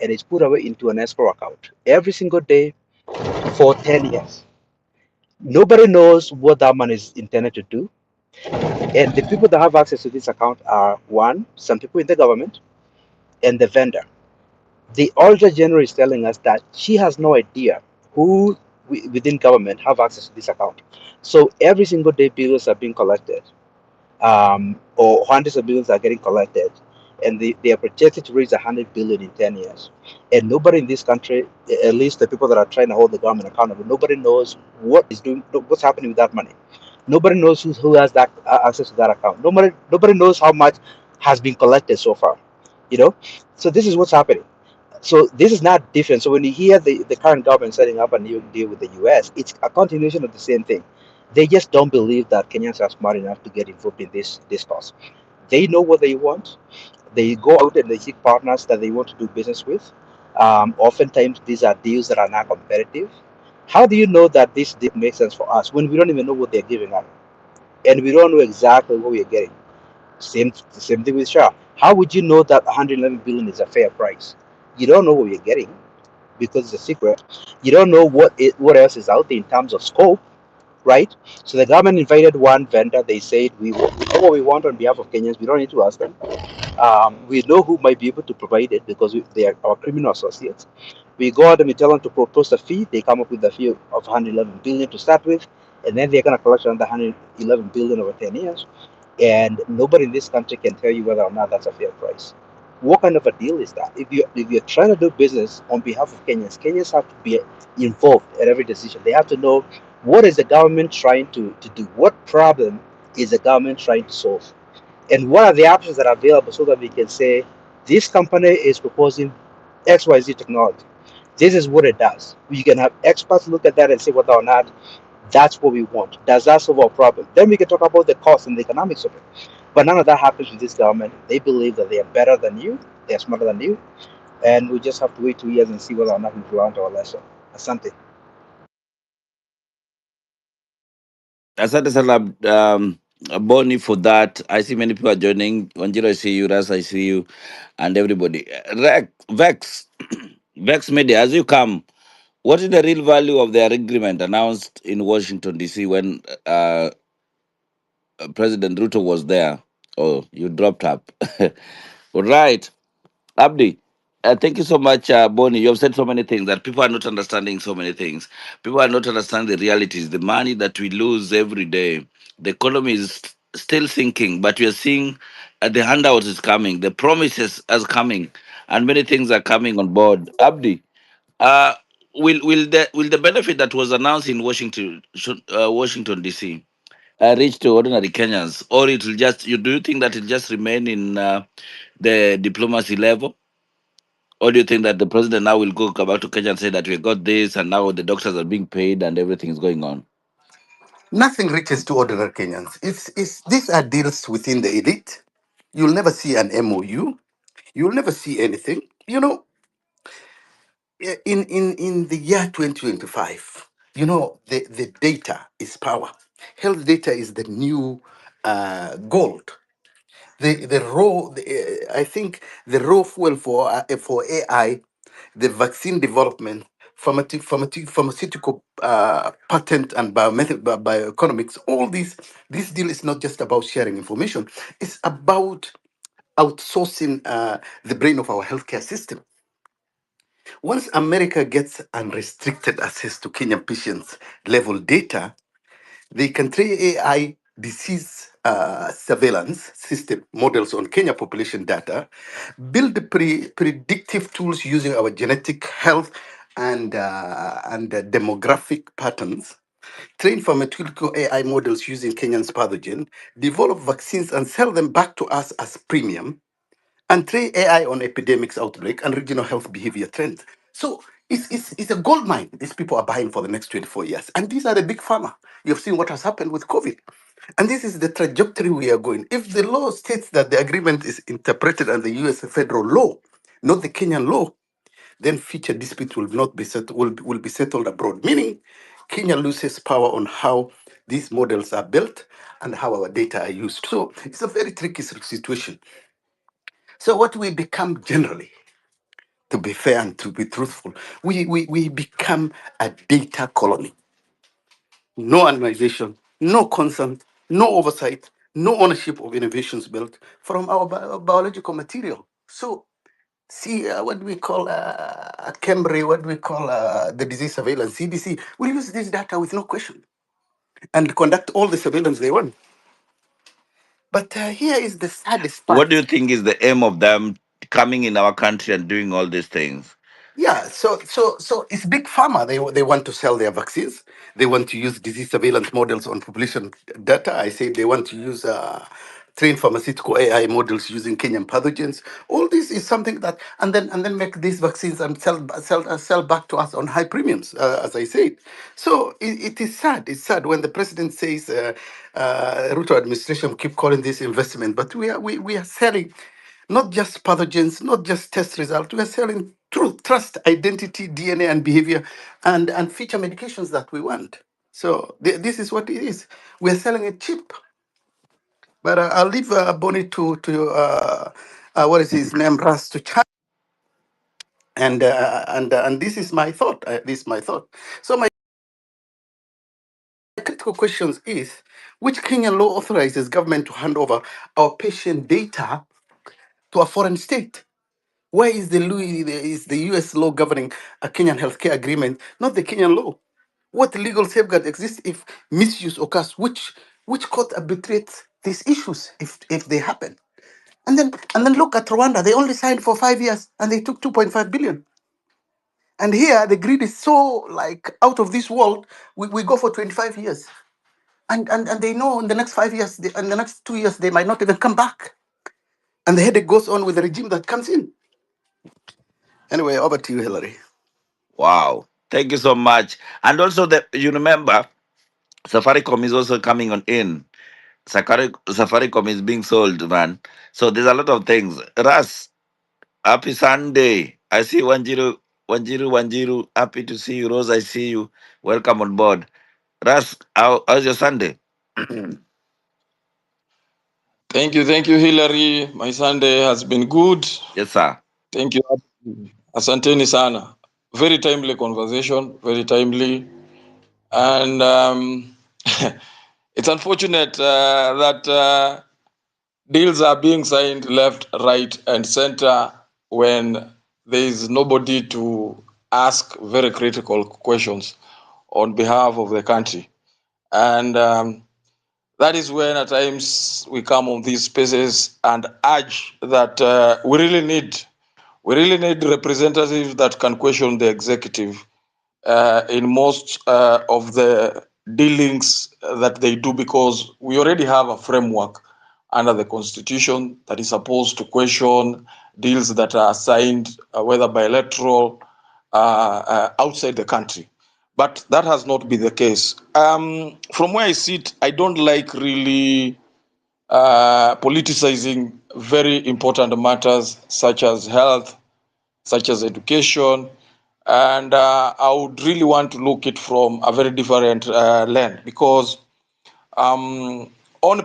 and it's put away into an escrow account every single day for 10 years. Nobody knows what that money is intended to do. And the people that have access to this account are one, some people in the government, and the vendor. The Auditor General is telling us that she has no idea who within government have access to this account. So every single day, bills are being collected, or hundreds of billions are getting collected, and they are projected to reach 100 billion in 10 years. And nobody in this country, at least the people that are trying to hold the government accountable, nobody knows what is doing, what's happening with that money. Nobody knows who has that access to that account. Nobody knows how much has been collected so far. You know, so this is what's happening. So this is not different. So when you hear the current government setting up a new deal with the US, it's a continuation of the same thing. They just don't believe that Kenyans are smart enough to get involved in this cause. They know what they want. They go out and they seek partners that they want to do business with. Oftentimes, these are deals that are not competitive. How do you know that this deal makes sense for us when we don't even know what they're giving us and we don't know exactly what we're getting? Same thing with Shah. How would you know that 111 billion is a fair price? You don't know what you're getting because it's a secret. You don't know what else is out there in terms of scope, right? So the government invited one vendor. They said we know what we want on behalf of Kenyans. We don't need to ask them. We know who might be able to provide it because they are our criminal associates. We go out and we tell them to propose a fee. They come up with a fee of 111 billion to start with, and then they're going to collect another 111 billion over 10 years. And nobody in this country can tell you whether or not that's a fair price. What kind of a deal is that? If you're trying to do business on behalf of Kenyans, Kenyans have to be involved at every decision. They have to know what is the government trying to do, what problem is the government trying to solve, and what are the options that are available so that we can say this company is proposing XYZ technology. This is what it does. You can have experts look at that and say whether or not that's what we want. Does that solve our problem? Then we can talk about the cost and the economics of it. But none of that happens with this government. They believe that they are better than you, they're smarter than you, and we just have to wait 2 years and see whether or not we've learned our lesson. Asante. Asante sana, Boni, for that. I see many people are joining. Wanjiro, I see you. Ras, I see you. And everybody. Vex, Vex Media, as you come, what is the real value of their agreement announced in Washington, D.C. when President Ruto was there? Oh, you dropped up. All right. Abdi, thank you so much, Bonnie. You have said so many things that people are not understanding so many things. People are not understanding the realities, the money that we lose every day. The economy is still sinking, but we are seeing the handouts is coming, the promises are coming, and many things are coming on board. Abdi, uh, will the benefit that was announced in Washington D.C. Reach to ordinary Kenyans, or it will just you do you think that it just remain in the diplomacy level? Or do you think that the president now will go back to Kenya and say that we got this and now the doctors are being paid and everything is going on? Nothing reaches to ordinary Kenyans. It's these are deals within the elite. You'll never see an MOU. You'll never see anything. In the year 2025, the data is power. Health data is the new gold. I think the raw fuel for AI, the vaccine development, pharmaceutical patent and bioeconomics, all these. This deal is not just about sharing information. It's about outsourcing the brain of our healthcare system. Once America gets unrestricted access to Kenyan patients' level data, they can train AI disease surveillance system models on Kenya population data, build predictive tools using our genetic health and demographic patterns, train pharmaceutical AI models using Kenyan's pathogen, develop vaccines and sell them back to us as premium, and train AI on epidemics, outbreak, and regional health behavior trends. So it's a gold mine these people are buying for the next 24 years. And these are the big pharma. You've seen what has happened with COVID. And this is the trajectory we are going. If the law states that the agreement is interpreted under the US federal law, not the Kenyan law, then future disputes will not be settled, will be settled abroad. Meaning Kenya loses power on how these models are built and how our data are used. So it's a very tricky situation. So what we become generally, to be fair and to be truthful. We become a data colony. No analyzation, no consent, no oversight, no ownership of innovations built from our biological material. So, see, what we call Cambry, what we call the disease surveillance, CDC, will use this data with no question and conduct all the surveillance they want. But here is the saddest What do part. you think is the aim of them coming in our country and doing all these things? Yeah, so it's big pharma. They want to sell their vaccines. They want to use disease surveillance models on population data. I say they want to use train pharmaceutical AI models using Kenyan pathogens. All this is something that, and then make these vaccines and sell back to us on high premiums, as I said. So it is sad. It's sad when the president says Ruto administration keep calling this investment, but we are selling not just pathogens, not just test results. We are selling truth, trust, identity, DNA, and behavior, and feature medications that we want. So this is what it is. We're selling it cheap. But I'll leave Bonnie to what is his name, Ras, to chat. And this is my thought. This is my thought. So my critical questions is: which Kenyan law authorizes government to hand over our patient data to a foreign state? Why is is the U.S. law governing a Kenyan healthcare agreement, not the Kenyan law? What legal safeguard exists if misuse occurs? Which court arbitrates these issues if they happen? And then look at Rwanda. They only signed for 5 years and they took 2.5 billion. And here the grid is so like out of this world. We go for 25 years. And they know in the next 5 years, in the next 2 years, they might not even come back. And the headache goes on with the regime that comes in. Anyway, over to you, Hillary. Wow. Thank you so much. And also, you remember, Safaricom is also coming on in. Safaricom is being sold, man. So there's a lot of things. Ras, happy Sunday. I see 101010. Happy to see you. Rose, I see you. Welcome on board. Ras, how's your Sunday? Thank you, Hillary. My Sunday has been good. Yes, sir. Thank you. Asanteni sana. Very timely conversation, very timely. And it's unfortunate that deals are being signed left, right, and center when there is nobody to ask very critical questions on behalf of the country. And that is when at times we come on these spaces and urge that we really need representatives that can question the executive in most of the dealings that they do, because we already have a framework under the constitution that is supposed to question deals that are signed, whether bilateral, outside the country. But that has not been the case. From where I sit, I don't like really politicizing very important matters such as health, such as education, and I would really want to look it from a very different lens, because on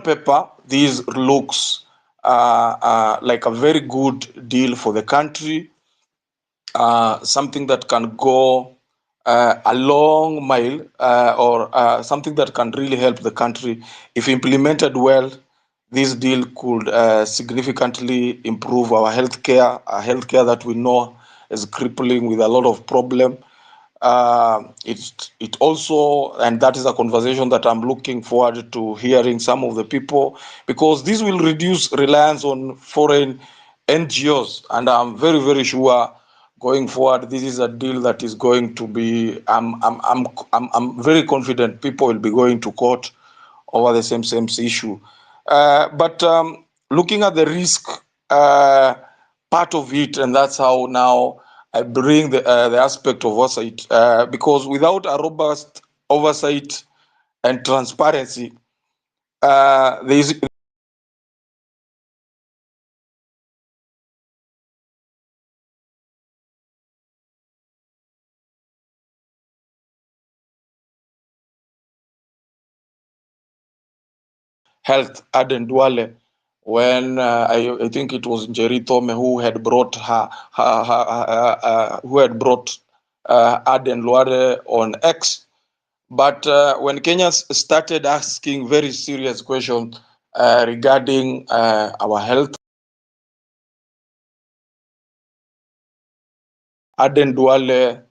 paper, this looks like a very good deal for the country, something that can go a long mile, or something that can really help the country. If implemented well, this deal could significantly improve our healthcare, that we know is crippling with a lot of problem. It also, and that is a conversation that I'm looking forward to hearing some of the people, because this will reduce reliance on foreign NGOs, and I'm very sure going forward this is a deal that is going to be. I'm very confident people will be going to court over the same issue. But looking at the risk part of it, and that's how now I bring the aspect of oversight, because without a robust oversight and transparency, there is health, Aden Duale, when I think it was Jerry Thome who had brought who had brought Aden Luare on X. But when Kenyans started asking very serious questions regarding our health, Aden Duale,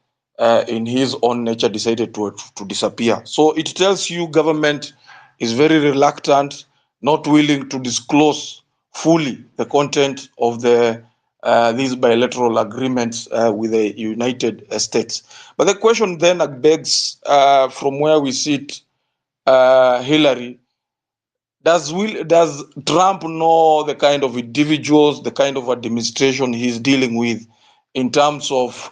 in his own nature, decided to disappear. So it tells you government is very reluctant, not willing to disclose fully the content of these bilateral agreements with the United States. But the question then begs, from where we sit, Hillary, does Trump know the kind of individuals, the kind of administration he's dealing with, in terms of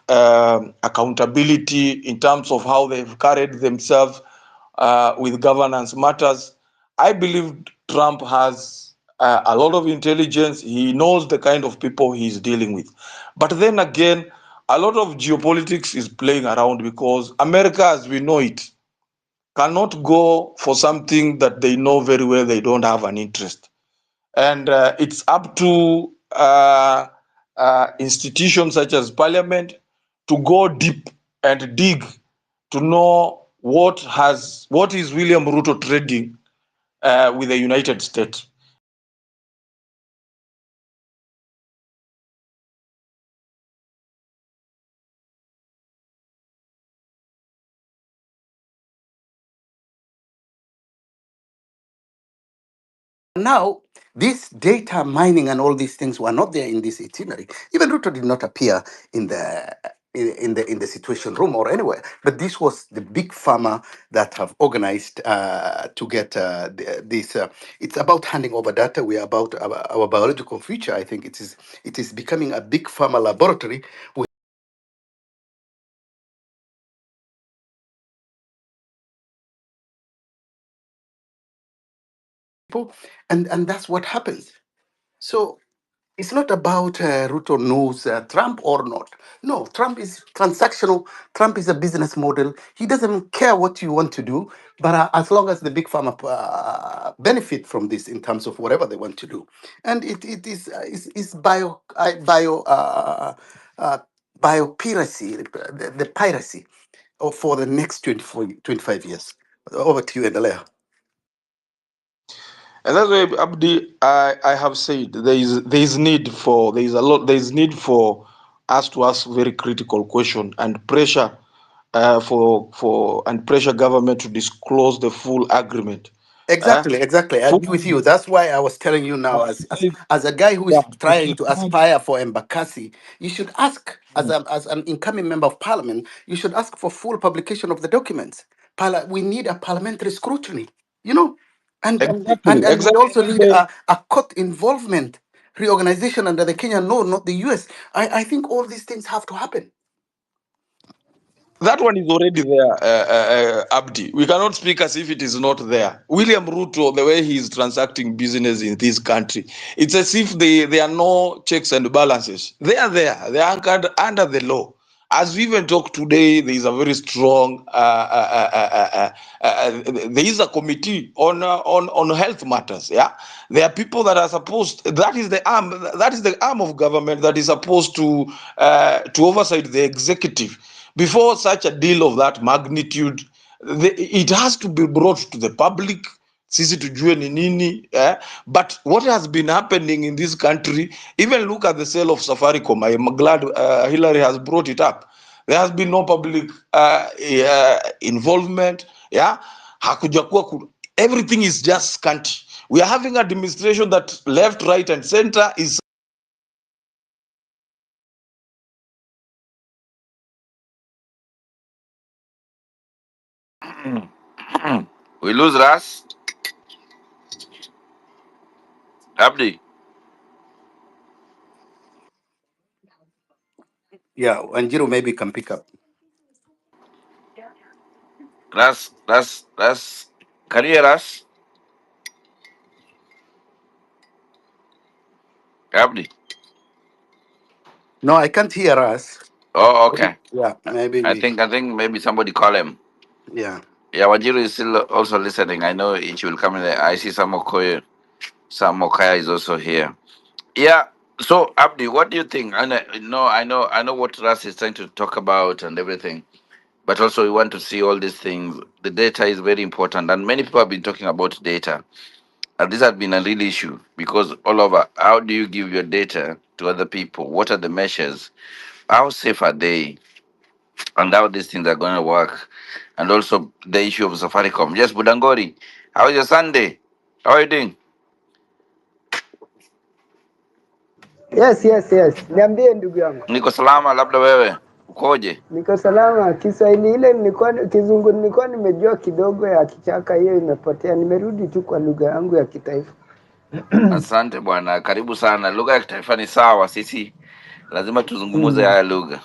accountability, in terms of how they've carried themselves with governance matters? I believe Trump has a lot of intelligence. He knows the kind of people he's dealing with. But then again, a lot of geopolitics is playing around, because America, as we know it, cannot go for something that they know very well they don't have an interest. And it's up to institutions such as parliament to go deep and dig to know what is William Ruto trading with the United States. Now, this data mining and all these things were not there in this itinerary. Even Ruto did not appear in the situation room or anywhere. But this was the big pharma that have organized to get this. It's about handing over data. We are about our biological future. I think it is becoming a big pharma laboratory. And that's what happens. So it's not about Ruto knows Trump or not. No, Trump is transactional. Trump is a business model. He doesn't care what you want to do, but as long as the big pharma benefit from this in terms of whatever they want to do, and it is bio piracy, the piracy for the next 24, 25 years. Over to you, Endelea. And that's why, Abdi, I have said there is need for us to ask very critical question and pressure pressure government to disclose the full agreement. Uh, Exactly, exactly. I full, agree with you. That's why I was telling you now, as a guy who yeah, is trying to aspire for Embakasi, you should ask, as an incoming member of parliament, you should ask for full publication of the documents. We need a parliamentary scrutiny, you know, and we exactly. also need a court involvement, reorganization under the Kenyan law, not the US. I think all these things have to happen. That one is already there, Abdi. We cannot speak as if it is not there. William Ruto, the way he is transacting business in this country, it's as if there are no checks and balances. They are there. They are anchored under the law. As we even talk today, there is a very strong. There is a committee on health matters. Yeah, there are people that are supposed. That is the arm. That is the arm of government that is supposed to oversight the executive. Before such a deal of that magnitude, it has to be brought to the public. Sisi tujue ni nini, but what has been happening in this country, even look at the sale of Safaricom. I am glad Hillary has brought it up. There has been no public involvement. Yeah, everything is just scanty. We are having administration that left, right, and center is. We lose Ras, Abdi. Yeah, and Jiro maybe can pick up. Ras. Can you hear us, Abdi? No, I can't hear us. Oh, okay. Yeah, maybe we. I think maybe somebody call him. Yeah. Yeah, Wajiru is still also listening. I know it will come in there. I see some of Koyo. Sam Mokaya is also here. Yeah. So Abdi, what do you think? I know what Ras is trying to talk about and everything, but also we want to see all these things. The data is very important, and many people have been talking about data. And this has been a real issue because all over, how do you give your data to other people? What are the measures? How safe are they? And how these things are going to work? And also the issue of Safaricom. Yes, Budangori, how is your Sunday? How are you doing? Yes. Niambie ndugu yangu. Niko salama, labda wewe ukoje? Niko salama. Kiswahili ile Kizungu nilikuwa nimejua kidogo, ya Kichaka hiyo imepotea. Nimerudi tu kwa lugha yangu ya kitaifa. Asante bwana, karibu sana. Lugha ya kitaifa ni sawa, sisi lazima tuzungumuze haya lugha.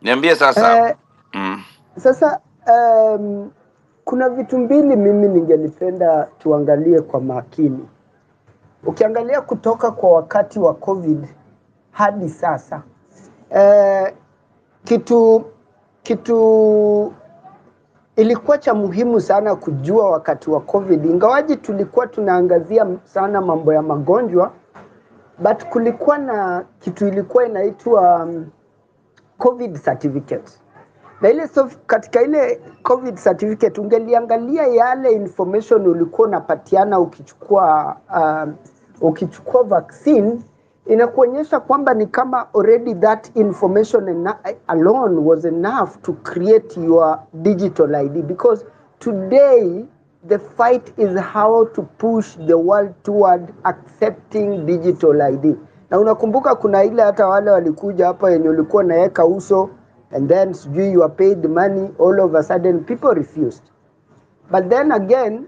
Niambie sasa. Mm. Sasa kuna vitu mbili mimi ningelipenda tuangalie kwa makini. Ukiangalia kutoka kwa wakati wa COVID hadi sasa, kitu ilikuwa cha muhimu sana kujua wakati wa COVID, ingawaji tulikuwa tunaangazia sana mambo ya magonjwa, but kulikuwa na kitu ilikuwa inaitwa COVID certificate. Na ile katika ile COVID certificate ungeliangalia yale information ulikuwa unapatiana ukichukua vaccine, inakuonyesha kwamba ni kama already that information alone was enough to create your digital ID, because today the fight is how to push the world toward accepting digital ID. Na unakumbuka kuna ile hata wale walikuja hapa yenye ulikuwa naweka uso and then sijui you are paid money, all of a sudden people refused. But then again,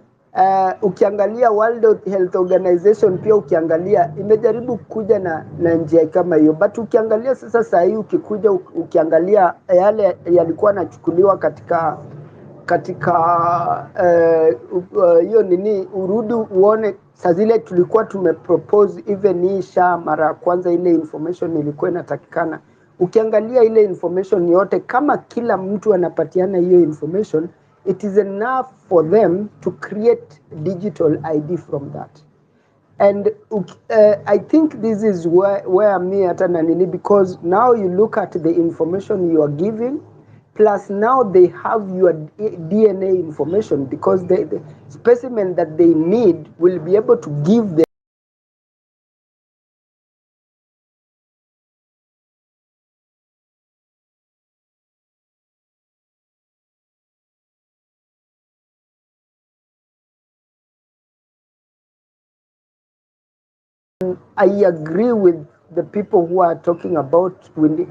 ukiangalia World Health Organization pia ukiangalia imejaribu kuja na njia kama hiyo, but ukiangalia sasa hii ukikuja ukiangalia yale yalikuwa nachukuliwa katika hiyo nini, urudi uone saa zile tulikuwa tumepropose even hii mara kwanza ile information ilikuwa inatakikana. Ukiangalia ile information yote, kama kila mtu anapatiana hiyo information, it is enough for them to create digital ID from that. And I think this is where me hata na nini, because now you look at the information you are giving, plus now they have your DNA information, because the specimen that they need will be able to give them I agree with the people who are talking about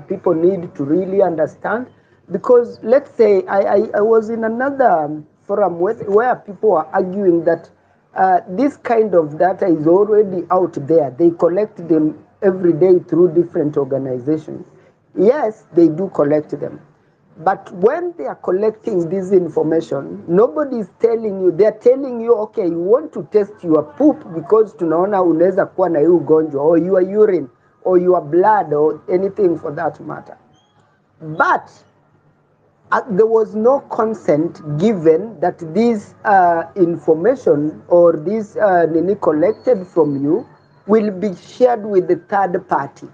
people need to really understand, because let's say I was in another forum where people are arguing that this kind of data is already out there. They collect them every day through different organizations. Yes, they do collect them. But when they are collecting this information, nobody is telling you. They are telling you, okay, you want to test your poop because tunaona unaweza kuwa na hii ugonjwa, or your urine, or your blood, or anything for that matter. But there was no consent given that this information or this nini collected from you will be shared with the third party.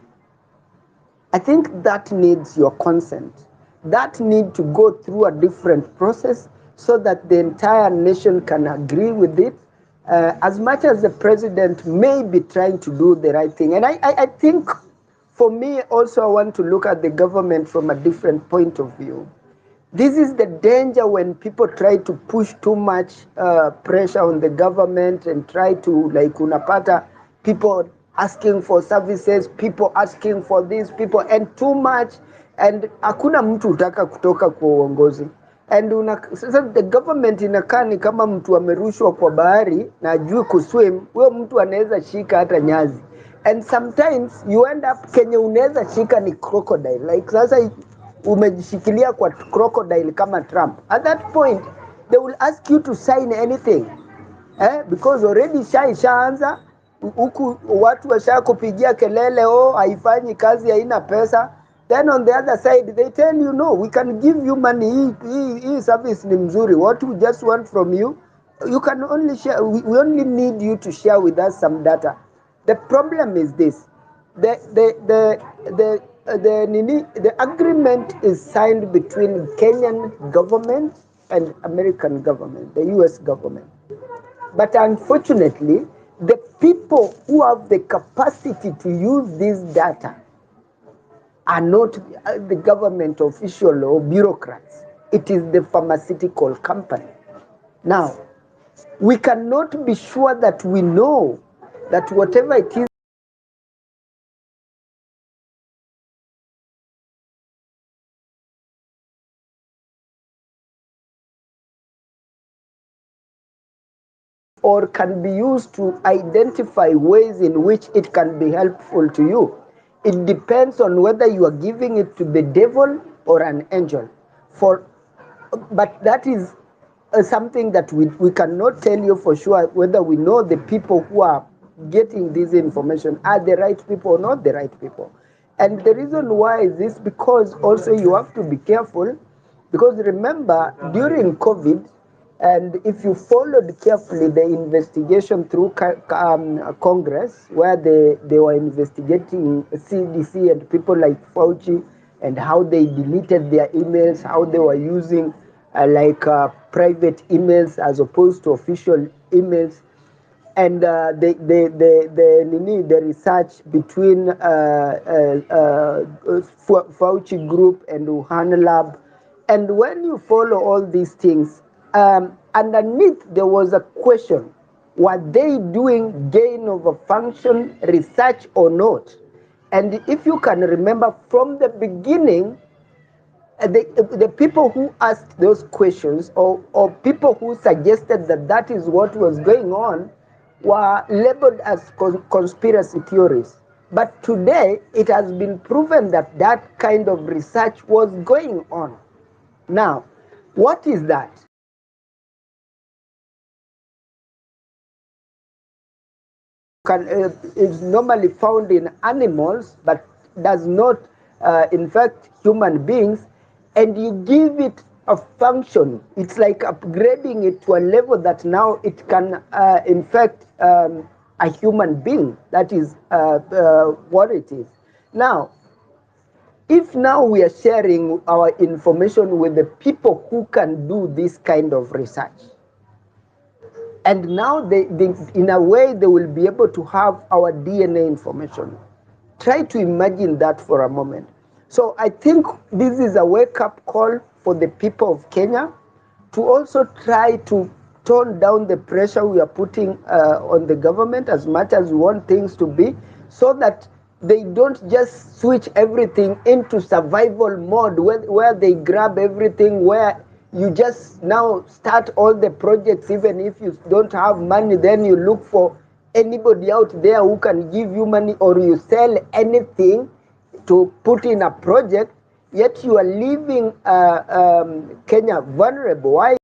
I think that needs your consent. That need to go through a different process so that the entire nation can agree with it. As much as the president may be trying to do the right thing. And I think for me also I want to look at the government from a different point of view. This is the danger when people try to push too much pressure on the government and try to, like, unapata people asking for services, people asking for this, people, and too much, and hakuna mtu utaka kutoka kwa uongozi. And sasa the government inakaa ni kama mtu amerushwa kwa bahari na ajui kuswim, huyo mtu anaweza shika hata nyazi. And sometimes you end up kenye unaweza shika ni crocodile. Like sasa umejishikilia kwa crocodile kama Trump. At that point, they will ask you to sign anything. Because already ishaanza huku watu washakupigia kelele, haifanyi kazi, haina pesa. Then on the other side they tell you, no, we can give you money, hii service ni mzuri, what we just want from you You can only share, we only need you to share with us some data. The problem is this: the agreement is signed between Kenyan government and American government, the U.S. government. But unfortunately, the people who have the capacity to use this data are not the government official or bureaucrats. It is the pharmaceutical company. Now, we cannot be sure that we know that whatever it is or can be used to identify ways in which it can be helpful to you. It depends on whether you are giving it to the devil or an angel. For, but that is something that we cannot tell you for sure whether we know the people who are getting this information are the right people or not the right people. And the reason why is this because also you have to be careful because remember during COVID, and if you followed carefully the investigation through Congress, where they were investigating CDC and people like Fauci, and how they deleted their emails, how they were using private emails as opposed to official emails, and the research between Fauci group and Wuhan lab, and when you follow all these things, underneath there was a question: were they doing gain of a function research or not? And if you can remember from the beginning, the people who asked those questions or people who suggested that that is what was going on were labeled as conspiracy theories. But today it has been proven that that kind of research was going on. Now, what is that? Is normally found in animals but does not infect human beings, and you give it a function. It's like upgrading it to a level that now it can infect a human being. That is what it is. Now, if now we are sharing our information with the people who can do this kind of research, and now in a way they will be able to have our DNA information. Try to imagine that for a moment. So I think this is a wake-up call for the people of Kenya to also try to tone down the pressure we are putting on the government as much as we want things to be, so that they don't just switch everything into survival mode where they grab everything, where you just now start all the projects. Even if you don't have money, then you look for anybody out there who can give you money, or you sell anything to put in a project, yet you are leaving Kenya vulnerable. Why?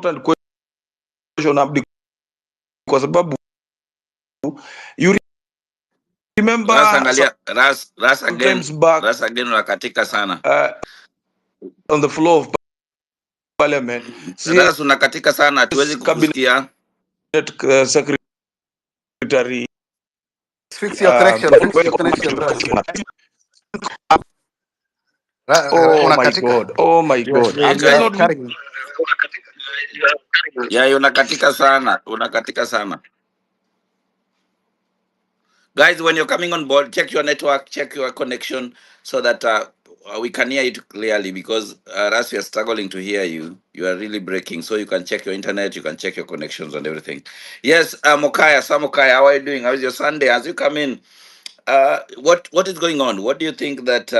important question, Abdi, kwa sababu you remember Ras, angalia Ras sometimes again, back Ras again unakatika sana. on the floor of parliament, CS Ras unakatika sana, hatuwezi cabinet kukusikia. secretary Fix your connection. Fix your connection, Ras. oh my Unakatika. god, oh my You are, god, Hey are they you are guys, not cutting. yeah, unakatika sana, unakatika sana. Guys, when you're coming on board, check your network, check your connection so that we can hear it clearly because as we are struggling to hear you, you are really breaking. So you can check your internet, you can check your connections and everything. Yes, Mokaya, Samokaya, how are you doing? How is your Sunday? As you come in, what is going on? What do you think that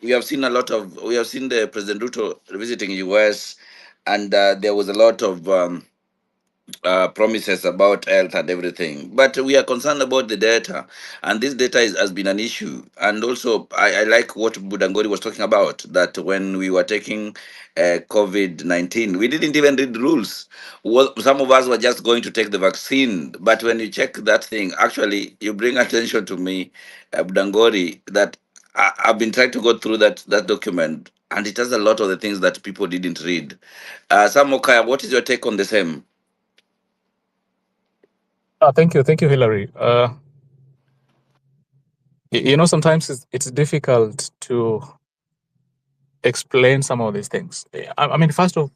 we have seen the President Ruto visiting US, and there was a lot of promises about health and everything. But we are concerned about the data, and this data has been an issue. And also, I like what Budangori was talking about, that when we were taking COVID-19, we didn't even read the rules. Well, some of us were just going to take the vaccine. But when you check that thing, actually, you bring attention to me, Budangori, that I've been trying to go through that document, and it has a lot of the things that people didn't read. Sam Okaya, what is your take on the same? Thank you, Hillary. Sometimes it's difficult to explain some of these things. I mean, first off,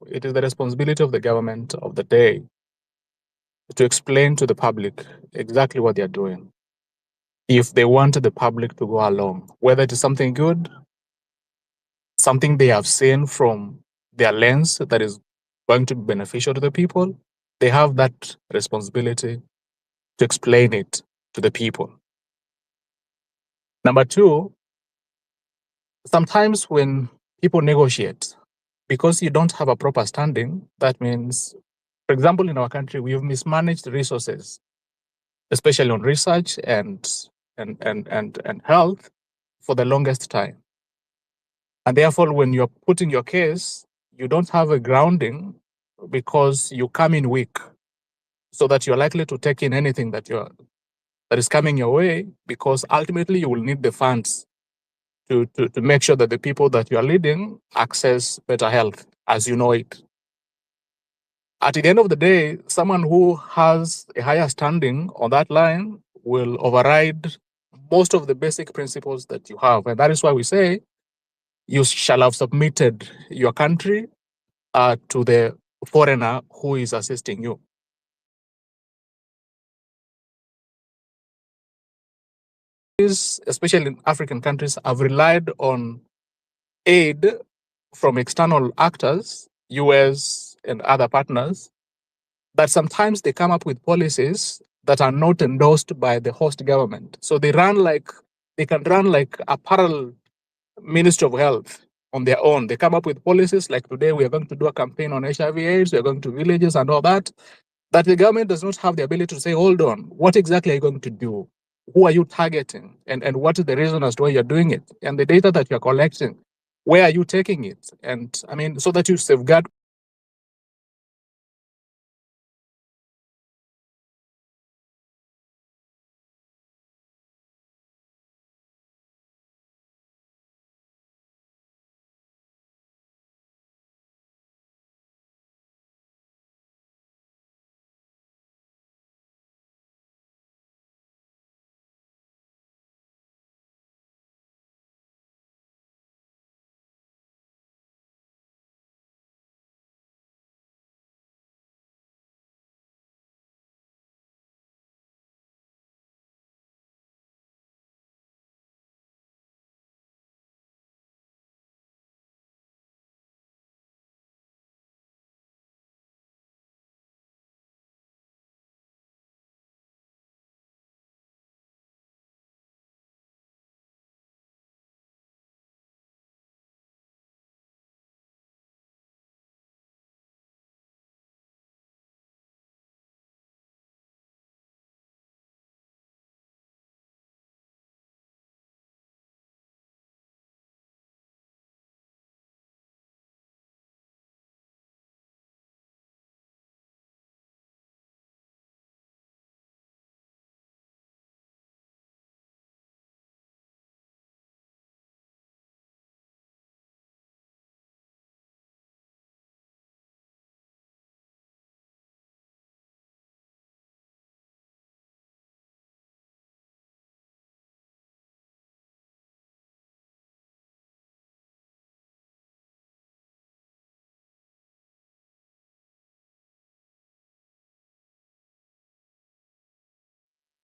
it is the responsibility of the government of the day to explain to the public exactly what they are doing. If they want the public to go along, whether it is something good, something they have seen from their lens that is going to be beneficial to the people, they have that responsibility to explain it to the people. Number two, sometimes when people negotiate, because you don't have a proper standing, that means, for example, in our country, we have mismanaged resources, especially on research and health for the longest time. And therefore, when you're putting your case, you don't have a grounding because you come in weak, so that you're likely to take in anything that is coming your way, because ultimately you will need the funds to make sure that the people that you are leading access better health as you know it. At the end of the day, someone who has a higher standing on that line will override most of the basic principles that you have. And that is why we say you shall have submitted your country to the foreigner who is assisting you. Especially in African countries, have relied on aid from external actors, US and other partners, but sometimes they come up with policies that are not endorsed by the host government. So they can run like a parallel Ministry of Health on their own. They come up with policies like today we are going to do a campaign on HIV/AIDS, we are going to villages and all that. But the government does not have the ability to say, hold on, what exactly are you going to do? Who are you targeting? And what is the reason as to why you're doing it? And the data that you're collecting, where are you taking it? And I mean, so that you safeguard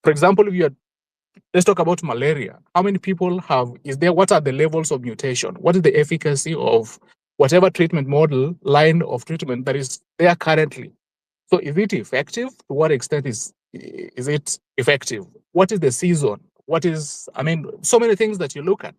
For example, if let's talk about malaria. How many people what are the levels of mutation? What is the efficacy of whatever treatment model, line of treatment that is there currently? So is it effective? To what extent is it effective? What is the season? So many things that you look at.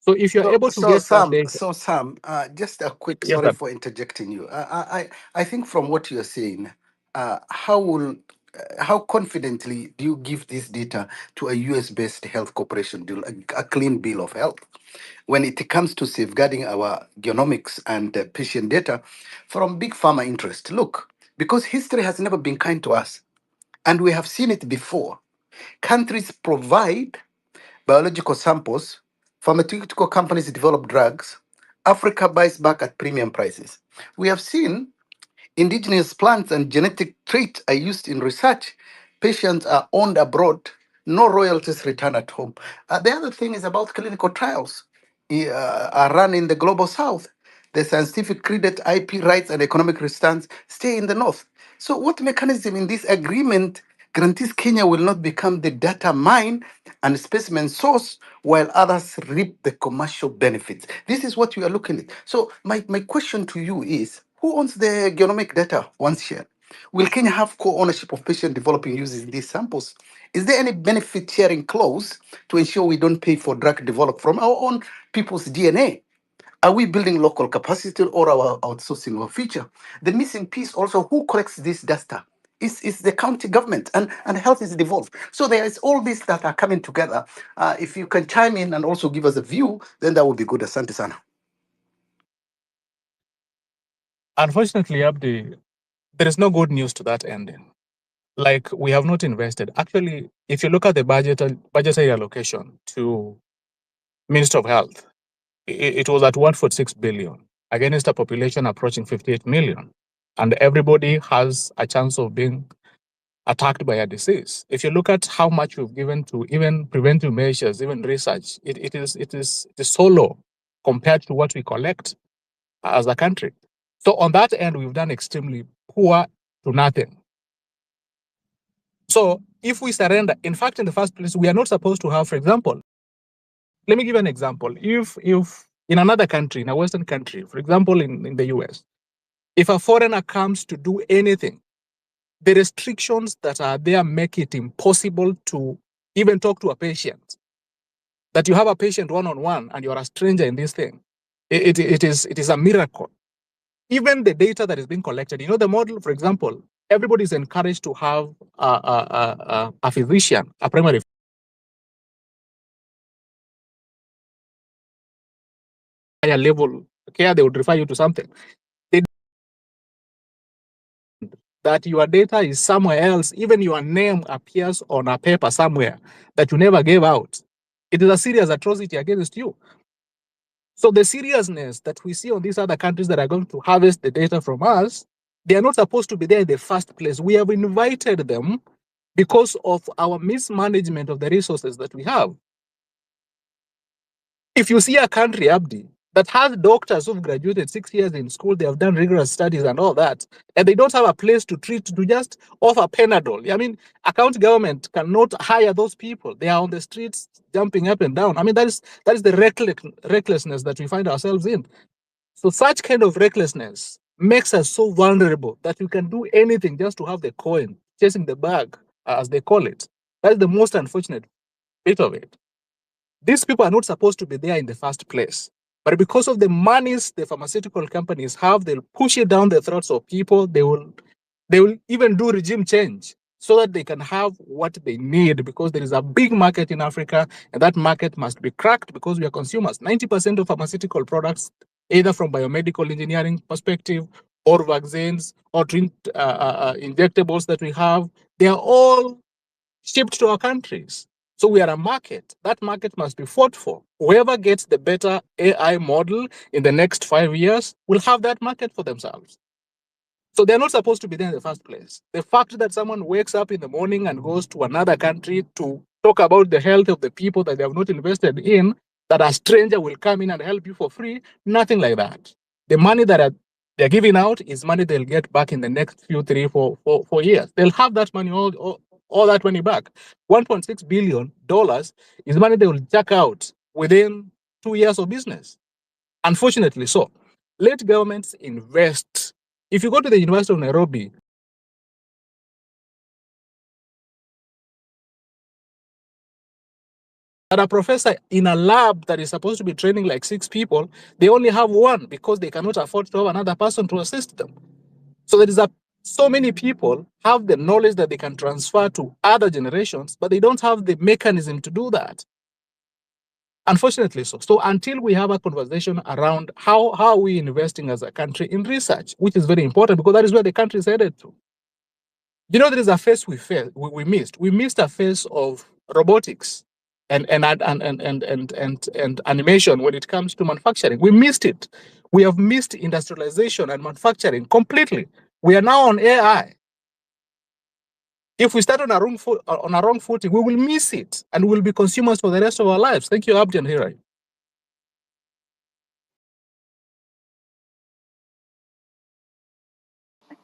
So if you're able to get that data. Sam, just a quick Yes, sorry sir. for interjecting you. I think from what you're saying, how confidently do you give this data to a US based health corporation, deal, a clean bill of health, when it comes to safeguarding our genomics and patient data from big pharma interest? Look, because history has never been kind to us, and we have seen it before. Countries provide biological samples, pharmaceutical companies develop drugs, Africa buys back at premium prices. We have seen indigenous plants and genetic traits are used in research. Patients are owned abroad, no royalties return at home. The other thing is about clinical trials are run in the global south. The scientific credit, IP rights, and economic returns stay in the north. So, what mechanism in this agreement guarantees Kenya will not become the data mine and specimen source while others reap the commercial benefits? This is what we are looking at. So, my question to you is, who owns the genomic data once shared? Will Kenya have co-ownership of patient developing using these samples? Is there any benefit sharing clause to ensure we don't pay for drug developed from our own people's DNA? Are we building local capacity or our outsourcing our future? The missing piece also, who collects this data? Is the county government, and health is devolved. So there is all this that are coming together. If you can chime in and also give us a view, then that would be good. Asante sana. Unfortunately, Abdi, there is no good news to that ending. Like, we have not invested. Actually, if you look at the budgetary allocation to Minister of Health, it was at 146 billion against a population approaching 58 million. And everybody has a chance of being attacked by a disease. If you look at how much we've given to even preventive measures, even research, it is so low compared to what we collect as a country. So on that end, we've done extremely poor to nothing. So if we surrender, in fact, in the first place, we are not supposed to have, for example, let me give an example. If in another country, in a Western country, for example, in the US, if a foreigner comes to do anything, the restrictions that are there make it impossible to even talk to a patient. That you have a patient one-on-one and you're a stranger in this thing, it is a miracle. Even the data that is being collected, the model, for example, everybody is encouraged to have a physician, a primary higher level care, they would refer you to something. That your data is somewhere else, even your name appears on a paper somewhere that you never gave out. It is a serious atrocity against you. So the seriousness that we see on these other countries that are going to harvest the data from us, they are not supposed to be there in the first place. We have invited them because of our mismanagement of the resources that we have. If you see a country, Abdi, that has doctors who've graduated 6 years in school, they have done rigorous studies and all that, and they don't have a place to treat, to just offer Panadol. I mean, a county government cannot hire those people. They are on the streets jumping up and down. I mean, that is the recklessness that we find ourselves in. So such kind of recklessness makes us so vulnerable that we can do anything just to have the coin, chasing the bag, as they call it. That's the most unfortunate bit of it. These people are not supposed to be there in the first place. But because of the monies the pharmaceutical companies have, they'll push it down the throats of people. They will even do regime change so that they can have what they need, because there is a big market in Africa, and that market must be cracked because we are consumers. 90% of pharmaceutical products, either from biomedical engineering perspective or vaccines or injectables that we have, they are all shipped to our countries. So we are a market. That market must be fought for. Whoever gets the better AI model in the next 5 years will have that market for themselves. So they're not supposed to be there in the first place. The fact that someone wakes up in the morning and goes to another country to talk about the health of the people that they have not invested in, that a stranger will come in and help you for free, nothing like that. The money that they're giving out is money they'll get back in the next few, 3, 4 years. They'll have that money all all that money back. $1.6 billion is money they will check out within 2 years of business. Unfortunately so. Let governments invest. If you go to the University of Nairobi, that a professor in a lab that is supposed to be training like 6 people, they only have one because they cannot afford to have another person to assist them. So there is so many people have the knowledge that they can transfer to other generations, but they don't have the mechanism to do that. Unfortunately so. So until we have a conversation around how are we investing as a country in research, which is very important because that is where the country is headed to. You know, there is a phase we missed. We missed a phase of robotics and animation when it comes to manufacturing. We missed it. We have missed industrialization and manufacturing completely. We are now on AI. If we start on a wrong footing, we will miss it and we'll be consumers for the rest of our lives. Thank you, Abdi and Hirai.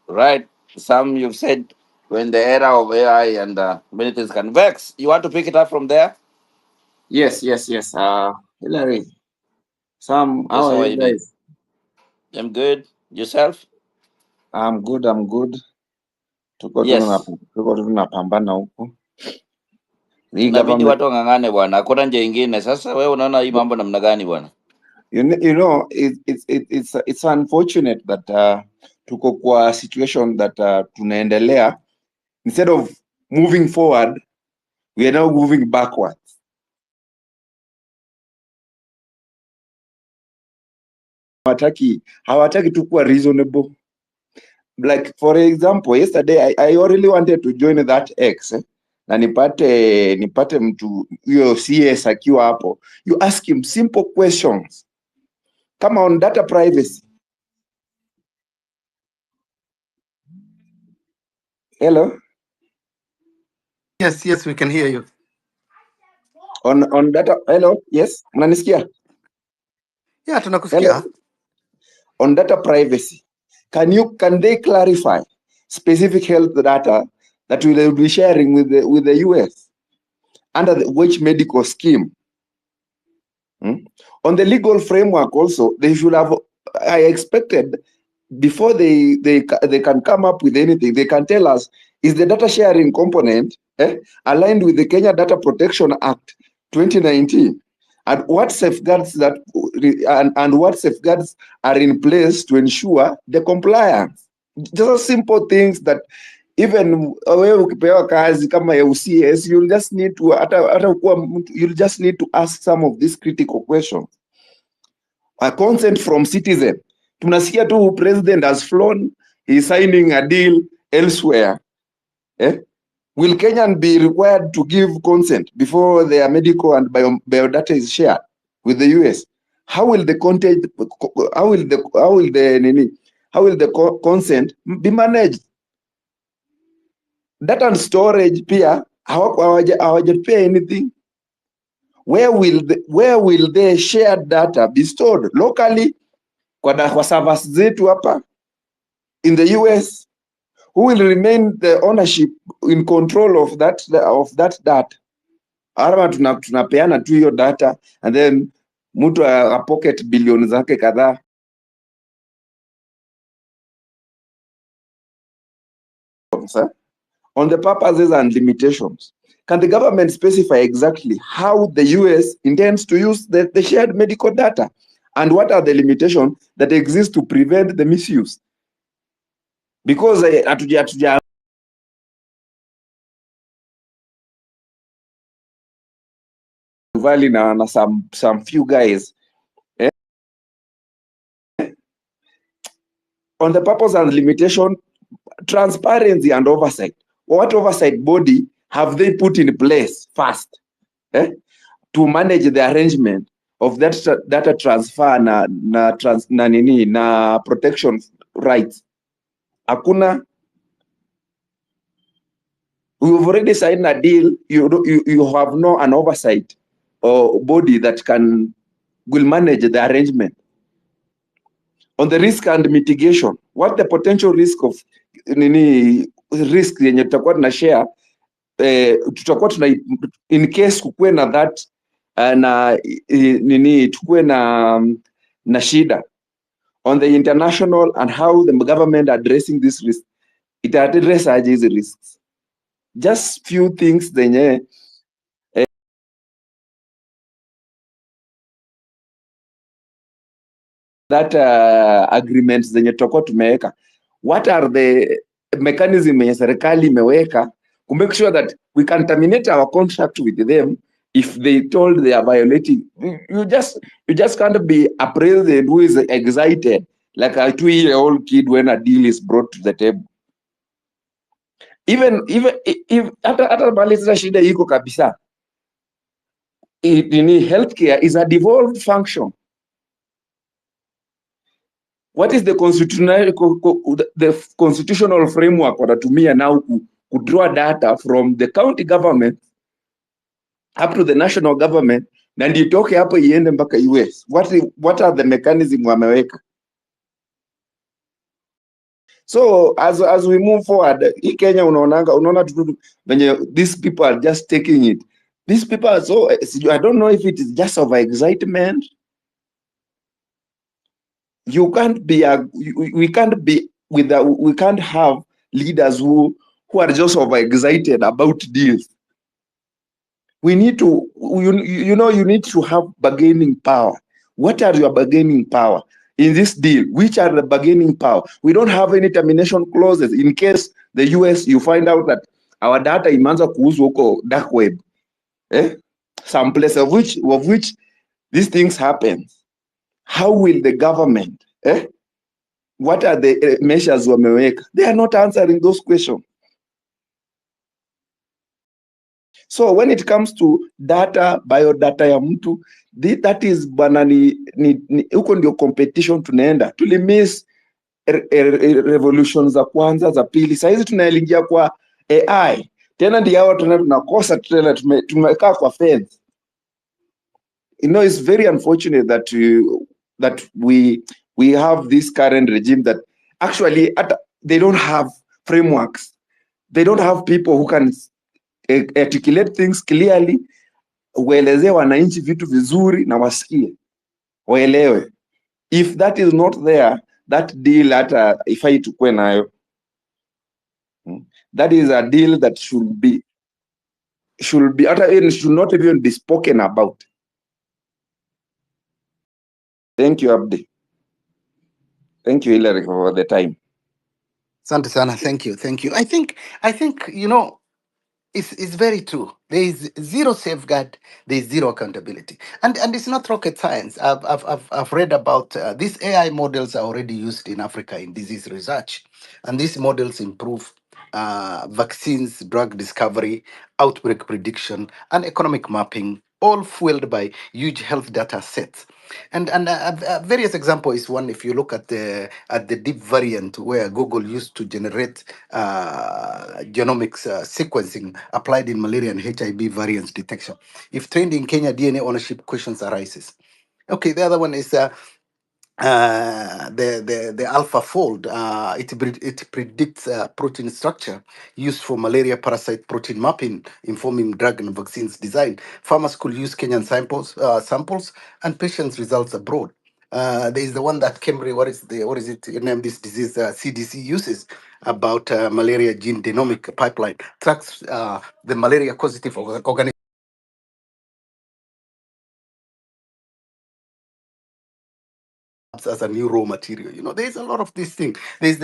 Right. Some you've said when the era of AI and many things can vex. You want to pick it up from there? Yes. Hillary, Sam, Yes, how how are are you you doing? guys? I'm good. Yourself? I'm good. Tuko Yes. tunapambana huku. Hii Inabidi government, watu wang'ang'ane bwana, hakuna njia ingine. Sasa wewe unaona hii mambo namna gani bwana? you know, it's unfortunate that tuko kwa situation that tunaendelea, instead of moving forward, we are now moving backwards. Hawataki tu kuwa reasonable. Like for example, yesterday I really wanted to join that X na nipate mtu hiyo CS akiwa hapo. You ask him simple questions kama on data privacy. Hello? Yes, we can hear you. On data, hello? Yes, unanisikia? Yeah, tunakusikia. Hello? On data privacy, can they clarify specific health data that we will be sharing with the US under which medical scheme? On the legal framework also, they should have, I expected, before they can come up with anything, they can tell us, is the data sharing component aligned with the Kenya Data Protection Act 2019? And what safeguards and what safeguards are in place to ensure the compliance? Just simple things that even wewe ukipewa kazi kama ya UCS, you'll just need to you'll just need to ask some of these critical questions. A consent from citizen. Tunasikia tu president has flown, he's signing a deal elsewhere. Will Kenyan be required to give consent before their medical and biodata is shared with the US? How will the consent be managed? Data and storage pia hawajapea anything. Where will the shared data be stored? Locally kwa servers zetu hapa in the US? Who will remain the ownership in control of that data? Ama tunapeana tu hiyo data and then mtu a pocket bilioni zake kadhaa. On the purposes and limitations, can the government specify exactly how the US intends to use the shared medical data? And what are the limitations that exist to prevent the misuse? Because hatuja valley na some few guys on the purpose and limitation, transparency and oversight. What oversight body have they put in place first to manage the arrangement of that data transfer na protection rights? Hakuna. We've already signed a deal. You have no an oversight or body that will manage the arrangement. On the risk and mitigation, what the potential risk of risk yenye tutakuwa tuna share tutakuwa tuna in case kukuwe na that na nini tukuwe na shida on the international and how the government addressing this risk, ita address aje hizi risks. Just few things zenye that agreements zenye tutakuwa tumeweka, what are the mechanism yenye serikali imeweka to make sure that we can terminate our contract with them if they told they are violating. You just can't be a president who is excited like a 2-year-old kid when a deal is brought to the table. Even if hata mali zina shida iko kabisa, healthcare is a devolved function. What is the constitutional framework watatumia now to draw data from the county government up to the national government na ndio itoke hapo iende mpaka US? What are the mechanism wameweka? So as we move forward, hii Kenya unaona tu venye these people are just taking it. These people are so, I don't know if it is just over excitement. You can't be we can't be we can't have leaders who are just overexcited about deals. We need to, you need to have bargaining power. What are your bargaining power in this deal? Which are the bargaining power? We don't have any termination clauses in case the US, you find out that our data imeanza kuuzwa huko dark web, some place of which these things happen. How will the government, what are the measures wameweka? They are not answering those questions. So when it comes to data, biodata ya mtu, that is bwana huko ndio competition tunaenda. Tulimiss revolution za kwanza, za pili. Sasa hizi tunaingia kwa AI. Tena ndio hao tunakosa tena tumekaa kwa fence. It's very unfortunate that we have this current regime that actually they don't have frameworks. They don't have people who can articulate things clearly, uelezee wananchi vitu vizuri na wasikie waelewe. If that is not there, that deal hata ifai tukue nayo. That is a deal that should not even be spoken about. Thank you, Abdi. Thank you, Hilary, for the time. Asante sana, thank you. I think it's very true. There is zero safeguard. There is zero accountability, and it's not rocket science. I've read about these AI models are already used in Africa in disease research, and these models improve vaccines, drug discovery, outbreak prediction, and economic mapping, all fueled by huge health data sets. And a various example is one. If you look at the deep variant where Google used to generate genomics sequencing applied in malaria and HIV variants detection. If trained in Kenya, DNA ownership questions arises. Okay, the other one is the alpha fold. It predicts protein structure used for malaria parasite protein mapping, informing drug and vaccines design. Farmers could use Kenyan samples and patients' results abroad. There is the one that Kemri, what is it? Name this disease CDC uses about malaria gene genomic pipeline tracks the malaria causative organism as a new raw material. There is a lot of these things. There's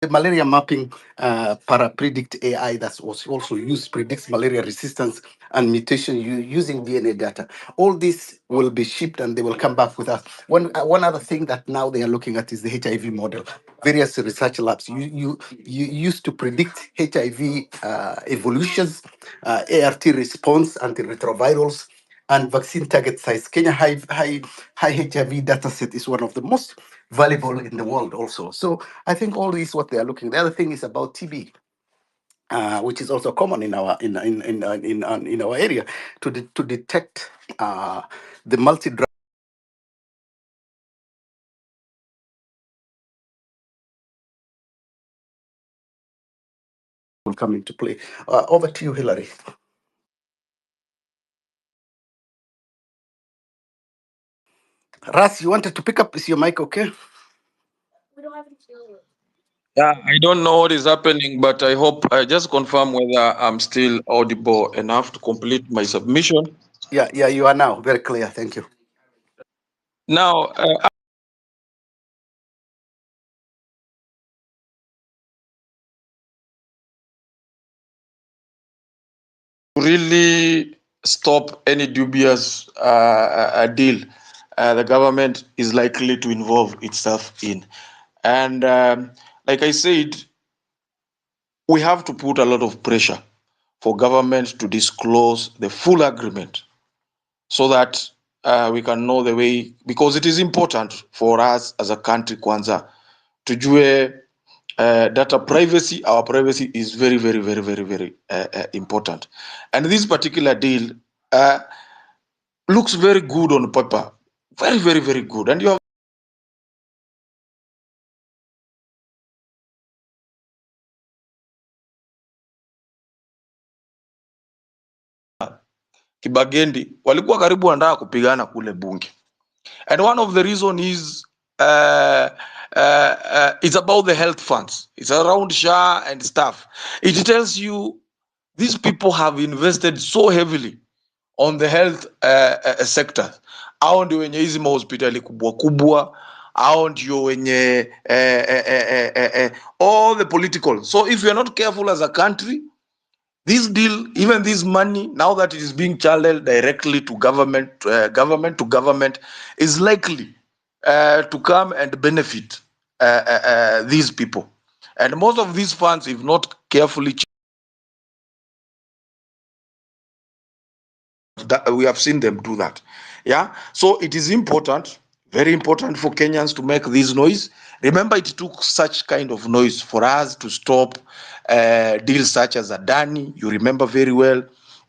the malaria mapping para-predict AI that's also used, predicts malaria resistance and mutation using DNA data. All this will be shipped and they will come back with us. One other thing that now they are looking at is the HIV model. Various research labs you used to predict HIV evolutions, ART response, antiretrovirals, and vaccine target size. Kenya high HIV data set is one of the most valuable in the world also. So I think all this what they are looking. The other thing is about TB. Which is also common in our in our area to detect the multi drug will come into play. Over to you, Hillary. Ras, you wanted to pick up? Is your mic okay? Yeah, I don't know what is happening, but I hope I just confirm whether I'm still audible enough to complete my submission. Yeah, you are now very clear. Thank you. Now, really stop any dubious deal the government is likely to involve itself in. And like I said, we have to put a lot of pressure for government to disclose the full agreement so that we can know the way, because it is important for us as a country, Kwanza, tujue data privacy. Our privacy is very, very, very, very, very important. And this particular deal looks very good on paper. Very, very, very good. And you have Kibagendi walikuwa karibu wanataka kupigana kule bunge. And one of the reason is it's about the health funds. It's around SHA and stuff. It tells you these people have invested so heavily on the health sector. Hao ndio wenye hizi mahospitali kubwa kubwa, hao ndio wenye all the political. So if you are not careful as a country, this deal, even this money, now that it is being channeled directly to government, government, is likely to come and benefit these people. And most of these funds, if not carefully, that we have seen them do that. Yeah. So it is important, very important for Kenyans to make this noise. Remember, it took such kind of noise for us to stop deals such as Adani. You remember very well.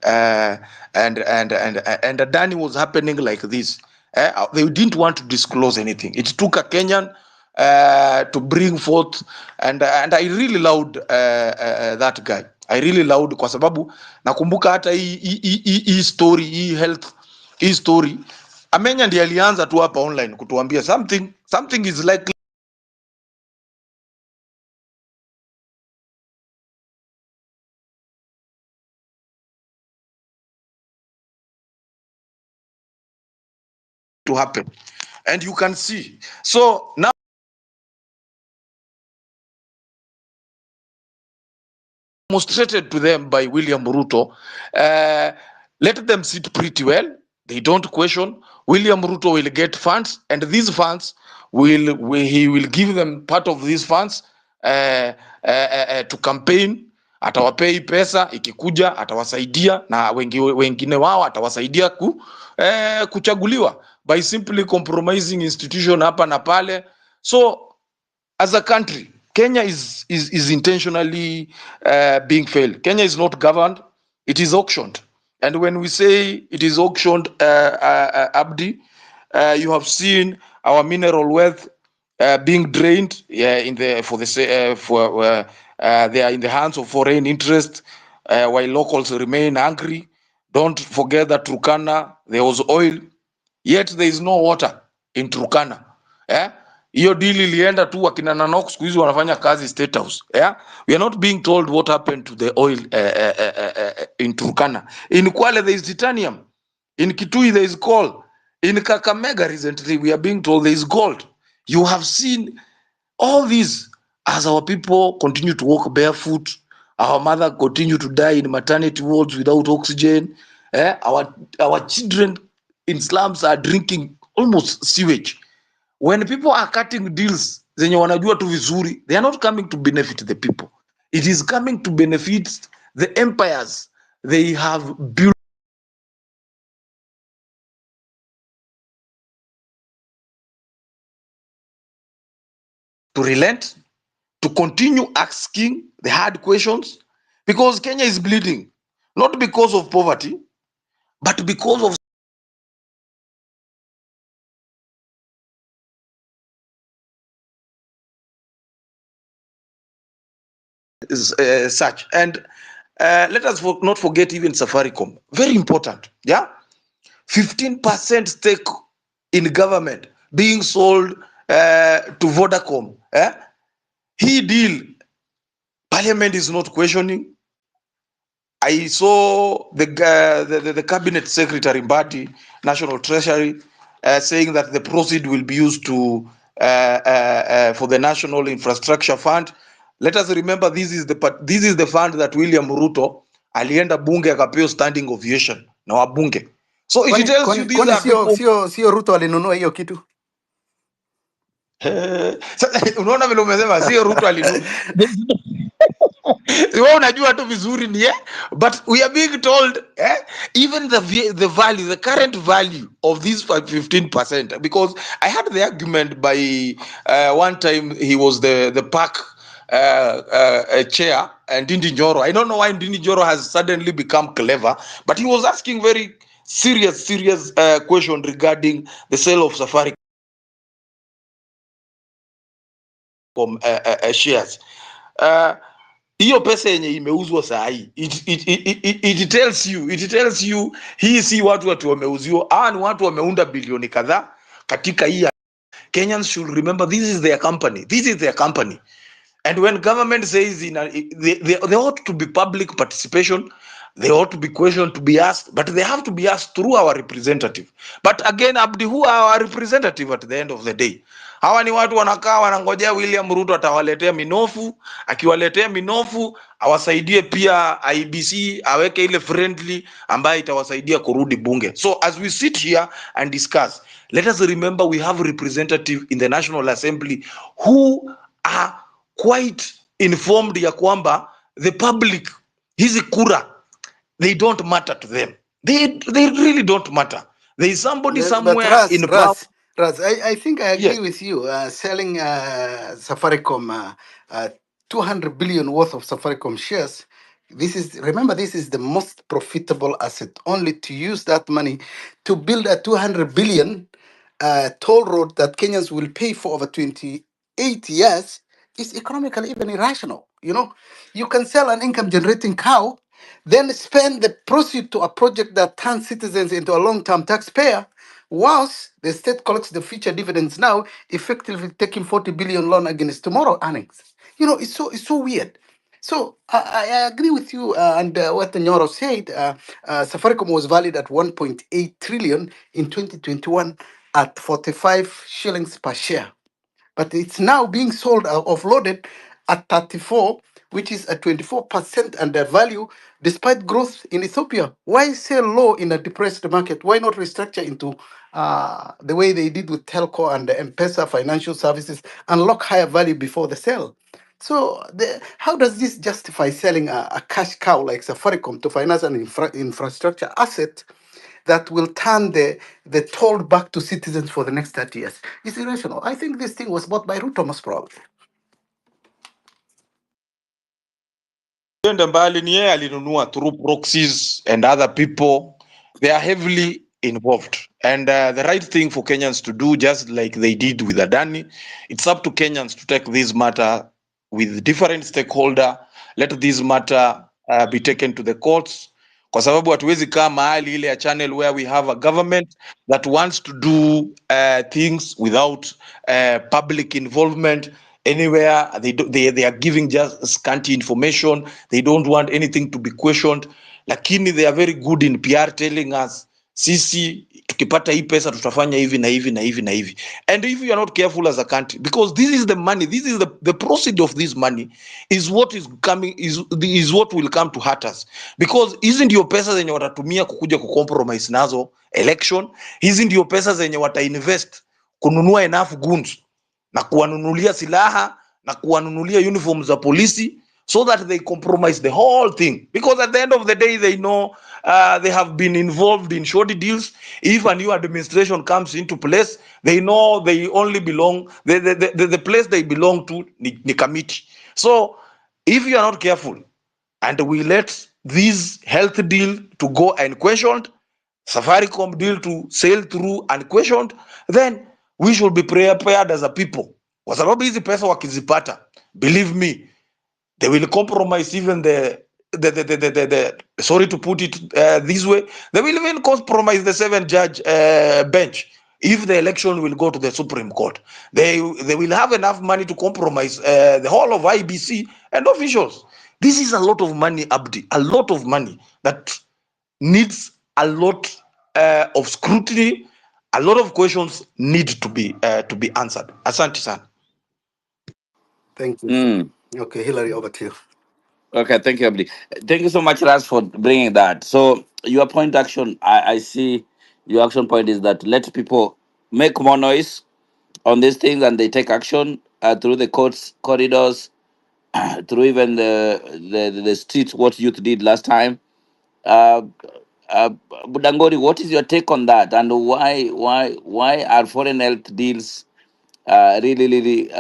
Uh, and Adani was happening like this. They didn't want to disclose anything. It took a Kenyan to bring forth, and I really loved that guy. I really loved kwa sababu nakumbuka hata hii story, hii health, hii story Amenya ndiye alianza tu hapa online kutuambia something is likely to happen, and you can see. So now demonstrated to them by William Ruto, let them sit pretty well. They don't question. William Ruto will get funds, and these funds he will give them part of these funds to campaign. Atawapei pesa, ikikuja atawasaidia, na wengine wao atawasaidia kuchaguliwa by simply compromising institution hapa na pale. So as a country, Kenya is intentionally being failed. Kenya is not governed; it is auctioned. And when we say it is auctioned, Abdi, you have seen our mineral wealth being drained. Yeah, they are in the hands of foreign interests, while locals remain hungry. Don't forget that Turkana there was oil, yet there is no water in Turkana. Eh? Hiyo deal ilienda tu, wakina Nanok siku hizi wanafanya kazi State House. Yeah? We are not being told what happened to the oil in Turkana. In Kwale there is titanium. In Kitui there is coal. In Kakamega recently we are being told there is gold. You have seen all these as our people continue to walk barefoot, our mother continue to die in maternity wards without oxygen. Our children in slums are drinking almost sewage. When people are cutting deals zenye wanajua tu vizuri, they are not coming to benefit the people. It is coming to benefit the empires they have built. To relent, to continue asking the hard questions, because Kenya is bleeding, not because of poverty, but because of such. And let us not forget even Safaricom. Very important. Yeah. 15% stake in government being sold to Vodacom. He deal. Parliament is not questioning. I saw the cabinet secretary Mbadi, National Treasury, saying that the proceeds will be used to for the National Infrastructure Fund. Let us remember this is the fund that William Ruto alienda bunge akapewa standing ovation na wabunge. So it tells you these Kwani are people. sio Ruto alinunua hiyo kitu? Unaona vile umesema sio Ruto alinunua. Wewe unajua tu vizuri ni but we are being told even the value, the current value of this 15%, because I had the argument by one time he was the park chair, and Ndindi Njoro. I don't know why Ndindi Njoro has suddenly become clever, but he was asking very serious question regarding the sale of Safaricom shares. Hiyo pesa yenye imeuzwa saa hii it tells you hii si watu wameuziwa, ni watu wameunda bilioni kadhaa katika hii. Kenyans should remember this is their company. And when government says they ought to be public participation, they ought to be questioned, to be asked, but they have to be asked through our representative. But again, Abdi, who are our representative at the end of the day? Hawa ni watu wanakaa wanangojea William Ruto atawaletea minofu, akiwaletea minofu awasaidie pia IBC aweke ile friendly ambayo itawasaidia kurudi bunge. So as we sit here and discuss, let us remember we have representative in the National Assembly who are quite informed ya kwamba the public, hizi kura, they don't matter to them. They really don't matter. There is somebody But somewhere in power. Raz, I think I agree Yes. with you. Selling Safaricom 200 billion worth of Safaricom shares. Remember, this is the most profitable asset. Only to use that money to build a 200 billion toll road that Kenyans will pay for over 28 years is economically even irrational. You know, you can sell an income generating cow, then spend the proceeds to a project that turns citizens into a long-term taxpayer, whilst the state collects the future dividends now, effectively taking 40 billion loan against tomorrow earnings. You know, it's so weird. So I agree with you, and what Nyoro said. Safaricom was valued at 1.8 trillion in 2021 at 45 shillings per share, but it's now being sold offloaded at 34, which is a 24% under value despite growth in Ethiopia. Why sell low in a depressed market? Why not restructure into the way they did with Telco and M-Pesa financial services, unlock higher value before the sale? So how does this justify selling a cash cow like Safaricom to finance an infrastructure asset that will turn the toll back to citizens for the next 30 years? It's irrational. I think this thing was bought by Ruto, most probably. Enda mbali ni yeye alinunua through proxies and other people. They are heavily involved, and the right thing for Kenyans to do, just like they did with Adani, it's up to Kenyans to take this matter with different stakeholder. Let this matter be taken to the courts, kwa sababu hatuwezi kaa mahali ile ya channel where we have a government that wants to do things without public involvement anywhere. They are giving just scanty information. They don't want anything to be questioned, lakini they are very good in PR, telling us sisi tukipata hii pesa tutafanya hivi na hivi na hivi na hivi. And if you are not careful as a country, because this is the money, this is the proceed of this money is what is coming, is what will come to hurt us, because hizi ndio pesa zenye watatumia kukuja kucompromise nazo election. Hizi ndio pesa zenye watainvest kununua enough guns na kuwanunulia silaha na kuwanunulia uniform za polisi, so that they compromise the whole thing, because at the end of the day they know they have been involved in shoddy deals. If a new administration comes into place, they know they only belong, the place they belong to ni committee. So if you are not careful and we let this health deal to go unquestioned, Safaricom deal to sail through unquestioned, then we should be prepared as a people, kwa sababu hizi pesa wakizipata, believe me, They will compromise even the sorry to put it this way, they will even compromise the 7-judge bench. If the election will go to the Supreme Court, they will have enough money to compromise the whole of IBC and officials. This is a lot of money, Abdi, a lot of money that needs a lot of scrutiny. A lot of questions need to be answered. Asante sana. Thank you. Mm. Okay, Hillary, over to you. Okay, thank you, Abdi. Thank you so much, Ras, for bringing that. So your point action, I see your action point is that let people make more noise on these things and they take action through the courts corridors, through even the street. What youth did last time. Uh, Budangori, what is your take on that, and why are foreign health deals really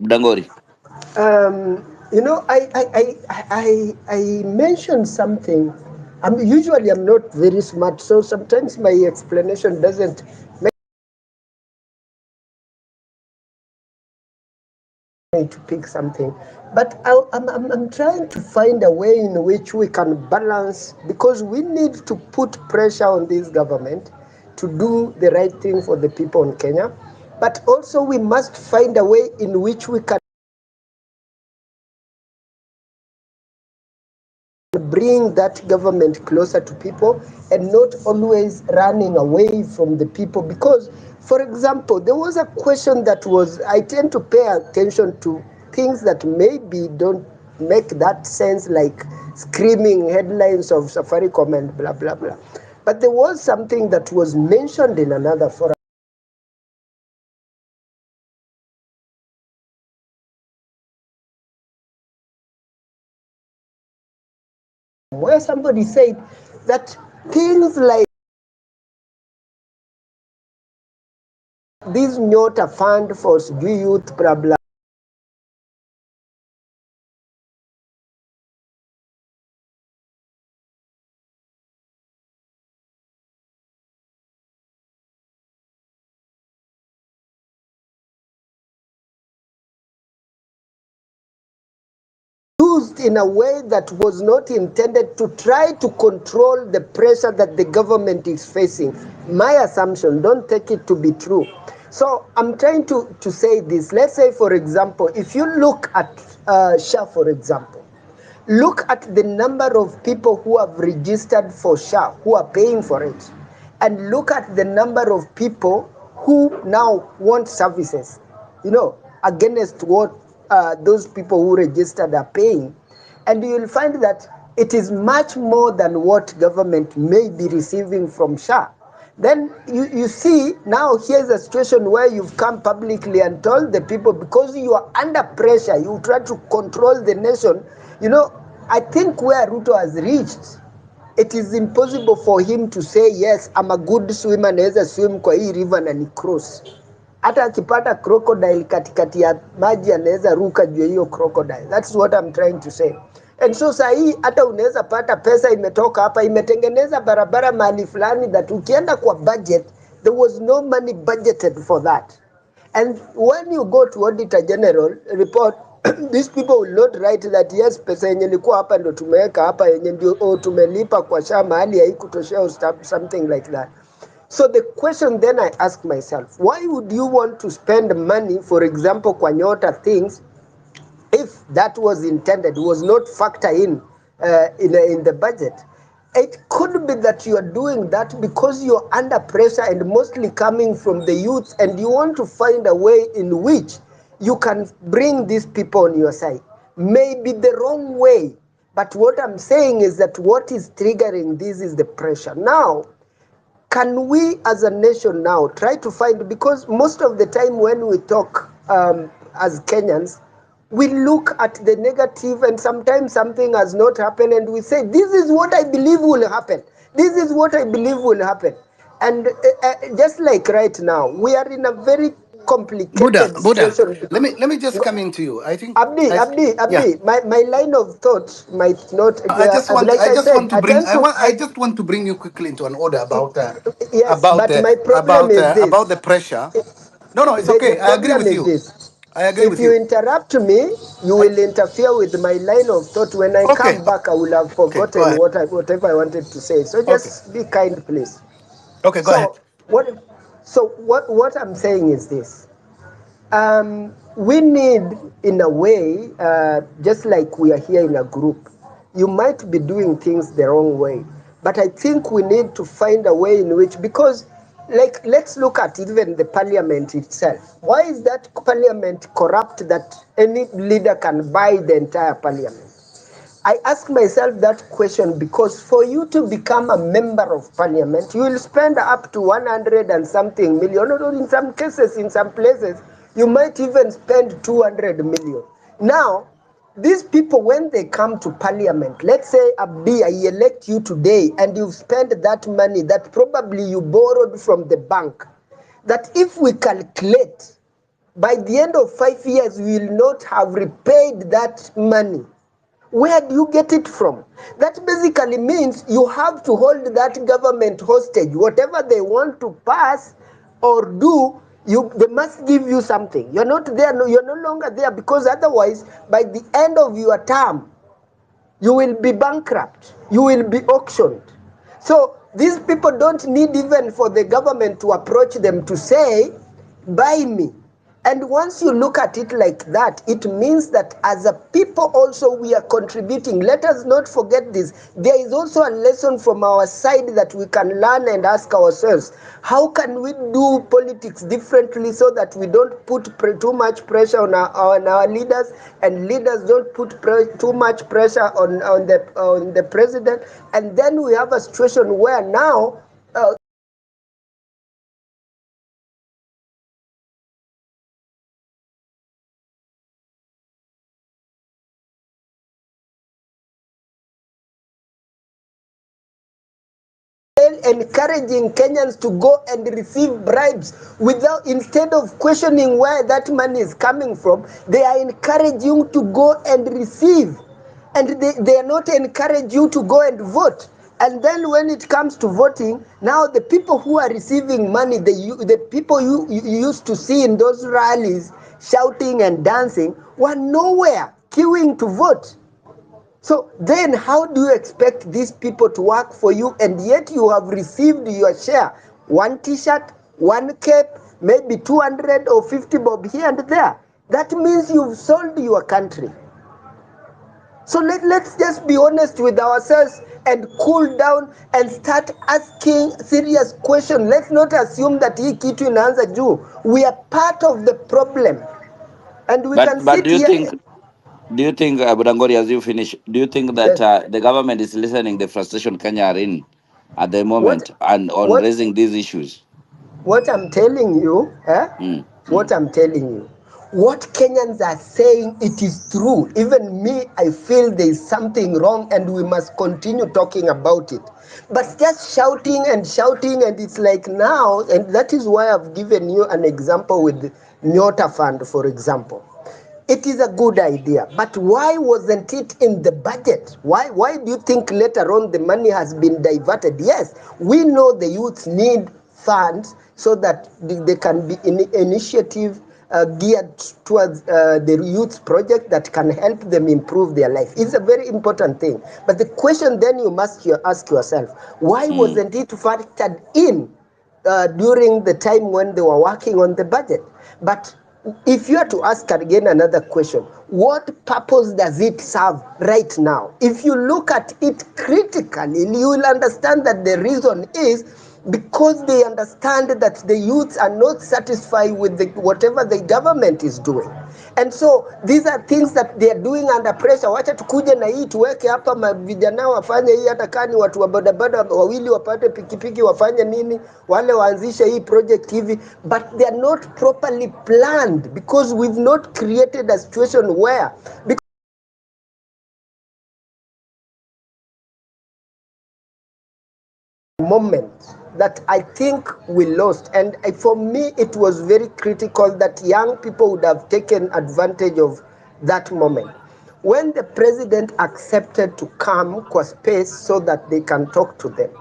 Budangori? I mentioned something. I'm not very smart, so sometimes my explanation doesn't make me to pick something. But I'm trying to find a way in which we can balance, because we need to put pressure on this government to do the right thing for the people in Kenya. But also we must find a way in which we can bring that government closer to people and not always running away from the people. Because, for example, there was a question that was, I tend to pay attention to things that maybe don't make that sense, like screaming headlines of Safaricom and blah, blah, blah. But there was something that was mentioned in another forum, where somebody said that things like this Nyota fund for youth, blah, blah, used in a way that was not intended to try to control the pressure that the government is facing. My assumption, don't take it to be true. So I'm trying to say this. Let's say, for example, if you look at SHA, for example, look at the number of people who have registered for SHA, who are paying for it, and look at the number of people who now want services, against what those people who registered are paying. And you will find that it is much more than what government may be receiving from SHA. Then you see, now here's a situation where you've come publicly and told the people, because you are under pressure, you try to control the nation. I think where Ruto has reached, it is impossible for him to say, yes, I'm a good swimmer, naweza swim kwa hii river na ni cross. Hata akipata crocodile katikati ya maji anaweza ruka juu hiyo crocodile. That's what I'm trying to say. And so saa hii hata unaweza pata pesa imetoka hapa, imetengeneza barabara mahali fulani, that ukienda kwa budget, there was no money budgeted for that. And when you go to Auditor General report, these people will not write that yes, pesa yenye ilikuwa hapa ndo tumeweka hapa, yenye ndio tumelipa kwa SHA mahali haikutoshea or something like that. So the question then I ask myself, why would you want to spend money, for example, kwa Nyota things, if that was intended, was not factored in the budget? It could be that you are doing that because you're under pressure and mostly coming from the youth, and you want to find a way in which you can bring these people on your side. Maybe the wrong way, but what I'm saying is that what is triggering this is the pressure. Now, can we as a nation now try to find, because most of the time when we talk as Kenyans, we look at the negative, and sometimes something has not happened and we say, this is what I believe will happen. This is what I believe will happen. And just like right now, we are in a very Buddha, complicated Buddha, situation. let me just No, come into you. I think Abdi, I Abdi, yeah. Abdi, my line of thought might not, like I I just said, want to I bring tend to, I just want to bring you quickly into an order yes, but my problem is about the this. pressure. No, no, it's The okay. I agree problem with is you. this. I agree If with you you. interrupt me, you I, will interfere with my line of thought. When I okay, come back, I will have okay, go forgotten ahead. whatever I wanted to say. So Okay, just be kind, please. okay, go ahead. So what what I'm saying is this. We need, in a way, just like we are here in a group, you might be doing things the wrong way. But I think we need to find a way in which, because, like, let's look at even the parliament itself. Why is that parliament corrupt that any leader can buy the entire parliament? I ask myself that question because for you to become a member of parliament, you will spend up to 100 and something million, or in some cases, in some places, you might even spend 200 million. Now, these people, when they come to parliament, let's say, Abdi, I elect you today, and you've spent that money that probably you borrowed from the bank, that if we calculate, by the end of 5 years, we will not have repaid that money. Where do you get it from? That basically means you have to hold that government hostage. Whatever they want to pass or do, they must give you something. You're not there, no, you're no longer there, because otherwise, by the end of your term, you will be bankrupt. You will be auctioned. So these people don't need even for the government to approach them to say, buy me. And once you look at it like that, it means that as a people also we are contributing. Let us not forget this. There is also a lesson from our side that we can learn and ask ourselves, how can we do politics differently so that we don't put too much pressure on our leaders, and leaders don't put too much pressure on the president, and then we have a situation where now encouraging Kenyans to go and receive bribes without, instead of questioning where that money is coming from, they are encouraging you to go and receive. And they are not encourage you to go and vote. And then when it comes to voting, now the people who are receiving money, the people you used to see in those rallies shouting and dancing, were nowhere queuing to vote. So then how do you expect these people to work for you, and yet you have received your share? One t-shirt, one cape, maybe 200 or 50 bob here and there. That means you've sold your country. So let's just be honest with ourselves and cool down and start asking serious questions. Let's not assume that hii kitu inaanza juu. We are part of the problem. And we can But sit here. do you think, Budangori, as you finish, do you think that Yes. the government is listening the frustration Kenya are in at the What moment and on what raising these issues? What I'm telling you, Mm, what mm. I'm telling you, what Kenyans are saying, it is true. Even me, I feel there is something wrong and we must continue talking about it. But just shouting and shouting, and it's like now, and that is why I've given you an example with Nyota Fund, for example. It is a good idea, but why wasn't it in the budget? Why do you think later on the money has been diverted? Yes, we know the youths need funds so that they can be in initiative geared towards the youth project that can help them improve their life. It's a very important thing. But the question then you must ask yourself, why Mm. wasn't it factored in during the time when they were working on the budget? But if you are to ask again another question, what purpose does it serve right now? If you look at it critically, you will understand that the reason is because they understand that the youths are not satisfied with whatever the government is doing. And so these are things that they are doing under pressure. Wacha tukuje na hii tuweke hapa vijana wafanye hii, hata kani watu wa bodaboda wawili wapate pikipiki wafanye nini, wale waanzishe hii project hivi, but they are not properly planned because we've not created a situation where moment that I think we lost. And for me, it was very critical that young people would have taken advantage of that moment. When the president accepted to come to a space so that they can talk to them.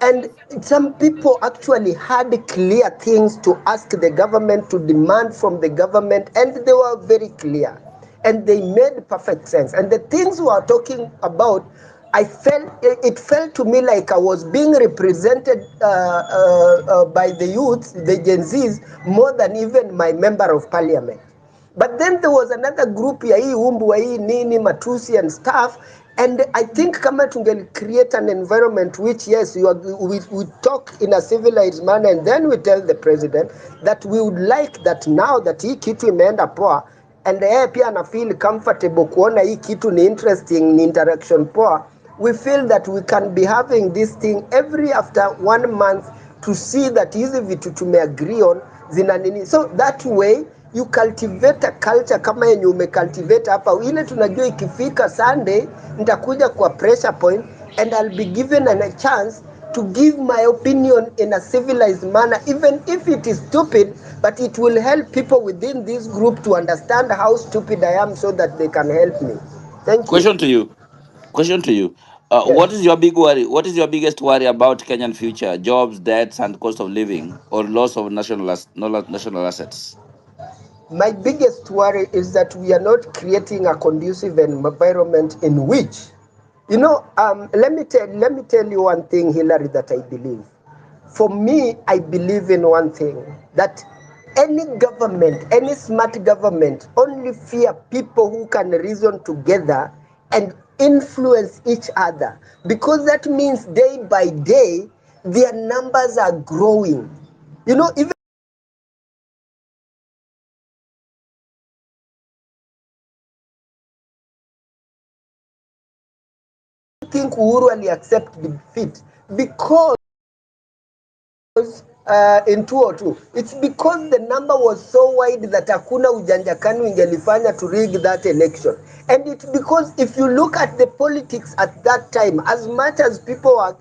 And some people actually had clear things to ask the government, to demand from the government, and they were very clear. And they made perfect sense. And the things we are talking about, it felt to me like I was being represented by the youth, the Gen Zs, more than even my member of parliament. But then there was another group ya hii umbu wa hii nini matusi and stuff, and I think kama tungeli create an environment which yes we talk in a civilized manner and then we tell the president that we would like that now that hii kitu imeenda poa and yeye pia ana feel comfortable kuona hii kitu ni interesting, ni interaction poa, we feel that we can be having this thing every after 1 month to see that hizi vitu tumeagree on zina nini, so that way you cultivate a culture kama yenye umecultivate hapa, ile tunajua ikifika Sunday nitakuja kwa pressure point and I'll be given a chance to give my opinion in a civilized manner, even if it is stupid, but it will help people within this group to understand how stupid I am so that they can help me. Thank you. Question to you. Question to you. Yes. What is your big worry? What is your biggest worry about Kenyan future? Jobs, debts, and cost of living, or loss of national assets? My biggest worry is that we are not creating a conducive environment in which, let me tell you one thing, Hillary, that I believe. For me, I believe in one thing, that any government, any smart government, only fear people who can reason together and influence each other, because that means day by day their numbers are growing. Even think Uhuru will accept defeat because in 202. It's because the number was so wide that hakuna ujanjakani ingelifanya to rig that election. And it's because if you look at the politics at that time, as much as people are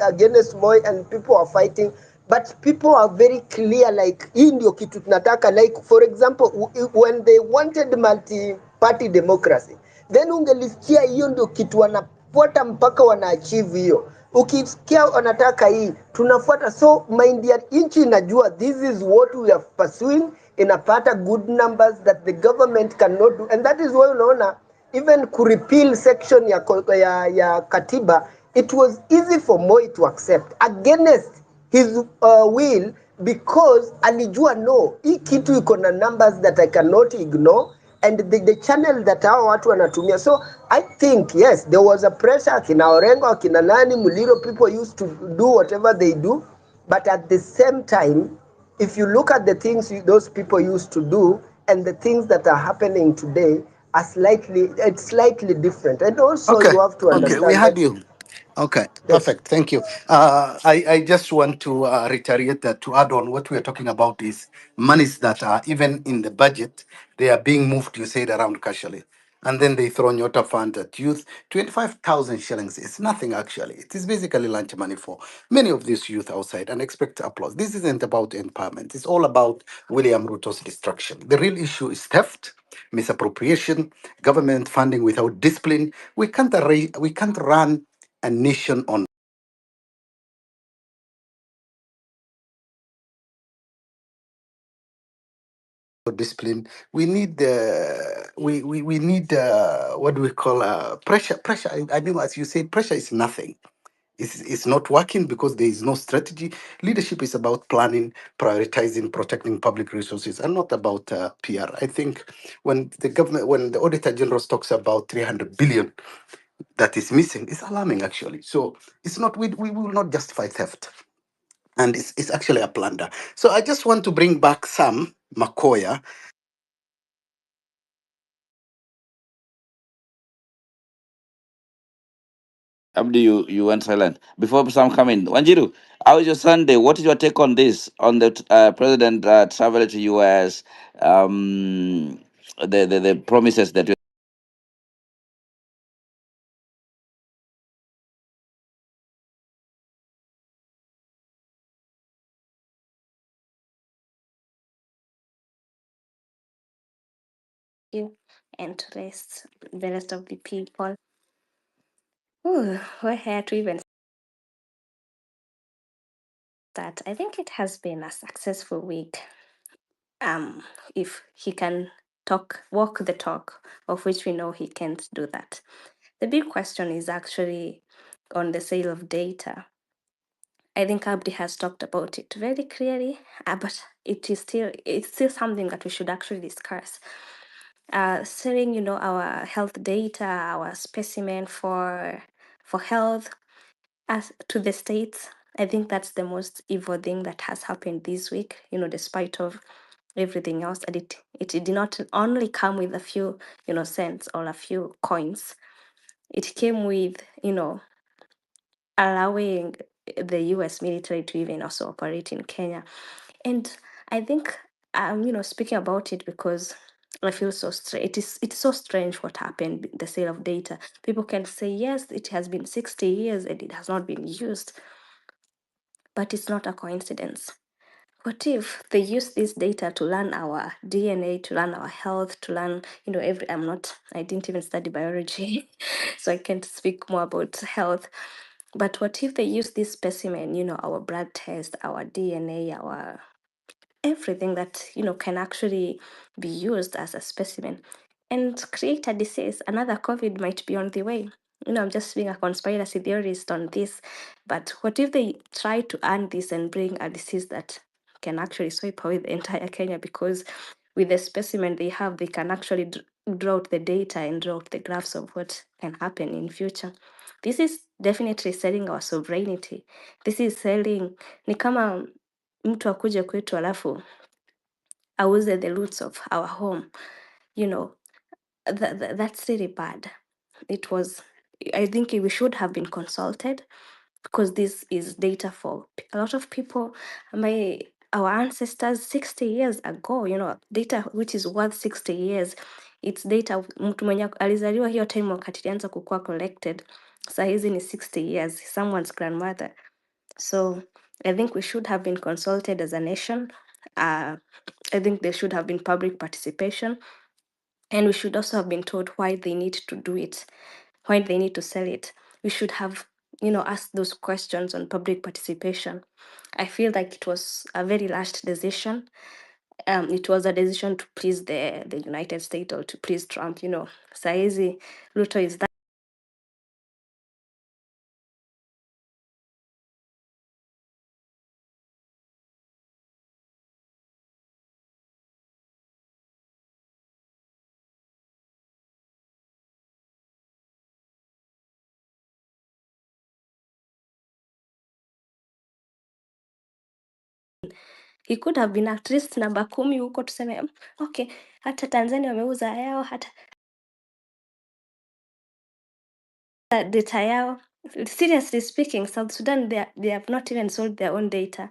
against Moi and people are fighting, but people are very clear, like hii ndio kitu tunataka, like for example when they wanted multi-party democracy, then ungelisikia hiyo ndio kitu wanafuata mpaka wanaachieve hiyo. Ukisikia wanataka hii tunafuata, so mind ya nchi inajua this is what we are pursuing, inapata good numbers that the government cannot do, and that is why unaona even kurepeal section ya katiba, it was easy for Moi to accept against his will, because alijua no, hii kitu iko na numbers that I cannot ignore and the channel that hao watu wanatumia. So I think yes, there was a pressure, kina Orengo, kina nani Muliro, people used to do whatever they do, but at the same time, if you look at the things those people used to do and the things that are happening today are slightly different. And also Okay, you have to okay, we understand had that you. Okay, yes. perfect. Thank you. I just want to reiterate that to add on what we are talking about is monies that are even in the budget, they are being moved, you said, around casually. And then they throw Nyota Fund at youth. 25,000 shillings is nothing actually. It is basically lunch money for many of these youth outside and expect applause. This isn't about empowerment. It's all about William Ruto's destruction. The real issue is theft, misappropriation, government funding without discipline. We can't run a nation on discipline. We need we need what do we call pressure. Pressure. I mean, as you said, pressure is nothing. It's not working because there is no strategy. Leadership is about planning, prioritizing, protecting public resources, and not about PR. I think when the Auditor General talks about 300 billion that is missing, it's alarming actually. So it's not we will not justify theft, and it's actually a plunder. So I just want to bring back Sam Makoya. Abdi, you went silent. Before some come in, Wanjiru, how is your Sunday? What is your take on this? On the president travel to US, the promises that you and to the rest of the people. Ooh, we're here to even start. I think it has been a successful week. If he can walk the talk, of which we know he can't do that. The big question is actually on the sale of data. I think Abdi has talked about it very clearly, but it's still something that we should actually discuss. Selling, our health data, our specimen for health, as to the states. I think that's the most evil thing that has happened this week. Despite of everything else, and it did not only come with a few cents or a few coins. It came with allowing the U.S. military to even also operate in Kenya. And I think speaking about it because I feel so strange. It's so strange what happened, the sale of data. People can say, yes, it has been 60 years and it has not been used, but it's not a coincidence. What if they use this data to learn our DNA, to learn our health, to learn, I didn't even study biology, so I can't speak more about health. But what if they use this specimen, our blood test, our DNA, our everything that can actually be used as a specimen and create a disease? Another COVID might be on the way. I'm just being a conspiracy theorist on this, but what if they try to earn this and bring a disease that can actually swipe away the entire Kenya? Because with the specimen they have, they can actually draw out the data and draw out the graphs of what can happen in future. This is definitely selling our sovereignty. This is selling, ni kama mtu akuje kwetu alafu auze the roots of our home. That's really bad. I think we should have been consulted, because this is data for a lot of people. Our ancestors 60 years ago, data which is worth 60 years. It's data mtu mwenye alizaliwa hiyo time wakati ilianza kukua collected. Saa hizi ni 60 years, someone's grandmother. So I think we should have been consulted as a nation. I think there should have been public participation, and we should also have been told why they need to do it, why they need to sell it. We should have, asked those questions on public participation. I feel like it was a very last decision. It was a decision to please the United States or to please Trump. Saizi Ruto is that. He could have been at least namba 10 huko, tuseme okay, hata Tanzania wameuza yao, hata data yao. Seriously speaking, South Sudan, they have not even sold their own data.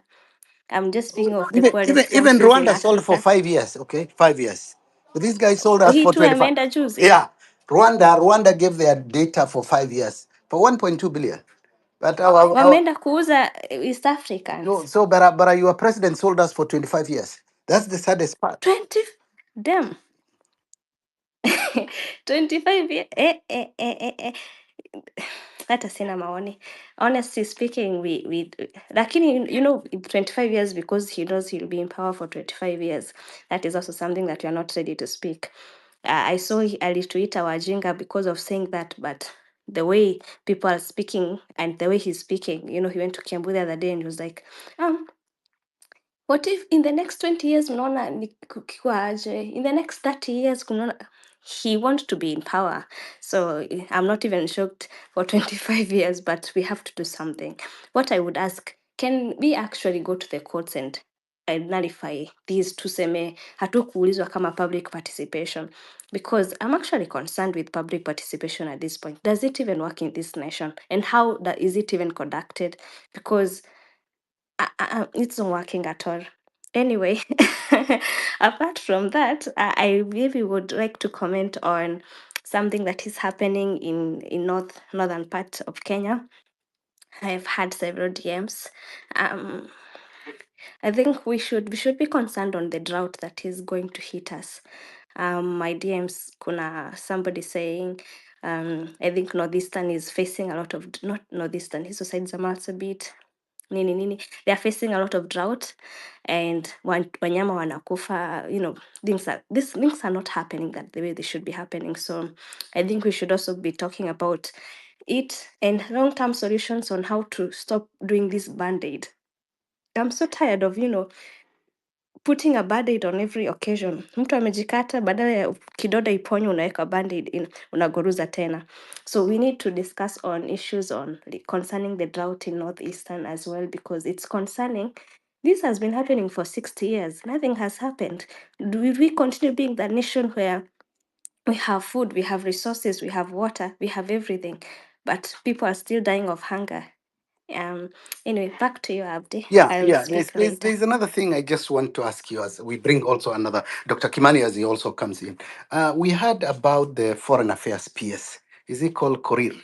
I'm just speaking of the poorest Even countries in Rwanda sold for Africa. 5 years, okay? 5 years. But these guys sold us Hii for tu 25. ameenda juzi. Yeah. Rwanda gave their data for 5 years for 1.2 billion. But Wameenda kuuza East Africans. but your president sold us for 25 years. That's the saddest part. 20, damn. 25 years. Hata sina maoni. Honestly speaking, we lakini in 25 years, because he knows he'll be in power for 25 years. That is also something that we are not ready to speak. I saw alituita wajinga because of saying that, but the way people are speaking and the way he's speaking, he went to Kiambu the other day and he was like, what if in the next 20 years mnaona kukiwa aje? In the next 30 years kunaona. He wants to be in power. So I'm not even shocked for 25 years, but we have to do something. What I would ask, can we actually go to the courts and nullify these, tuseme hatukuulizwa kama public participation? Because I'm actually concerned with public participation at this point. Does it even work in this nation? And how is it even conducted? Because it's not working at all. Anyway, apart from that, I really would like to comment on something that is happening in northern part of Kenya. I've had several DMs. I think we should be concerned on the drought that is going to hit us. My DMs, kuna somebody saying, I think Northeastern is facing a lot of, not Northeastern, hizo sides za Marsabit, nini, they are facing a lot of drought, and wanyama wanakufa, these things are not happening that the way they should be happening. So I think we should also be talking about it and long-term solutions on how to stop doing this band-aid. I'm so tired of, putting a band-aid on every occasion. Mtu amejikata, badala ya kidonda iponye unaweka band-aid in, unagoruza tena. So we need to discuss on issues on concerning the drought in Northeastern as well, because it's concerning. This has been happening for 60 years. Nothing has happened. Do we continue being the nation where we have food, we have resources, we have water, we have everything, but people are still dying of hunger? Um. Anyway, back to you, Abdi. Yeah, I'll yeah. There's, speak there's later. there's another thing I just want to ask you as we bring also another Dr. Kimani as he also comes in. We heard about the Foreign Affairs PS. Is he called Korir?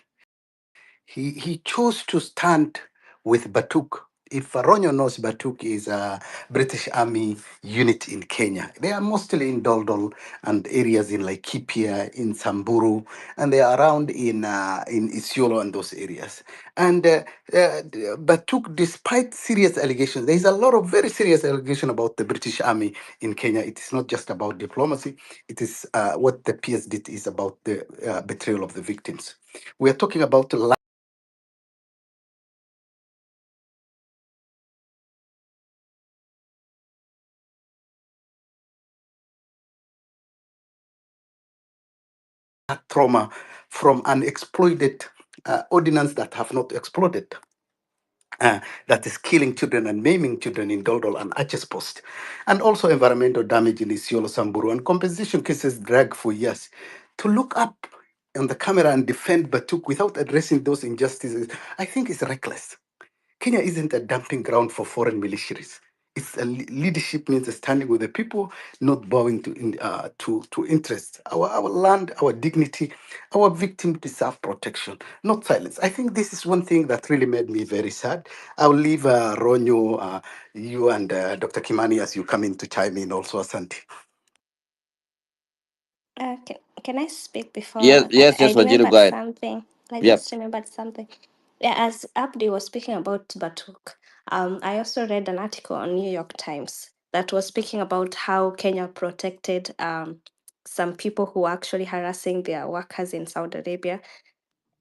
He chose to stand with Batuk. If Ronyo knows, Batuk is a British Army unit in Kenya. They are mostly in Doldol and areas in Laikipia, in Samburu, and they are around in Isiolo and those areas. And Batuk, despite serious allegations, there is a lot of very serious allegation about the British Army in Kenya. It is not just about diplomacy. It is what the PS did is about the betrayal of the victims. We are talking about trauma from an exploited ordinance that have not exploded. That is killing children and maiming children in Doldol and Aches Post, and also environmental damage in Isiolo Samburu, and compensation cases drag for years. To look up on the camera and defend Batuk without addressing those injustices, I think is reckless. Kenya isn't a dumping ground for foreign militias. It's leadership means standing with the people, not bowing to interests. Our land, our dignity, our victims deserve protection, not silence. I think this is one thing that really made me very sad. I'll leave Ronyo, you and Dr. Kimani as you come in to chime in also, Asante. Can I speak before? Yes, yes, I yes, Wajiru, go remembered ahead. something. I Yep. just remembered something. Yeah, as Abdi was speaking about Batuk, I also read an article on New York Times that was speaking about how Kenya protected some people who were actually harassing their workers in Saudi Arabia,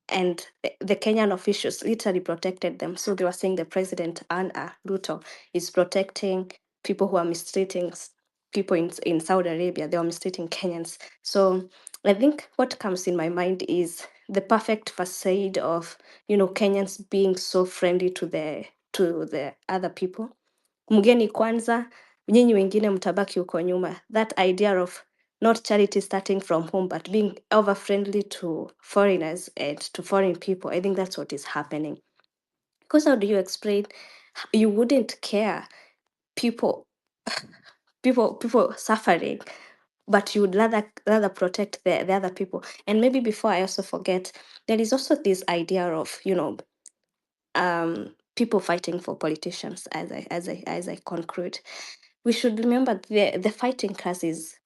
and the Kenyan officials literally protected them. So they were saying the president, Ruto, is protecting people who are mistreating people in Saudi Arabia. They are mistreating Kenyans. So I think what comes in my mind is the perfect facade of Kenyans being so friendly to the other people. Mgeni kwanza, nyinyi wengine mtabaki huko nyuma. That idea of not charity starting from home, but being over friendly to foreigners and to foreign people. I think that's what is happening. Because how do you explain? You wouldn't care people, people suffering, but you would rather protect the other people. And maybe before I also forget, there is also this idea of people fighting for politicians. As I conclude, we should remember the fighting class is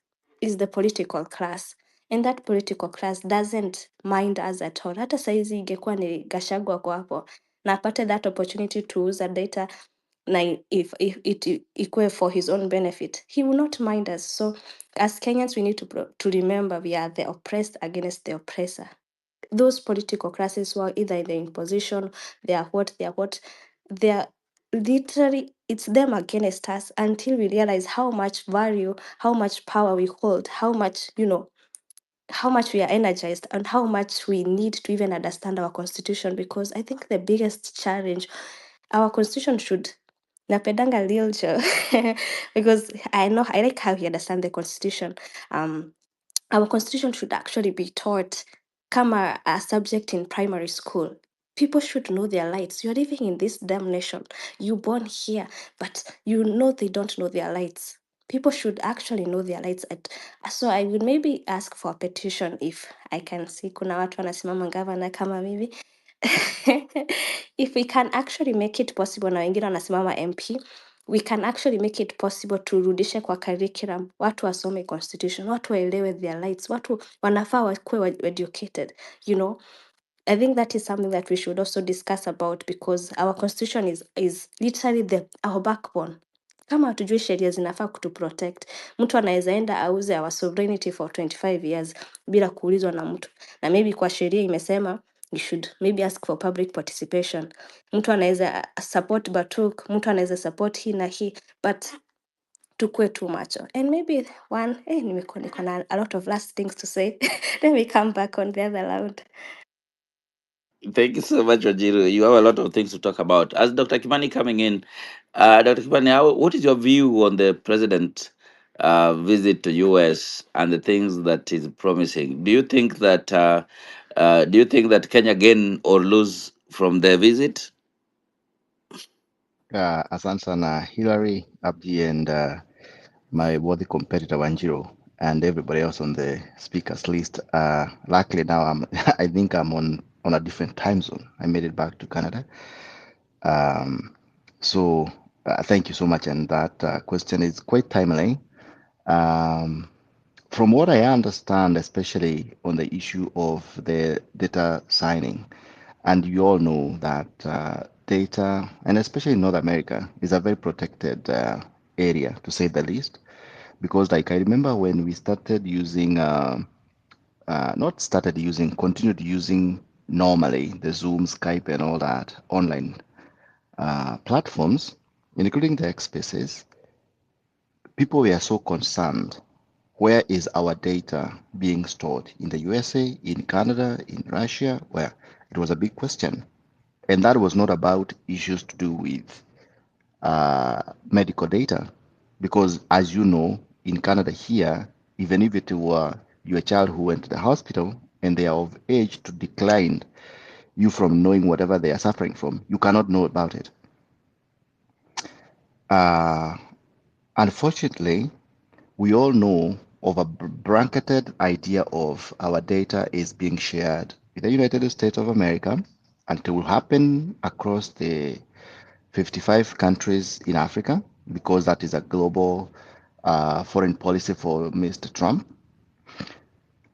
the political class, and that political class doesn't mind us at all. Hata saizi ingekuwa ni Gachagua kwa hapo na apate that opportunity to use that data na if it equal for his own benefit, he will not mind us. So as Kenyans, we need to remember we are the oppressed against the oppressor. Those political classes who are either in the imposition, they are what, they are literally, it's them against us until we realize how much value, how much power we hold, how much, how much we are energized and how much we need to even understand our constitution. Because I think the biggest challenge, our constitution should, napendanga Lil Joe because I like how he understand the constitution. Our constitution should actually be taught kama a subject in primary school. People should know their rights. You're living in this damn nation. You born here, but they don't know their rights. People should actually know their rights. So I would maybe ask for a petition if I can see kuna watu wanasimama gavana kama mimi. If we can actually make it possible na wengine wanasimama MP, we can actually make it possible turudishe kwa curriculum, watu wasome constitution, watu waelewe their rights, watu wanafaa wakuwe educated, you know. I think that is something that we should also discuss about, because our constitution is literally our backbone. Kama hatujui sheria zinafaa kutuprotect, mtu anaweza enda auze our sovereignty for 25 years bila kuulizwa na mtu, na maybe kwa sheria imesema you should maybe ask for public participation. Mtu anaweza support Batuk, mtu anaweza support hii na hii, but tukue too macho. And maybe one, niko na a lot of last things to say. Let me come back on the other round. Thank you so much, Wajiru. You have a lot of things to talk about. As Dr. Kimani coming in, Dr. Kimani, what is your view on the president visit to US and the things that is promising? Do you think that Kenya gain or lose from the visit? Asante sana Hillary, Abdi, and my worthy competitor Wanjiro, and everybody else on the speakers list. Luckily now I think I'm on a different time zone. I made it back to Canada. So thank you so much, and that question is quite timely. From what I understand, especially on the issue of the data signing, and you all know that data, and especially in North America, is a very protected area, to say the least. Because, like, I remember when we started using, not started using, continued using normally the Zoom, Skype, and all that online platforms, including the X Spaces, people were so concerned. Where is our data being stored? In the USA, in Canada, in Russia? Where? It was a big question. And that was not about issues to do with medical data. Because as you know, in Canada here, even if it were your child who went to the hospital and they are of age to decline you from knowing whatever they are suffering from, you cannot know about it. Unfortunately, we all know of a bracketed idea of our data is being shared with the United States of America, and it will happen across the 55 countries in Africa, because that is a global foreign policy for Mr. Trump.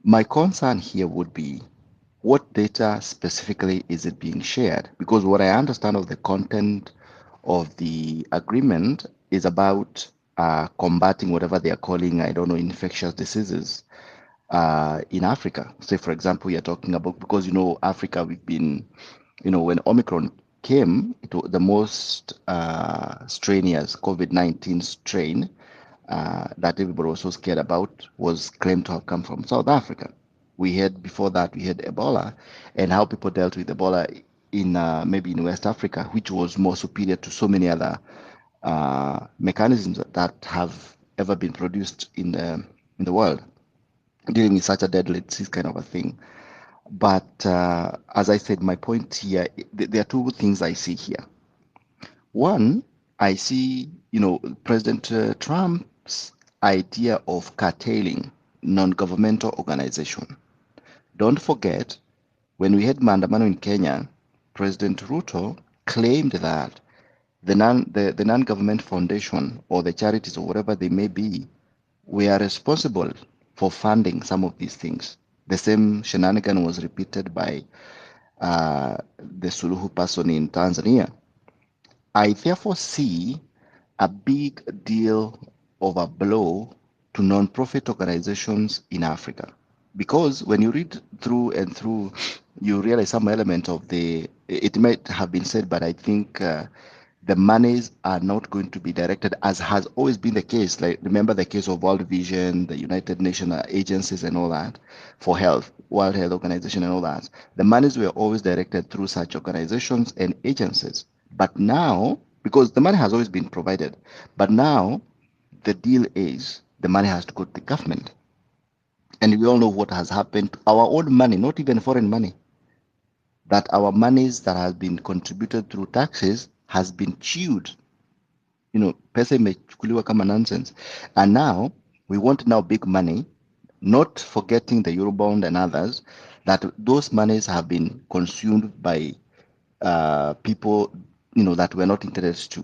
My concern here would be, what data specifically is it being shared? Because what I understand of the content of the agreement is about combating whatever they are calling, I don't know, infectious diseases in Africa. Say, for example, you're talking about, because you know, Africa, we've been, you know, when Omicron came, the most strenuous COVID-19 strain that everybody was so scared about was claimed to have come from South Africa. We had, before that, we had Ebola, and how people dealt with Ebola in maybe in West Africa, which was more superior to so many other mechanisms that have ever been produced in the world, dealing with such a deadly disease kind of a thing. But as I said, my point here, there are two things I see here. One, I see, you know, President Trump's idea of curtailing non-governmental organization. Don't forget, when we had Maandamano in Kenya, President Ruto claimed that the non-government foundation or the charities or whatever they may be, we are responsible for funding some of these things. The same shenanigan was repeated by the Suluhu person in Tanzania. I therefore see a big deal of a blow to non-profit organizations in Africa. Because when you read through and through, you realize some element of it might have been said, but I think the monies are not going to be directed as has always been the case. Like, remember the case of World Vision, the United Nations agencies and all that for health, World Health Organization and all that. The monies were always directed through such organizations and agencies. But now, because the money has always been provided, but now the deal is the money has to go to the government. And we all know what has happened to our own money, not even foreign money, that our monies that has been contributed through taxes has been chewed. You know, pesa imechukuliwa kama nonsense. And now we want now big money, not forgetting the Eurobond and others, that those monies have been consumed by people, you know, that we're not interested to.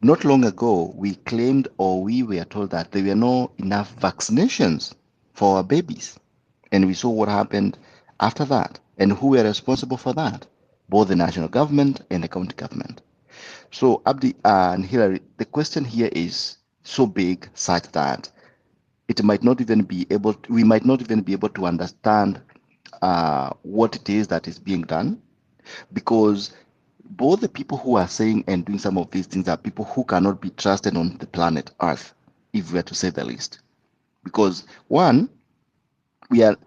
Not long ago, we claimed or we were told that there were no enough vaccinations for our babies. And we saw what happened after that and who were responsible for that, both the national government and the county government. So, Abdi and Hillary, the question here is so big such that it might not even be able to, we might not even be able to understand what it is that is being done, because both the people who are saying and doing some of these things are people who cannot be trusted on the planet Earth, if we are to say the least. Because one, we are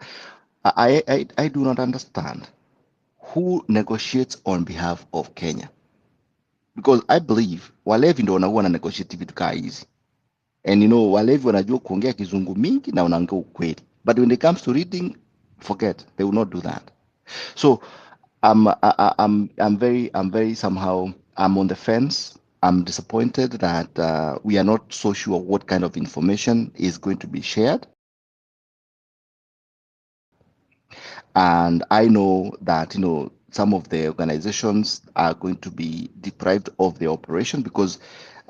I do not understand who negotiates on behalf of Kenya, because I believe walevi ndo wanakuwa na negotiate vitu kaa hizi, and walevi wanajua kuongea kizungu mingi na wanaongea ukweli, but when it comes to reading, forget, they will not do that. So I'm very somehow, I'm on the fence. I'm disappointed that we are not so sure what kind of information is going to be shared. And I know that, some of the organizations are going to be deprived of their operation because,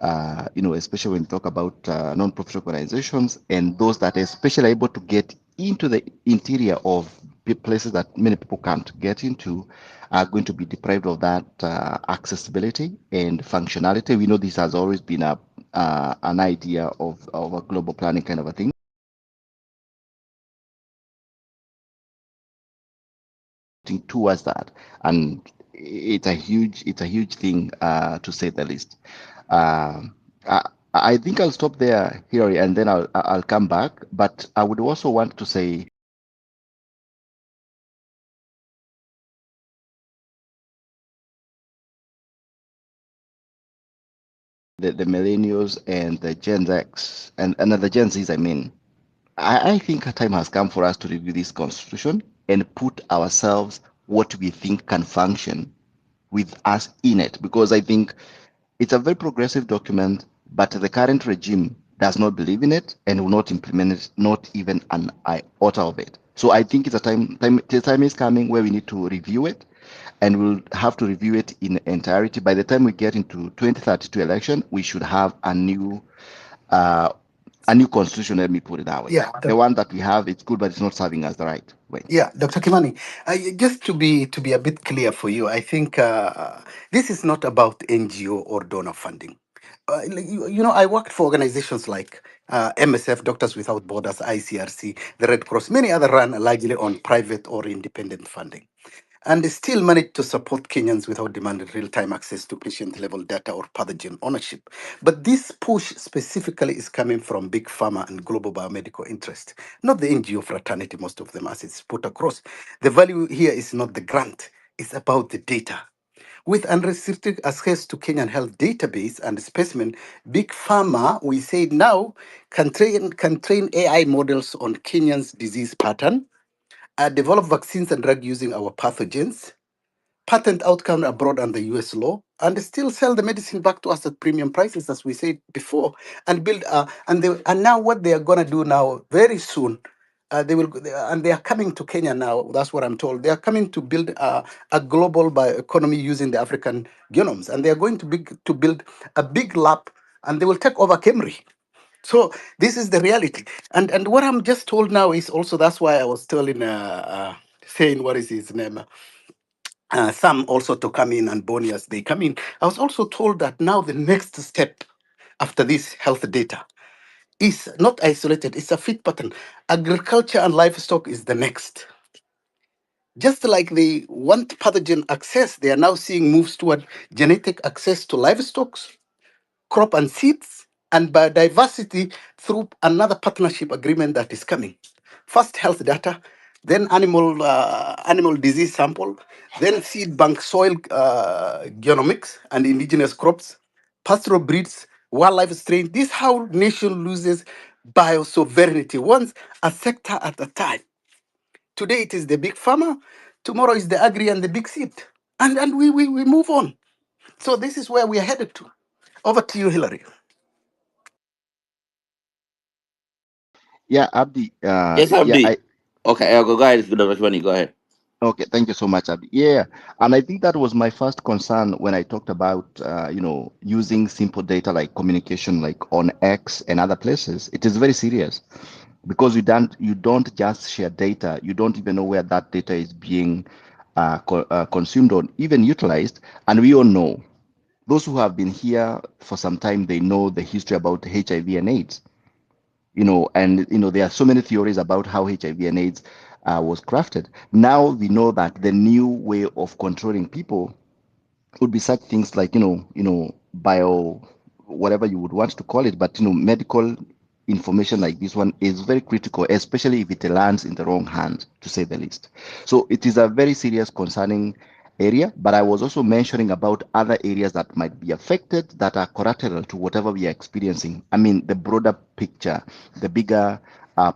especially when you talk about non-profit organizations and those that are especially able to get into the interior of places that many people can't get into, are going to be deprived of that accessibility and functionality. We know this has always been an idea of a global planning kind of a thing. Towards that, and it's a huge thing, to say the least. I think I'll stop there, here, and then I'll come back, but I would also want to say the millennials and the Gen X and the Gen Zs, I mean, I think a time has come for us to review this constitution and put ourselves what we think can function with us in it, because I think it's a very progressive document, but the current regime does not believe in it and will not implement it, not even an iota of it. So I think it's the time is coming where we need to review it, and we'll have to review it in entirety. By the time we get into 2032 election, we should have uh, a new constitution. Let me put it that way. Yeah, The one that we have, it's good, but it's not serving us the right way. yeah, Dr. Kimani, just to be a bit clear for you, I think this is not about NGO or donor funding. I worked for organizations like MSF, Doctors Without Borders, ICRC, the Red Cross, many other run largely on private or independent funding. And they still manage to support Kenyans without demanding real time access to patient level data or pathogen ownership. But this push specifically is coming from big pharma and global biomedical interest, not the NGO fraternity, most of them, as it's put across. The value here is not the grant, it's about the data. With unrestricted access to Kenyan health database and specimen, Big Pharma, we say now, can train AI models on Kenyans' disease pattern, develop vaccines and drug using our pathogens, patent outcome abroad under US law, and still sell the medicine back to us at premium prices, as we said before, and build. And now what they are gonna do now, very soon, and they are coming to Kenya now. That's what I'm told. They are coming to build a global bioeconomy using the African genomes, and they are going to build a big lab, and they will take over Kemri. So this is the reality, and what I'm just told now is also that's why I was telling, saying what is his name, some also to come in and Boni as they come in. I was also told that now the next step after this health data is not isolated; it's a fit pattern. Agriculture and livestock is the next. Just like they want pathogen access, they are now seeing moves toward genetic access to livestock, crop and seeds, and biodiversity through another partnership agreement that is coming. First, health data, then animal disease sample, then seed bank soil genomics and indigenous crops, pastoral breeds, wildlife strain. This is how nation loses biosovereignty, once a sector at a time. Today it is the big farmer, tomorrow is the agri and the big seed. And we move on. So this is where we are headed to. Over to you, Hillary. Yeah, Abdi. Yes, Yeah, Abdi. Okay, I'll go ahead. Dr. Shwani, go ahead. Okay, thank you so much, Abby. Yeah, and I think that was my first concern when I talked about, using simple data like communication, like on X and other places. It is very serious because you don't just share data. You don't even know where that data is being consumed or even utilized. And we all know, those who have been here for some time, they know the history about HIV and AIDS. And there are so many theories about how HIV and AIDS was crafted. Now we know that the new way of controlling people would be such things like bio, whatever you would want to call it, but medical information like this one is very critical, especially if it lands in the wrong hands, to say the least. So it is a very serious concerning area, but I was also mentioning about other areas that might be affected that are collateral to whatever we are experiencing. I mean, the broader picture, the bigger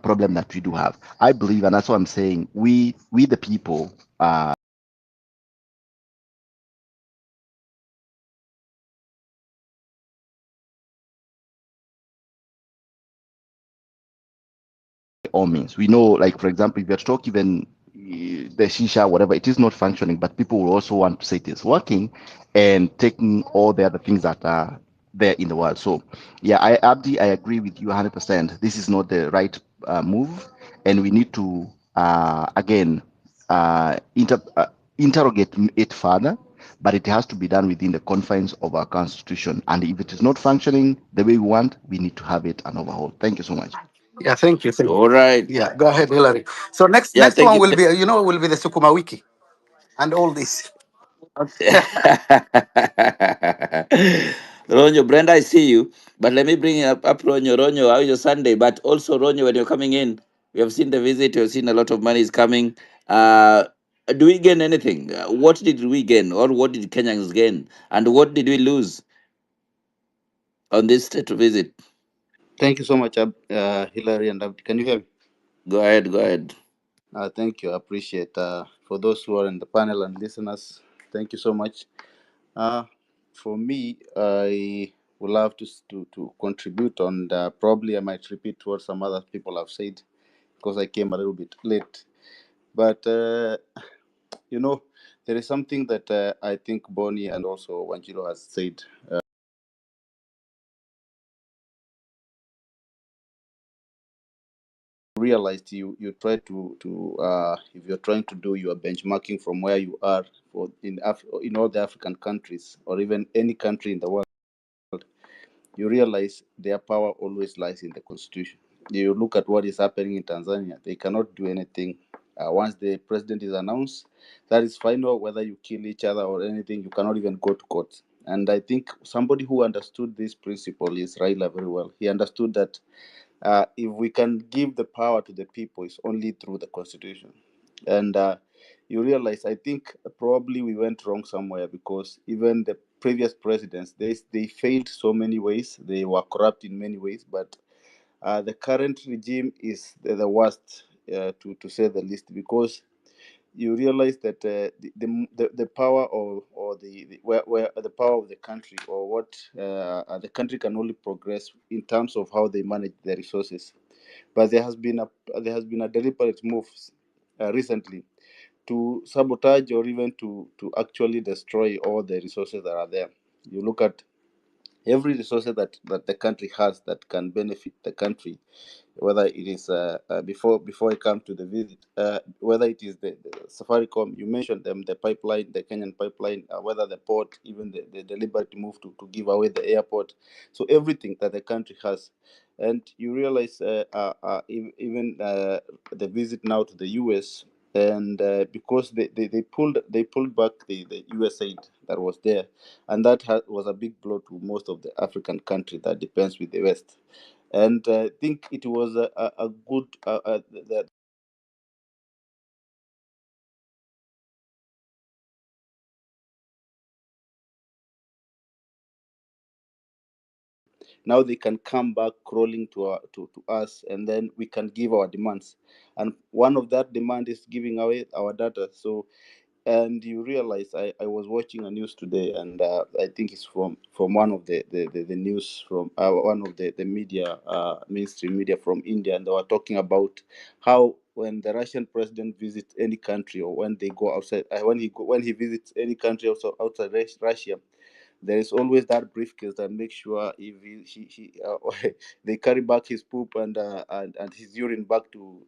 problem that we do have. I believe, and that's what I'm saying, we the people, all means. We know, like, for example, if you're talking even the shisha, whatever, it is not functioning, but people will also want to say it is working and taking all the other things that are there in the world. So, yeah, Abdi, I agree with you 100%. This is not the right move, and we need to, again, interrogate it further, but it has to be done within the confines of our constitution. And if it is not functioning the way we want, we need to have it an overhaul. Thank you so much. Yeah, thank you. All right. Yeah, go ahead, Hillary. So next Yeah, next thank one you. will be will be the Sukuma Wiki and all this. Ronyo, Brenda, I see you. But let me bring up Ronyo. Ronyo, how is your Sunday? But also, Ronyo, when you're coming in, we have seen the visit, we have seen a lot of money is coming. Uh, do we gain anything? What did we gain? Or what did Kenyans gain? And what did we lose on this state visit? Thank you so much, Hillary and Abdi. Can you hear me? Go ahead, go ahead. Thank you. I appreciate for those who are in the panel and listeners. Thank you so much. Uh, for me, I would love to contribute on. Probably, I might repeat what some other people have said because I came a little bit late. But you know, there is something that I think Bonnie and also Wanjiro has said. Realized you try to if you're trying to do your benchmarking from where you are in all the African countries or even any country in the world, you realize their power always lies in the constitution. You look at what is happening in Tanzania; they cannot do anything. Once the president is announced, that is final. Whether you kill each other or anything, you cannot even go to court. And I think somebody who understood this principle is Raila very well. He understood that if we can give the power to the people, it's only through the constitution. And you realize, I think probably we went wrong somewhere because even the previous presidents, they failed so many ways. They were corrupt in many ways, but the current regime is the worst, to say the least, because you realize that the power or where the power of the country or what the country can only progress in terms of how they manage their resources. But there has been a deliberate move recently to sabotage or even to actually destroy all the resources that are there. You look at every resource that the country has that can benefit the country, whether it is before I come to the visit, whether it is the Safaricom, you mentioned them, the pipeline, the Kenyan pipeline, whether the port, even the deliberate move to give away the airport. So everything that the country has, and you realize even the visit now to the U.S. And because they pulled back the U.S. aid that was there, and that was a big blow to most of the African countries that depends with the West. And I think it was a good that now they can come back crawling to us, and then we can give our demands. And one of that demand is giving away our data. So And you realize, I was watching a news today, and I think it's from one of the news from one of the media, mainstream media from India, and they were talking about how when the Russian president visits any country, or when they go outside, when he visits any country also outside Russia, there is always that briefcase that makes sure if they carry back his poop and his urine back to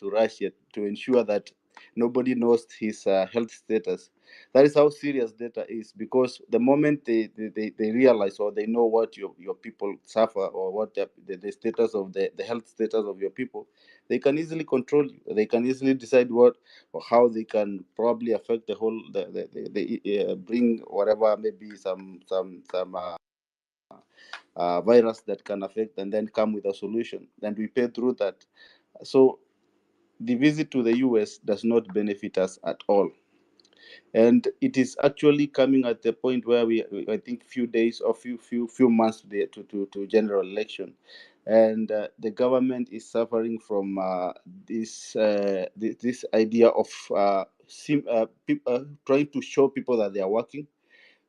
Russia, to ensure that nobody knows his health status. That is how serious data is, because the moment they realize, or they know what your people suffer, or what the status of the health status of your people, they can easily control you. They can easily decide what, or how they can probably affect the whole bring whatever, maybe some virus that can affect, and then come with a solution, and we pay through that. So the visit to the US does not benefit us at all, and it is actually coming at the point where I think few days or few months to to general election, and the government is suffering from this idea of trying to show people that they are working,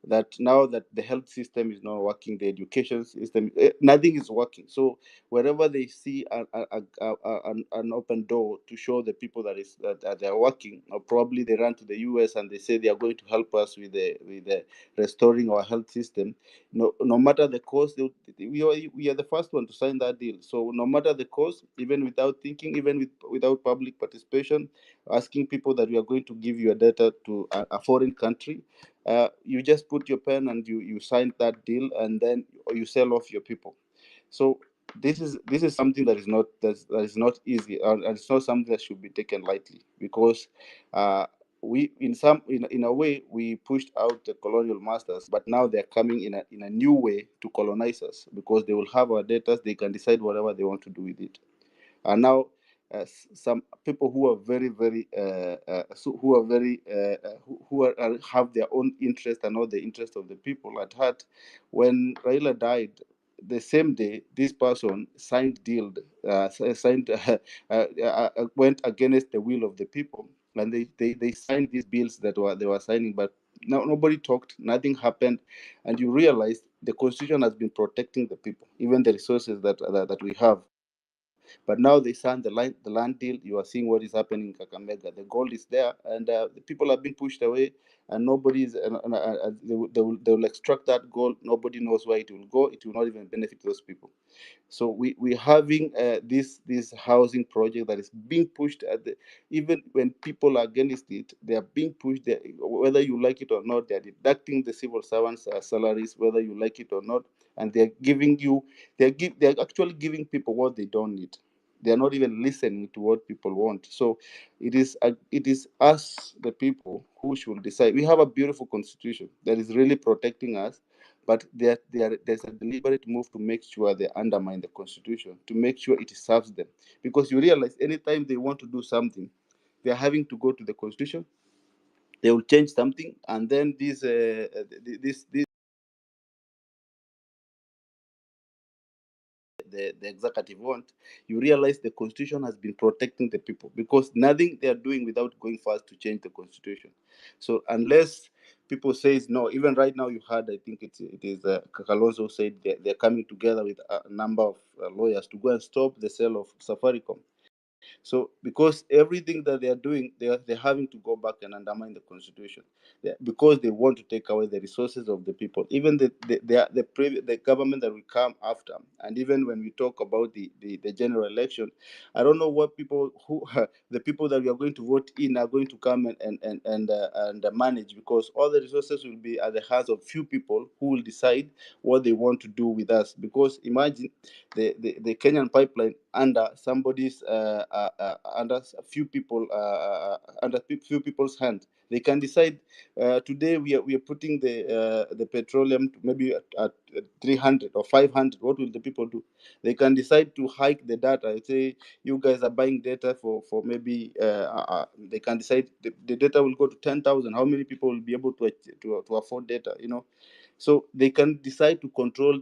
that now that the health system is not working, the education system, nothing is working. So wherever they see an open door to show the people that they are working, or probably they run to the US and they say they are going to help us with the restoring our health system. No matter the cost, we are the first one to sign that deal. So no matter the cost, even without thinking, even without public participation, asking people that we are going to give your data to a foreign country, you just put your pen and you sign that deal, and then you sell off your people. So this is something that is not easy, and it's not something that should be taken lightly, because uh, we in a way we pushed out the colonial masters, but now they're coming in a new way to colonize us, because they will have our data, they can decide whatever they want to do with it. And now some people who are very who are very have their own interest and not the interest of the people at heart. When Raila died, the same day this person signed deal, signed went against the will of the people, and they signed these bills that they were signing, but nobody talked, nothing happened. And you realize the constitution has been protecting the people, even the resources that we have. But now they signed the land deal. You are seeing what is happening in Kakamega. The gold is there, and the people are being pushed away, and nobody's. They will extract that gold. Nobody knows where it will go. It will not even benefit those people. So we're having this housing project that is being pushed at the, even when people are against it, they are being pushed there, whether you like it or not. They are deducting the civil servants salaries, whether you like it or not, and they're giving you, they're actually giving people what they don't need. They are not even listening to what people want. So it is us, the people, who should decide. We have a beautiful constitution that is really protecting us, but there's a deliberate move to make sure they undermine the constitution, to make sure it serves them. Because you realize anytime they want to do something, they're having to go to the constitution. They will change something, and then this the executive want. You realize the constitution has been protecting the people, because nothing they are doing without going first to change the constitution. So unless people says no, even right now you heard, I think it is Kakalonzo said they're coming together with a number of lawyers to go and stop the sale of Safaricom. So because everything that they are doing, they're having to go back and undermine the constitution. Because they want to take away the resources of the people, even the government that will come after. And even when we talk about the general election, I don't know what people who the people that we are going to vote in are going to come and manage, because all the resources will be at the hands of few people who will decide what they want to do with us. Because imagine the Kenyan pipeline under somebody's under a few people under few people's hand. They can decide today we are putting the petroleum to maybe at 300 or 500. What will the people do? They can decide to hike the data. Say you guys are buying data for maybe they can decide the data will go to 10,000. How many people will be able to afford data? So they can decide to control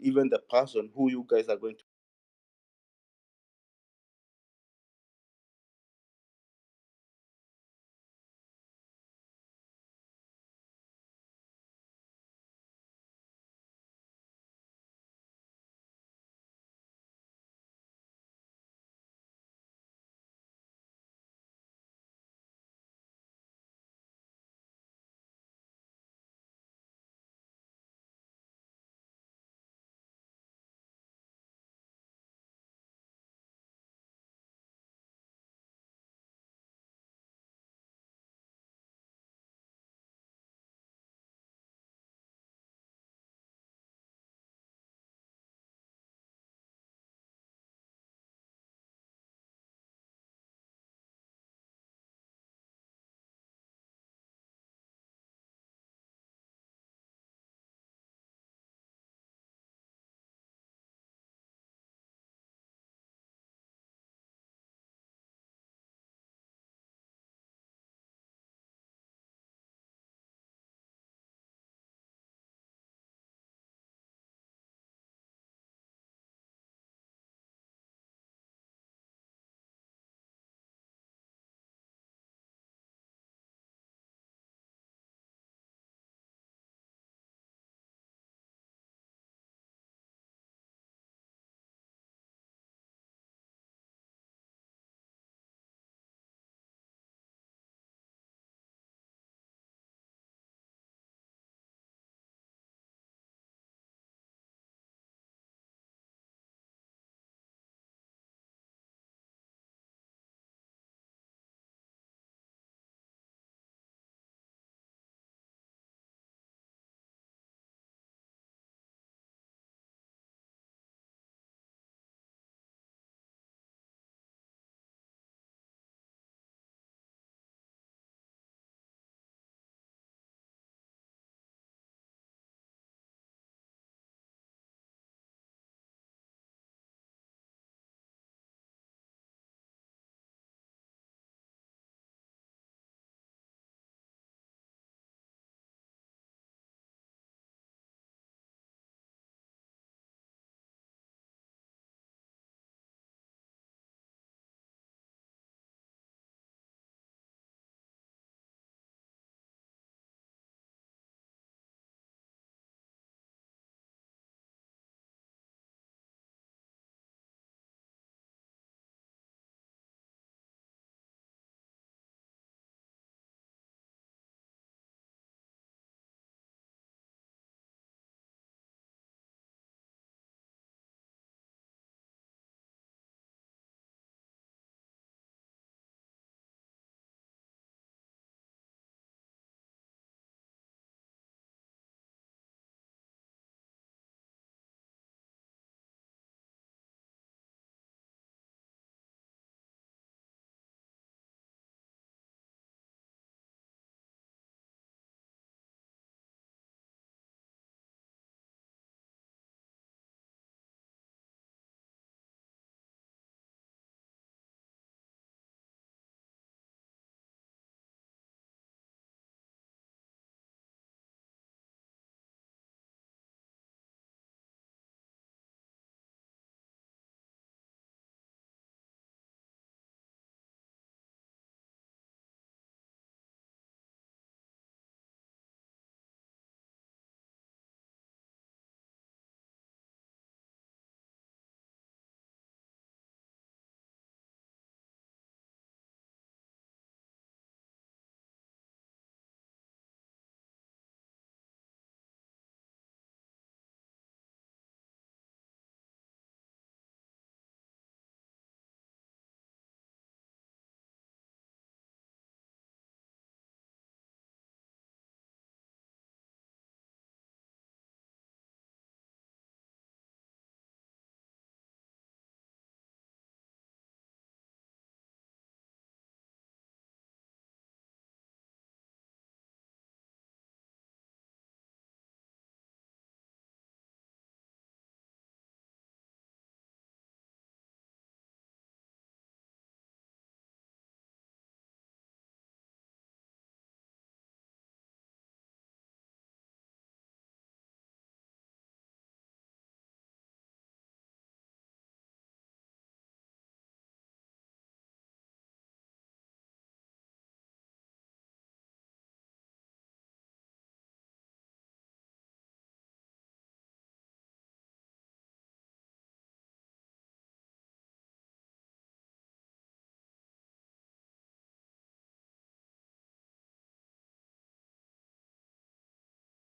even the person who you guys are going to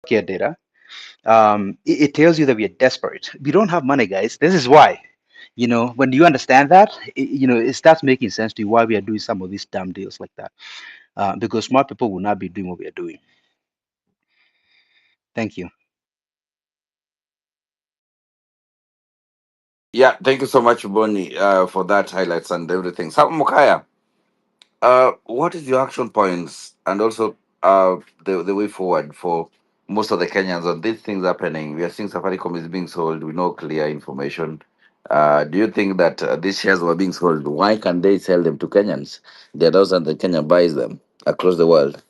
care data, it tells you that we are desperate. We don't have money, guys. This is why. When you understand that, it starts making sense to you why we are doing some of these dumb deals like that. Because smart people will not be doing what we are doing. Thank you. Yeah, thank you so much, Bonnie, for that highlights and everything. So, Mukaya, what is your action points and also the way forward for most of the Kenyans on these things happening? We are seeing Safaricom is being sold. We know clear information. Do you think that these shares were being sold? Why can't they sell them to Kenyans? They're those and the Kenya buys them across the world.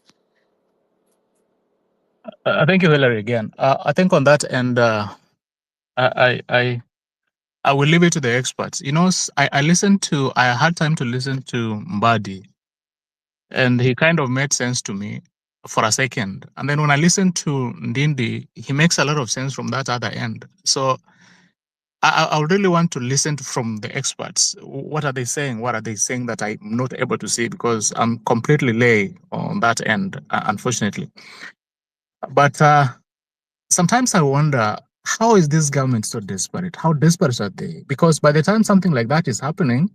Thank you, Hillary, again. I think on that end, I, I I will leave it to the experts. I had time to listen to Mbadi, and he kind of made sense to me for a second. And then when I listened to Ndindi, he makes a lot of sense from that other end. So I would really want to listen from the experts. What are they saying? What are they saying that I'm not able to see because I'm completely lay on that end, unfortunately. But sometimes I wonder, how is this government so desperate? How desperate are they? Because by the time something like that is happening,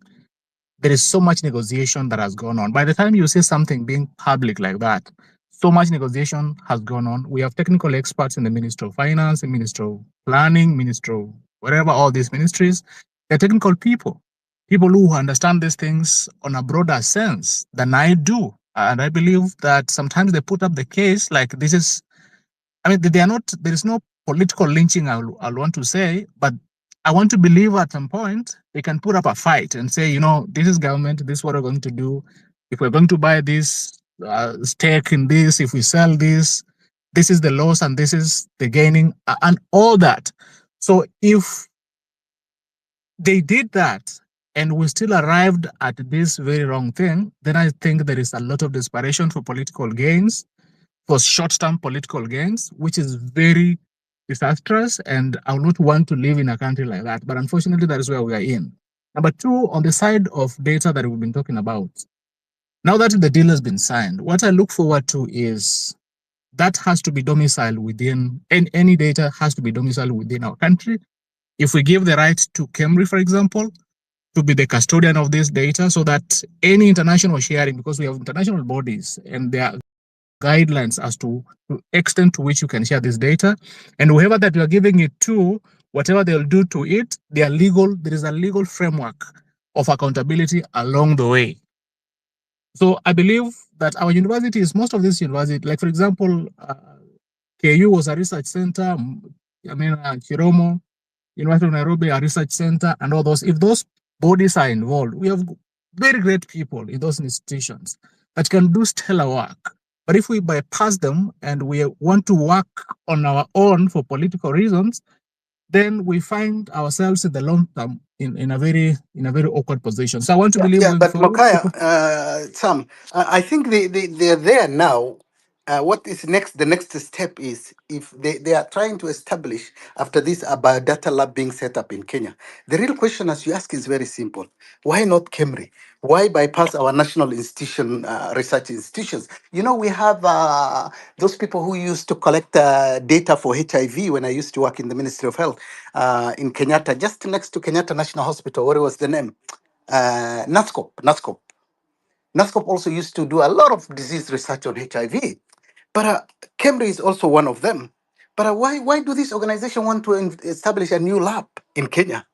there is so much negotiation that has gone on. By the time you see something being public like that, so much negotiation has gone on. We have technical experts in the Ministry of Finance, the Ministry of Planning, Ministry of whatever, all these ministries. They're technical people who understand these things on a broader sense than I do. And I believe that sometimes they put up the case like this is, I mean, they are not, there is no political lynching, I'll want to say, but I want to believe at some point they can put up a fight and say, this is government, this is what we're going to do. If we're going to buy this stake in this, if we sell this is the loss and this is the gaining, and all that. So if they did that and we still arrived at this very wrong thing, then I think there is a lot of desperation for political gains, for short-term political gains, which is very disastrous. And I would not want to live in a country like that. But unfortunately, that is where we are in. Number two, on the side of data that we've been talking about, now that the deal has been signed, what I look forward to is that has to be domiciled within, and any data has to be domiciled within our country. If we give the right to Camry, for example, to be the custodian of this data so that any international sharing, because we have international bodies and there are guidelines as to extent to which you can share this data, and whoever that you are giving it to, whatever they'll do to it, there is a legal framework of accountability along the way. So I believe that our universities, most of these universities, like for example, KU was a research center, Chiromo, University of Nairobi, a research center, and all those. If those bodies are involved, we have very great people in those institutions that can do stellar work. But if we bypass them and we want to work on our own for political reasons, then we find ourselves in the long term in a very awkward position. So I want to believe Yeah, going but forward. Makaya, Sam, I think they're there now. What is next? The next step is if they are trying to establish after this a biodata lab being set up in Kenya. The real question, as you ask, is very simple. Why not Kemri? Why bypass our national institution, research institutions? We have those people who used to collect data for HIV when I used to work in the Ministry of Health in Kenyatta, just next to Kenyatta National Hospital. What was the name? NASCOP also used to do a lot of disease research on HIV, but Cambridge is also one of them. But why do this organization want to establish a new lab in Kenya?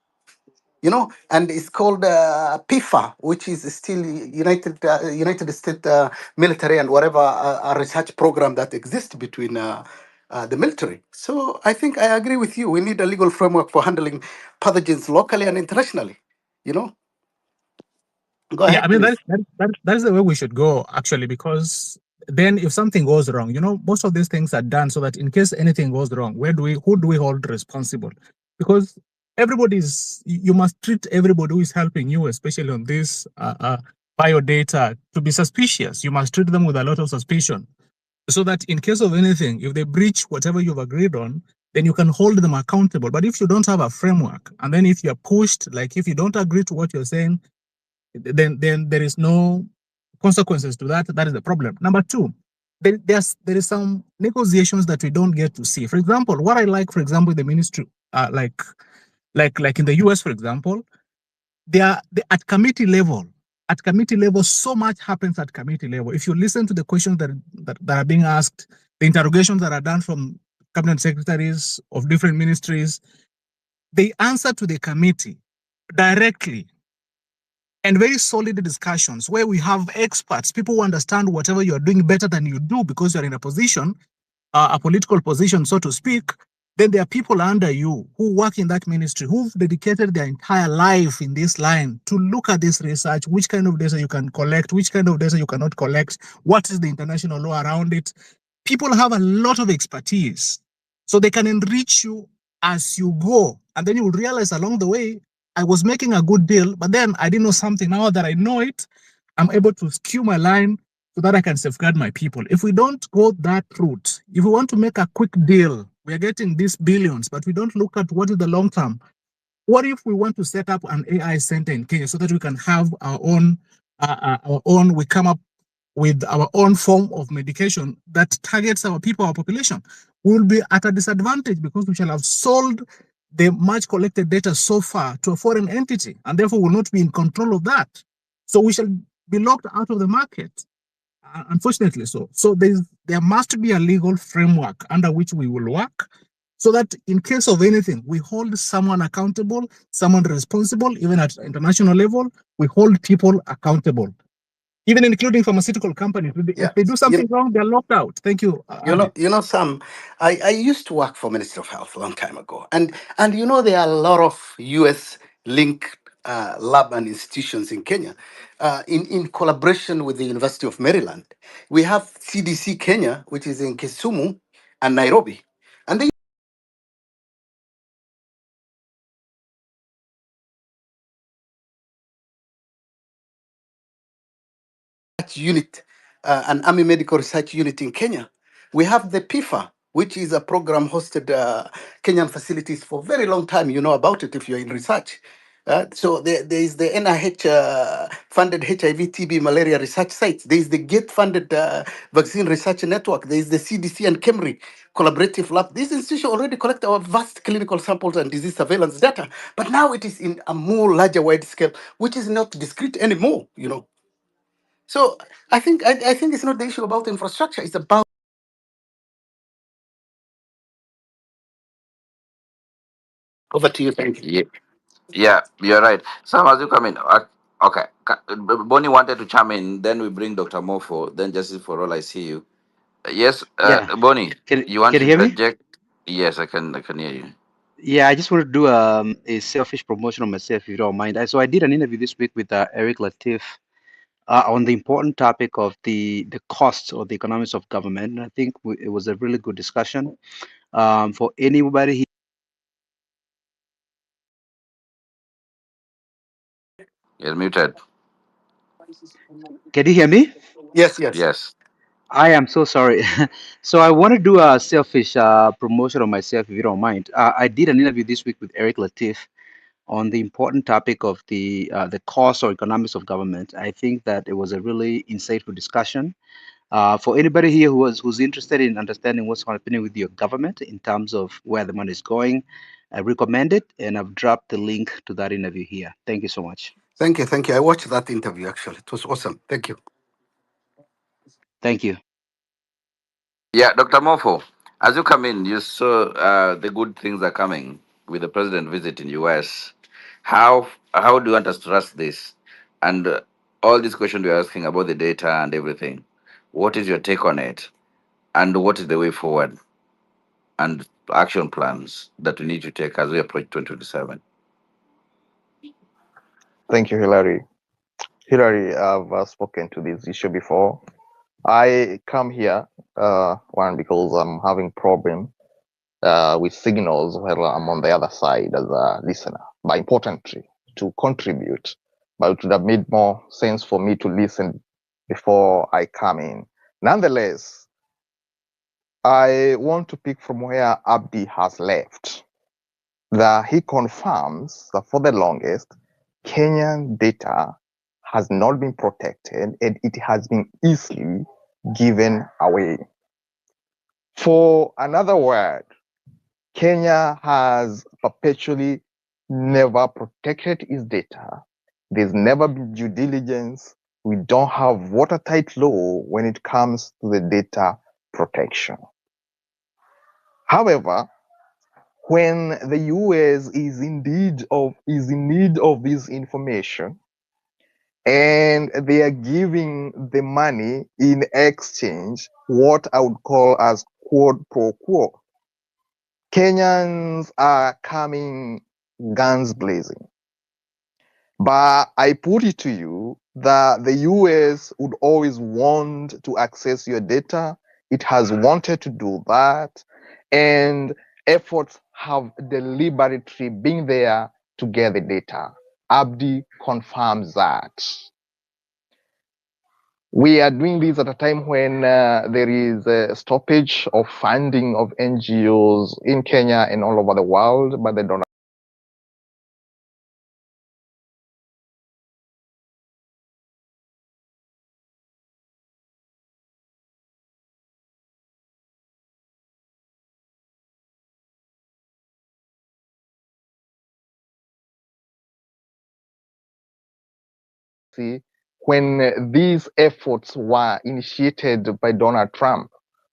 And it's called PIFA, which is still United States military and whatever a research program that exists between the military. So I think I agree with you. We need a legal framework for handling pathogens locally and internationally. You know, Go Yeah, I ahead, mean please. that's the way we should go actually, because then if something goes wrong, most of these things are done so that in case anything goes wrong, who do we hold responsible? Because you must treat everybody who is helping you, especially on this bio data, to be suspicious. You must treat them with a lot of suspicion, so that in case of anything, if they breach whatever you've agreed on, then you can hold them accountable. But if you don't have a framework, and then if you're pushed, like if you don't agree to what you're saying, then there is no consequences to that. That is the problem. Number two, there is some negotiations that we don't get to see. For example, what I like, for example, the ministry, like in the US, for example, at committee level. At committee level, so much happens at committee level. If you listen to the questions that are being asked, the interrogations that are done from cabinet secretaries of different ministries, they answer to the committee directly, and very solid discussions where we have experts, people who understand whatever you're doing better than you do because you're in a position, a political position, so to speak. Then there are people under you who work in that ministry who've dedicated their entire life in this line to look at this research, which kind of data you can collect, which kind of data you cannot collect, what is the international law around it. People have a lot of expertise, so they can enrich you as you go. And then you will realize along the way, I was making a good deal, but then I didn't know something. Now that I know it, I'm able to skew my line so that I can safeguard my people. If we don't go that route, if we want to make a quick deal, we are getting these billions, but we don't look at what is the long term. What if we want to set up an AI center in Kenya so that we can have we come up with our own form of medication that targets our people, our population? We will be at a disadvantage because we shall have sold the much collected data so far to a foreign entity, and therefore will not be in control of that. So we shall be locked out of the market. Unfortunately, so there must be a legal framework under which we will work, so that in case of anything, we hold someone accountable, someone responsible, even at international level. We hold people accountable, even including pharmaceutical companies. Yeah. If they do something wrong, they're locked out. Thank you, Abdi. Sam, I used to work for Ministry of Health a long time ago, and there are a lot of U.S. linked lab and institutions in Kenya, in collaboration with the University of Maryland. We have CDC Kenya, which is in Kisumu and Nairobi, and they unit, an Army Medical Research Unit in Kenya. We have the PIFA, which is a program hosted Kenyan facilities for a very long time. You know about it if you're in research. So there is the NIH funded HIV, TB, malaria research sites. There is the GATE funded vaccine research network. There is the CDC and KEMRI collaborative lab. These institutions already collect our vast clinical samples and disease surveillance data, but now it is in a more larger, wide scale, which is not discrete anymore. So I think it's not the issue about infrastructure. It's about over to you. Thank you. Yeah, yeah, you're right. Sam, as you come in, okay. Bonnie wanted to chime in, then we bring Dr. Mofo, then Justice for All, I see you. Yes, Yeah. Bonnie, you want Can to you hear me? interject? Yes, I can hear you. Yeah, I just want to do a selfish promotion of myself, if you don't mind. So I did an interview this week with Eric Latif on the important topic of the costs or the economics of government. And I think it was a really good discussion for anybody. You're muted. Can you hear me? Yes, yes. Yes. I am so sorry. So I want to do a selfish promotion of myself, if you don't mind. I did an interview this week with Eric Latif on the important topic of the cost or economics of government. I think that it was a really insightful discussion. For anybody here who's interested in understanding what's happening with your government in terms of where the money is going, I recommend it, and I've dropped the link to that interview here. Thank you so much. Thank you. Thank you. I watched that interview actually. It was awesome. Thank you. Thank you. Yeah, Dr. Mofo, as you come in, you saw the good things are coming with the president visit in US. How do you want us to trust this? And all these questions we're asking about the data and everything, what is your take on it? And what is the way forward and action plans that we need to take as we approach 2027? Thank you, Hillary. Hillary, I've spoken to this issue before. I come here, one, because I'm having problem with signals while I'm on the other side as a listener, but importantly, to contribute. But it would have made more sense for me to listen before I come in. Nonetheless, I want to pick from where Abdi has left. That he confirms that for the longest, Kenyan data has not been protected and it has been easily given away. For another word, Kenya has perpetually never protected its data. There's never been due diligence. We don't have watertight law when it comes to the data protection. However, when the US is in need of this information and they are giving the money in exchange, what I would call as quid pro quo, Kenyans are coming guns blazing. But I put it to you that the US would always want to access your data. It has wanted to do that. And efforts have deliberately been there to get the data. Abdi confirms that. We are doing this at a time when there is a stoppage of funding of NGOs in Kenya and all over the world, but they don't see when these efforts were initiated by Donald Trump,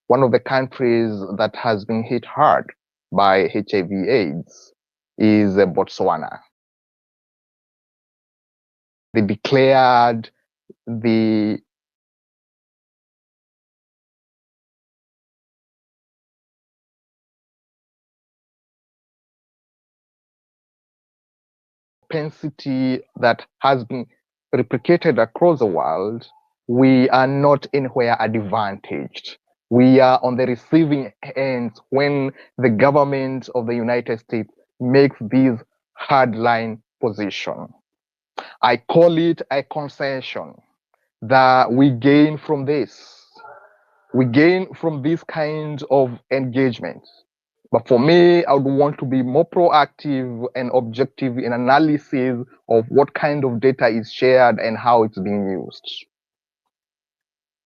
one of the countries that has been hit hard by HIV/AIDS is Botswana. They declared the propensity that has been replicated across the world. We are not anywhere advantaged. We are on the receiving end when the government of the United States makes this hardline position. I call it a concession that we gain from this. We gain from this kind of engagement. But for me, I would want to be more proactive and objective in analysis of what kind of data is shared and how it's being used.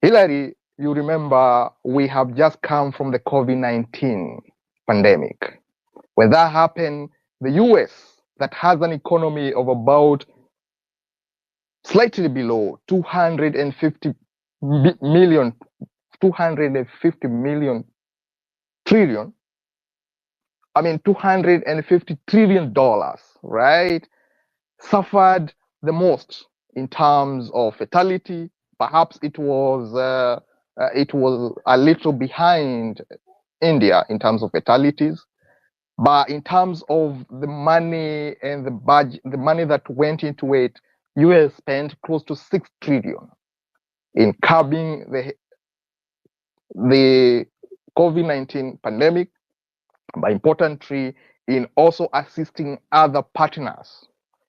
Hillary, you remember we have just come from the COVID-19 pandemic. When that happened, the US, that has an economy of about slightly below 250 million, 250 million trillion, 250 trillion dollars, right? Suffered the most in terms of fatality. Perhaps it was a little behind India in terms of fatalities, but in terms of the money and the budget, the money that went into it, US spent close to 6 trillion in curbing the COVID-19 pandemic, but importantly, in also assisting other partners.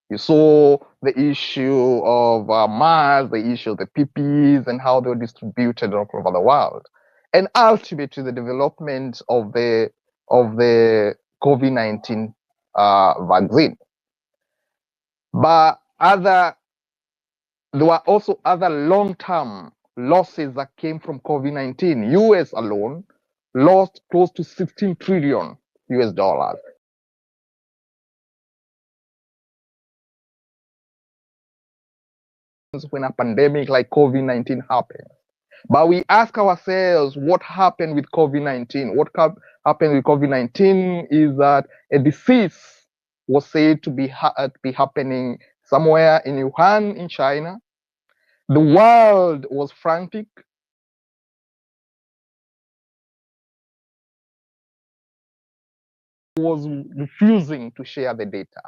You saw the issue of masks, the issue of the PPEs, and how they were distributed all over the world, and ultimately the development of the COVID-19 vaccine. But there were also other long-term losses that came from COVID-19. US alone lost close to 16 trillion US dollars. When a pandemic like COVID-19 happened. But we ask ourselves, what happened with COVID-19? What happened with COVID-19 is that a disease was said to be happening somewhere in Wuhan in China. The world was frantic. Was refusing to share the data.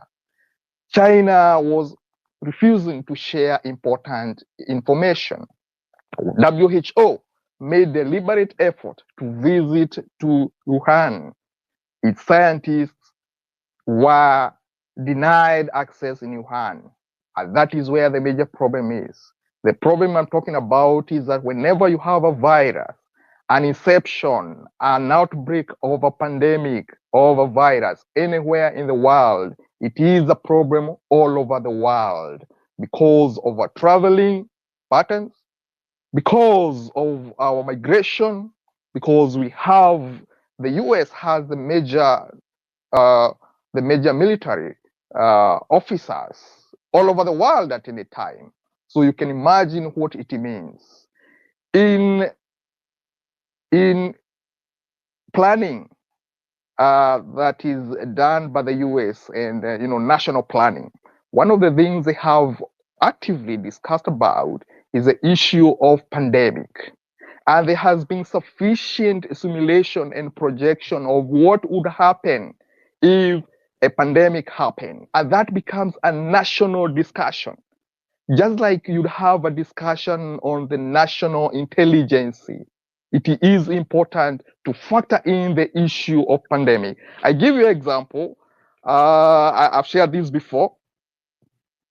China was refusing to share important information. WHO made deliberate effort to visit to Wuhan. Its scientists were denied access in Wuhan. And that is where the major problem is. The problem I'm talking about is that whenever you have a virus, an inception, an outbreak of a pandemic, of a virus, anywhere in the world, it is a problem all over the world because of our traveling patterns, because of our migration, because we have the US has uh, the major military officers all over the world at any time. So you can imagine what it means in planning that is done by the US and national planning. One of the things they have actively discussed about is the issue of pandemic. And there has been sufficient simulation and projection of what would happen if a pandemic happened. And that becomes a national discussion. Just like you'd have a discussion on the national intelligence, it is important to factor in the issue of pandemic. I give you an example. I've shared this before.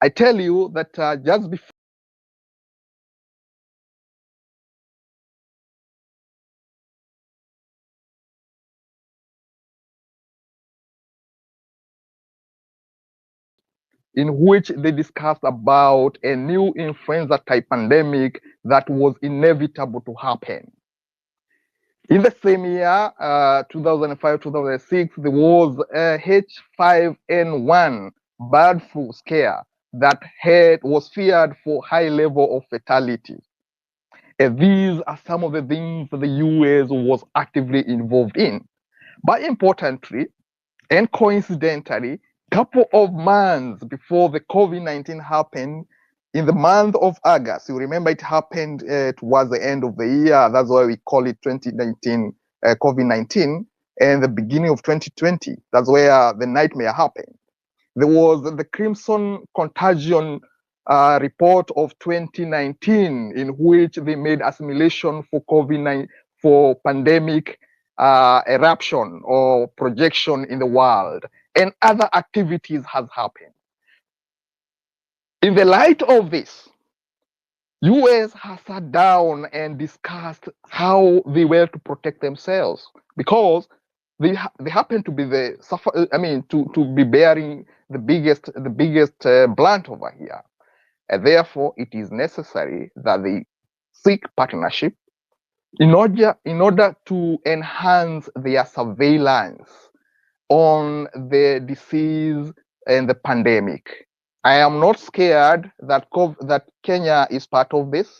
I tell you that just before in which they discussed about a new influenza type pandemic that was inevitable to happen. In the same year, 2005, 2006, there was a H5N1 bird flu scare that was feared for high level of fatality. And these are some of the things that the US was actively involved in. But importantly, and coincidentally, couple of months before the COVID-19 happened, in the month of August, you remember it happened towards the end of the year. That's why we call it 2019 COVID-19, and the beginning of 2020. That's where the nightmare happened. There was the Crimson Contagion report of 2019, in which they made assimilation for COVID-19 for pandemic eruption or projection in the world, and other activities has happened. In the light of this, US has sat down and discussed how they were to protect themselves, because they happen to be to be bearing the biggest blunt over here, and therefore it is necessary that they seek partnership in order to enhance their surveillance on the disease and the pandemic. I am not scared that that Kenya is part of this.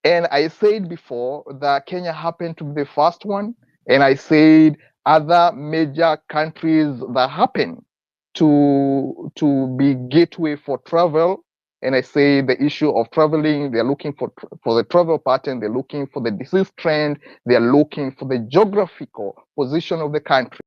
And I said before that Kenya happened to be the first one. And I said other major countries that happen to be gateway for travel. And I say the issue of traveling, they're looking for the travel pattern, they're looking for the disease trend, they're looking for the geographical position of the country.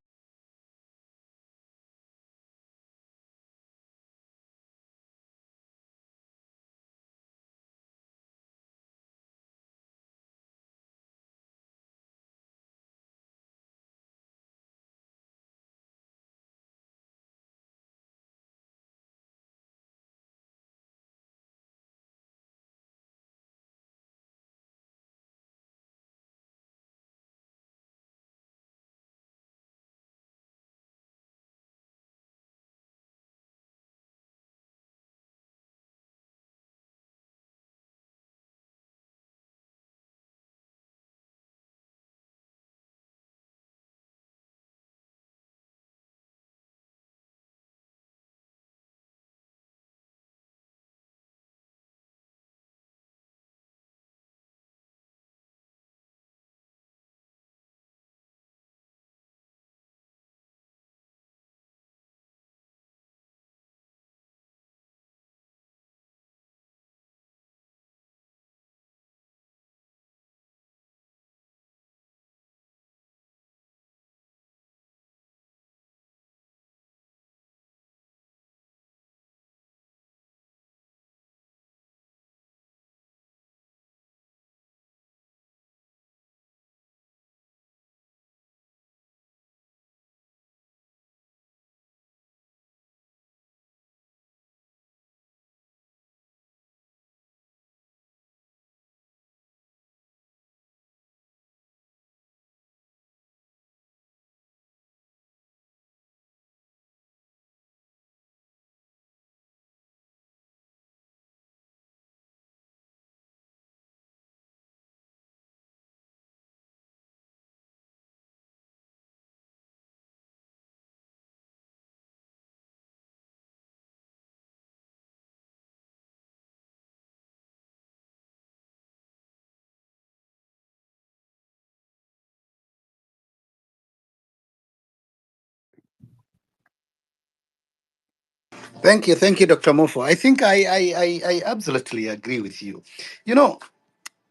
Thank you, Dr. Mofo. I think I absolutely agree with you. You know,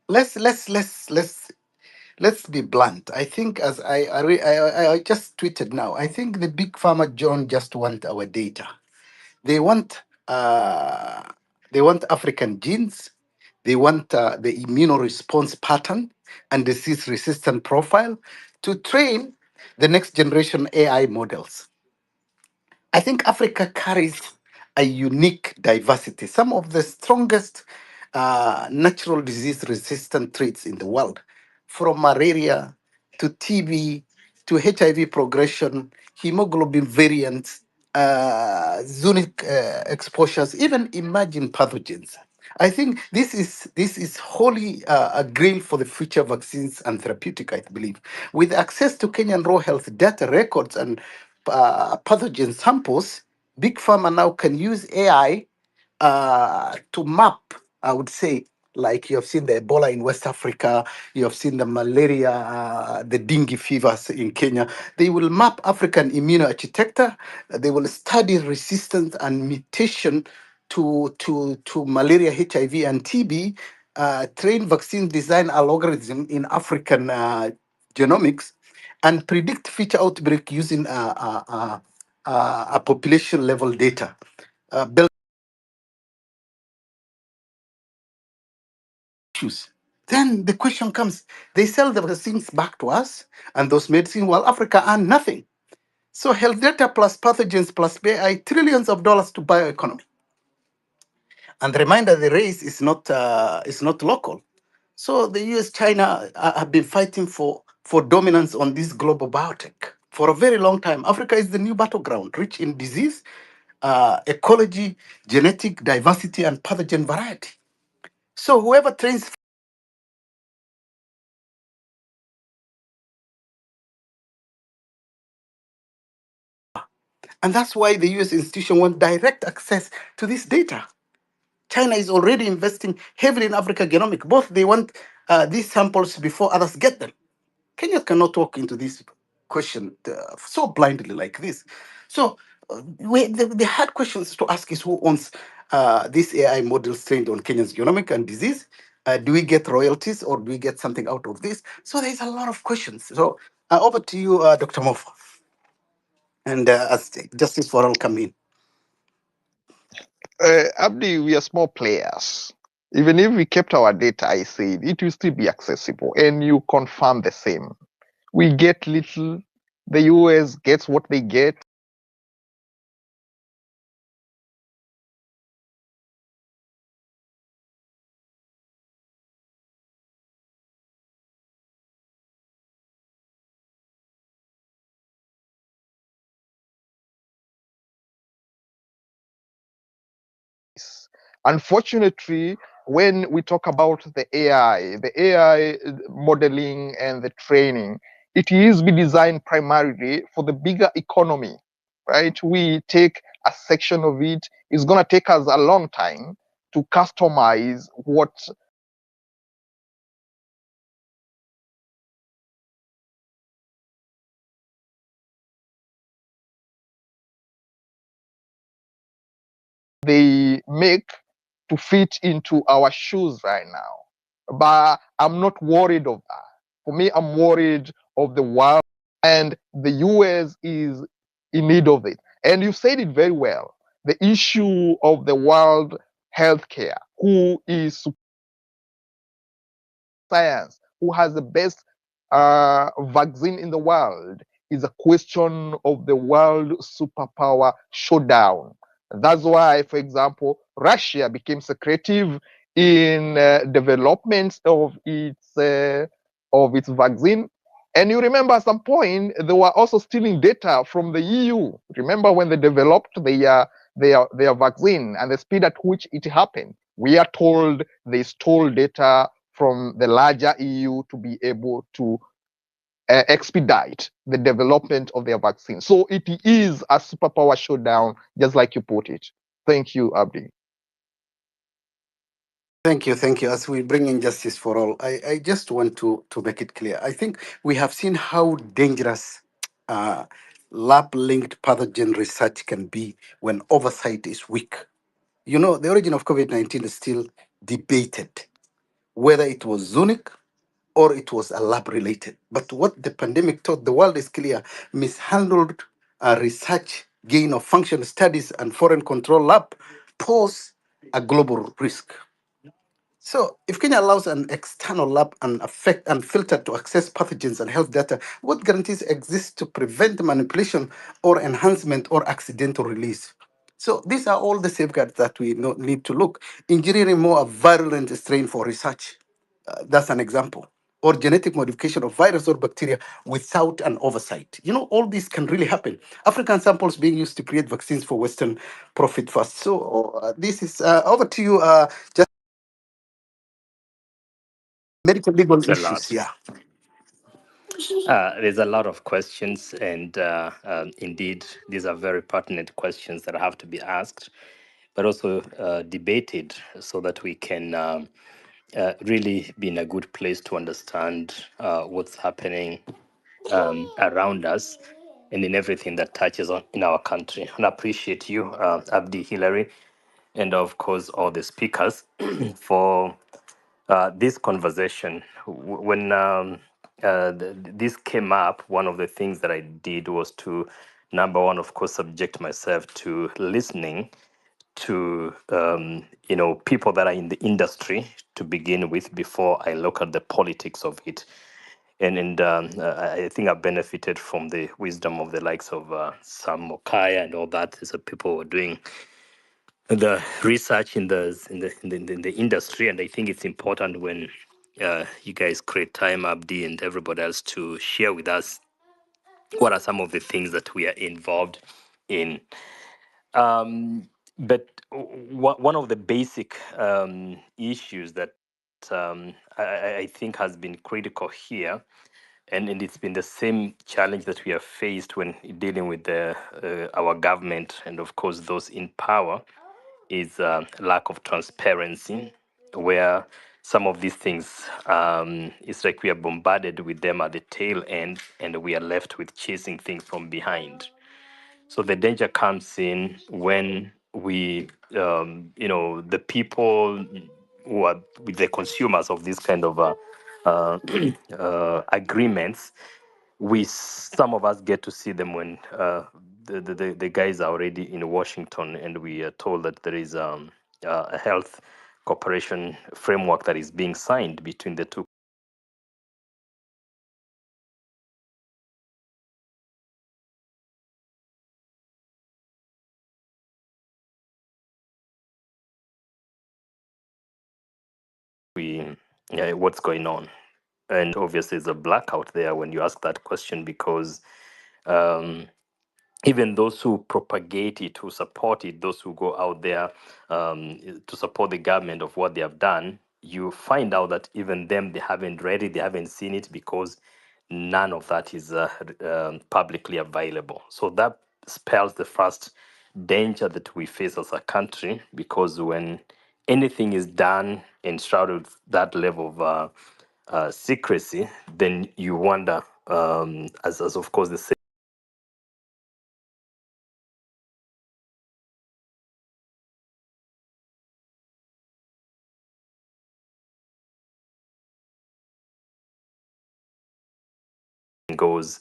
let's be blunt. I think as I just tweeted now, I think the big pharma John just want our data. They want uh, they want African genes. They want the immunoresponse pattern and disease resistant profile to train the next generation AI models. I think Africa carries a unique diversity, some of the strongest natural disease resistant traits in the world, from malaria to TB to HIV progression, hemoglobin variants, zoonotic exposures, even emerging pathogens. I think this is wholly a grail for the future vaccines and therapeutic. I believe, with access to Kenyan raw health data records and pathogen samples, big pharma now can use AI to map, I would say, like you have seen the Ebola in West Africa, you have seen the malaria, the dengue fevers in Kenya. They will map African immunoarchitecture. They will study resistance and mutation to malaria, HIV, and TB. Train vaccine design algorithm in African genomics, and predict future outbreak using a population level data. Build issues. Then the question comes: they sell the vaccines back to us, and those medicines, while Africa earn nothing. So health data plus pathogens plus AI, trillions of dollars to bioeconomy. And reminder, the race is not local. So the US, China have been fighting for dominance on this global biotech for a very long time. Africa is the new battleground, rich in disease, ecology, genetic diversity, and pathogen variety. So whoever trains, and that's why the US institution want direct access to this data. China is already investing heavily in Africa genomic. Both they want these samples before others get them. Kenya cannot walk into this question so blindly like this. So the hard questions to ask is who owns these AI models trained on Kenya's genomic and disease? Do we get royalties or do we get something out of this? So there's a lot of questions. So over to you, Dr. Mofa, and as Justice for All come in. Abdi, we are small players. Even if we kept our data, I said, it will still be accessible. And you confirm the same. We get little, the US gets what they get. Unfortunately, when we talk about the AI modeling and the training, it is be designed primarily for the bigger economy, right? We take a section of it. It's going to take us a long time to customize what they make to fit into our shoes right now. But I'm not worried of that. For me, I'm worried of the world, and the US is in need of it. And you said it very well. The issue of the world healthcare, who is science, who has the best vaccine in the world, is a question of the world superpower showdown. That's why, for example, Russia became secretive in development of its vaccine. And you remember at some point they were also stealing data from the EU. Remember when they developed their vaccine and the speed at which it happened? We are told they stole data from the larger EU to be able to expedite the development of their vaccine. So it is a superpower showdown, just like you put it. Thank you, Abdi. Thank you. As we bring in justice for all, I just want to make it clear. I think we have seen how dangerous lab linked pathogen research can be when oversight is weak. You know, the origin of COVID 19 is still debated, whether it was zoonotic or it was a lab related. But what the pandemic taught the world is clear: mishandled research, gain of function studies, and foreign control lab pose a global risk. So, if Kenya allows an external lab and affect and filter to access pathogens and health data, what guarantees exist to prevent manipulation or enhancement or accidental release? So, these are all the safeguards that we need to look. Engineering more virulent strain for research, that's an example. Or genetic modification of virus or bacteria without an oversight. You know, all this can really happen. African samples being used to create vaccines for Western profit first. So, this is over to you. Just medical legal It's a issues. lot. Yeah. There's a lot of questions, and indeed, these are very pertinent questions that have to be asked, but also debated so that we can really be in a good place to understand what's happening around us and in everything that touches on in our country. And I appreciate you, Abdi, Hillary, and of course all the speakers for this conversation. When this came up, one of the things that I did was to, number one, of course, subject myself to listening to people that are in the industry to begin with before I look at the politics of it. And I think I benefited from the wisdom of the likes of Sam Mokaya and all that. So people were doing the research in the industry, and I think it's important when you guys create time, Abdi and everybody else, to share with us what are some of the things that we are involved in. But one of the basic issues that I think has been critical here, and it's been the same challenge that we have faced when dealing with our government and, of course, those in power, is lack of transparency, where some of these things, it's like we are bombarded with them at the tail end, and we are left with chasing things from behind. So the danger comes in when the people who are with the consumers of these kind of uh, agreements, some of us get to see them when the guys are already in Washington, and we are told that there is a health cooperation framework that is being signed between the two what's going on. And obviously, there's a blackout there when you ask that question, because um, even those who propagate it, who support it, those who go out there to support the government of what they have done, you find out that even them, they haven't read it, they haven't seen it, because none of that is publicly available. So that spells the first danger that we face as a country, because when anything is done and shrouded with that level of secrecy, then you wonder, as of course the goes,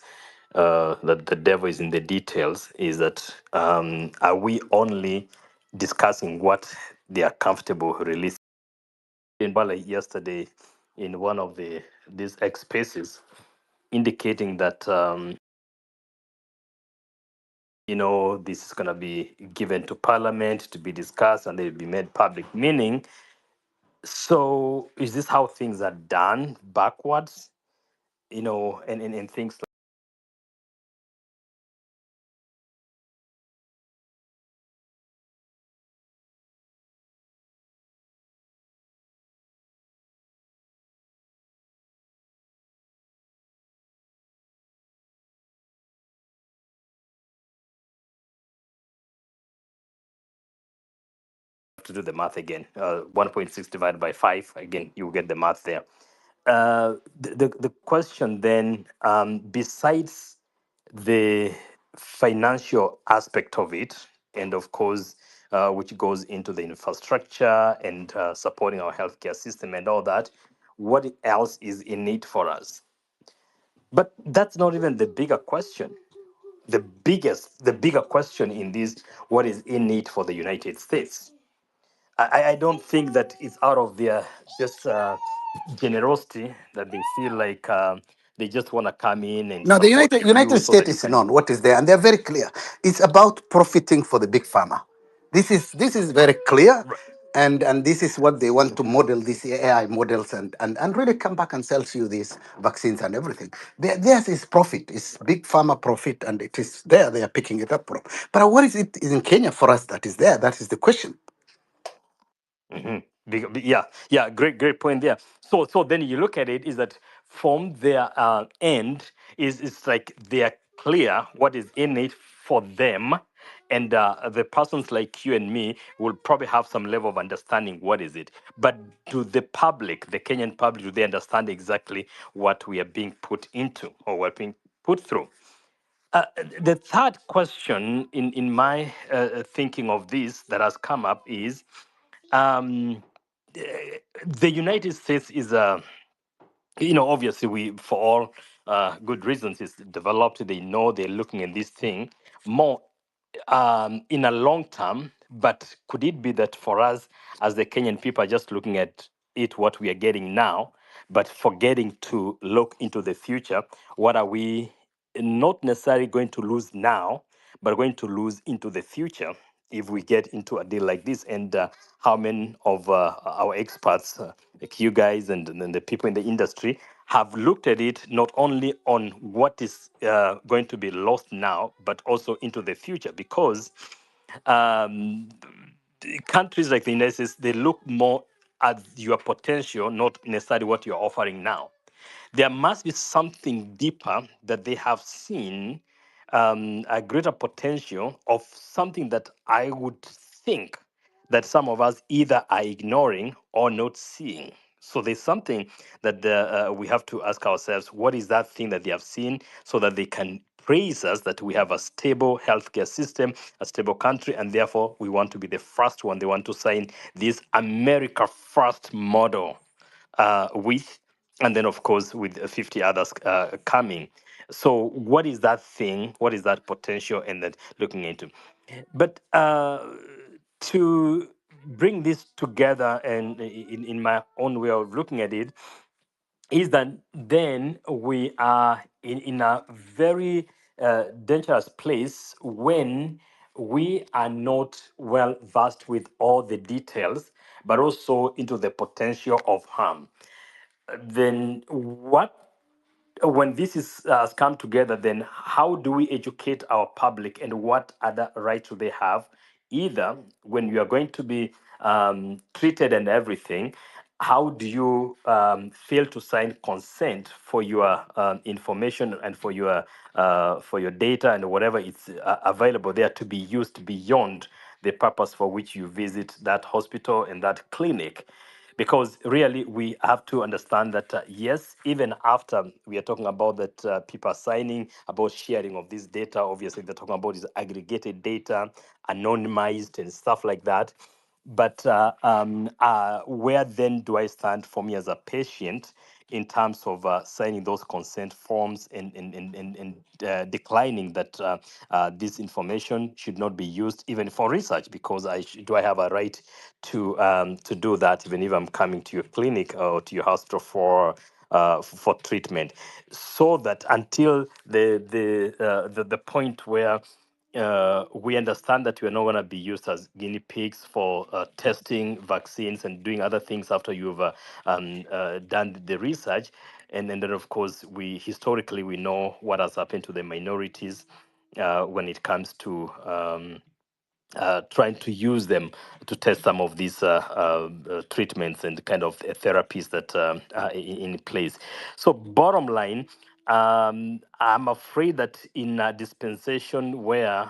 that the devil is in the details, is that are we only discussing what they are comfortable releasing? In Bala yesterday, in one of these X spaces, indicating that this is going to be given to Parliament to be discussed and they'll be made public. Meaning, so is this how things are done backwards? And things to do the math again. 1.6 divided by 5. Again, you get the math there. The question then, besides the financial aspect of it, and of course, which goes into the infrastructure and supporting our healthcare system and all that, what else is in it for us? But that's not even the bigger question. The bigger question in this, what is in it for the United States? I don't think that it's out of their just generosity that they feel like they just want to come in and Now, the support United you so that States you is can. known what is there, and they're very clear. It's about profiting for the big pharma. This is very clear, Right. and this is what they want to model these AI models and really come back and sell you these vaccines and everything. Theirs is profit, it's big pharma profit, and it is there. They are picking it up from. But what is it in Kenya for us that is there? That is the question. Mhm. Yeah, yeah, great point there. So then you look at it is that from their end is it's like they are clear what is in it for them, and the persons like you and me will probably have some level of understanding what is it. But to the public, the Kenyan public, do they understand exactly what we are being put into or what being put through? The third question in my thinking of this that has come up is um, the United States is a, obviously we, for all good reasons, is developed. They know they're looking at this thing more in a long term. But could it be that for us, as the Kenyan people, are just looking at it, what we are getting now, but forgetting to look into the future? What are we not necessarily going to lose now, but going to lose into the future if we get into a deal like this? And how many of our experts, like you guys and the people in the industry, have looked at it not only on what is going to be lost now, but also into the future? Because um, countries like the United States, they look more at your potential, not necessarily what you're offering now. There must be something deeper that they have seen, a greater potential of something that I would think that some of us either are ignoring or not seeing. So there's something that we have to ask ourselves: what is that thing that they have seen, so that they can praise us that we have a stable healthcare system, a stable country, and therefore we want to be the first one. They want to sign this America First model with, and then of course with 50 others coming. So what is that thing? What is that potential? And then looking into. But to bring this together, and in my own way of looking at it, is that then we are in a very dangerous place when we are not well versed with all the details, but also into the potential of harm. Then what, when this is has come together, then how do we educate our public, and what other rights do they have? Either when you are going to be treated and everything, how do you fail to sign consent for your information and for your data and whatever is available there to be used beyond the purpose for which you visit that hospital and that clinic? Because really we have to understand that yes, even after we are talking about that people are signing about sharing of this data, obviously they're talking about is aggregated data, anonymized and stuff like that. But where then do I stand for me as a patient in terms of signing those consent forms and declining that this information should not be used even for research? Because do I have a right to do that even if I'm coming to your clinic or to your hospital for treatment? So that until the point where we understand that we are not going to be used as guinea pigs for testing vaccines and doing other things after you've done the research. And then, of course, we historically we know what has happened to the minorities when it comes to trying to use them to test some of these treatments and kind of therapies that are in place. So, bottom line, I'm afraid that in a dispensation where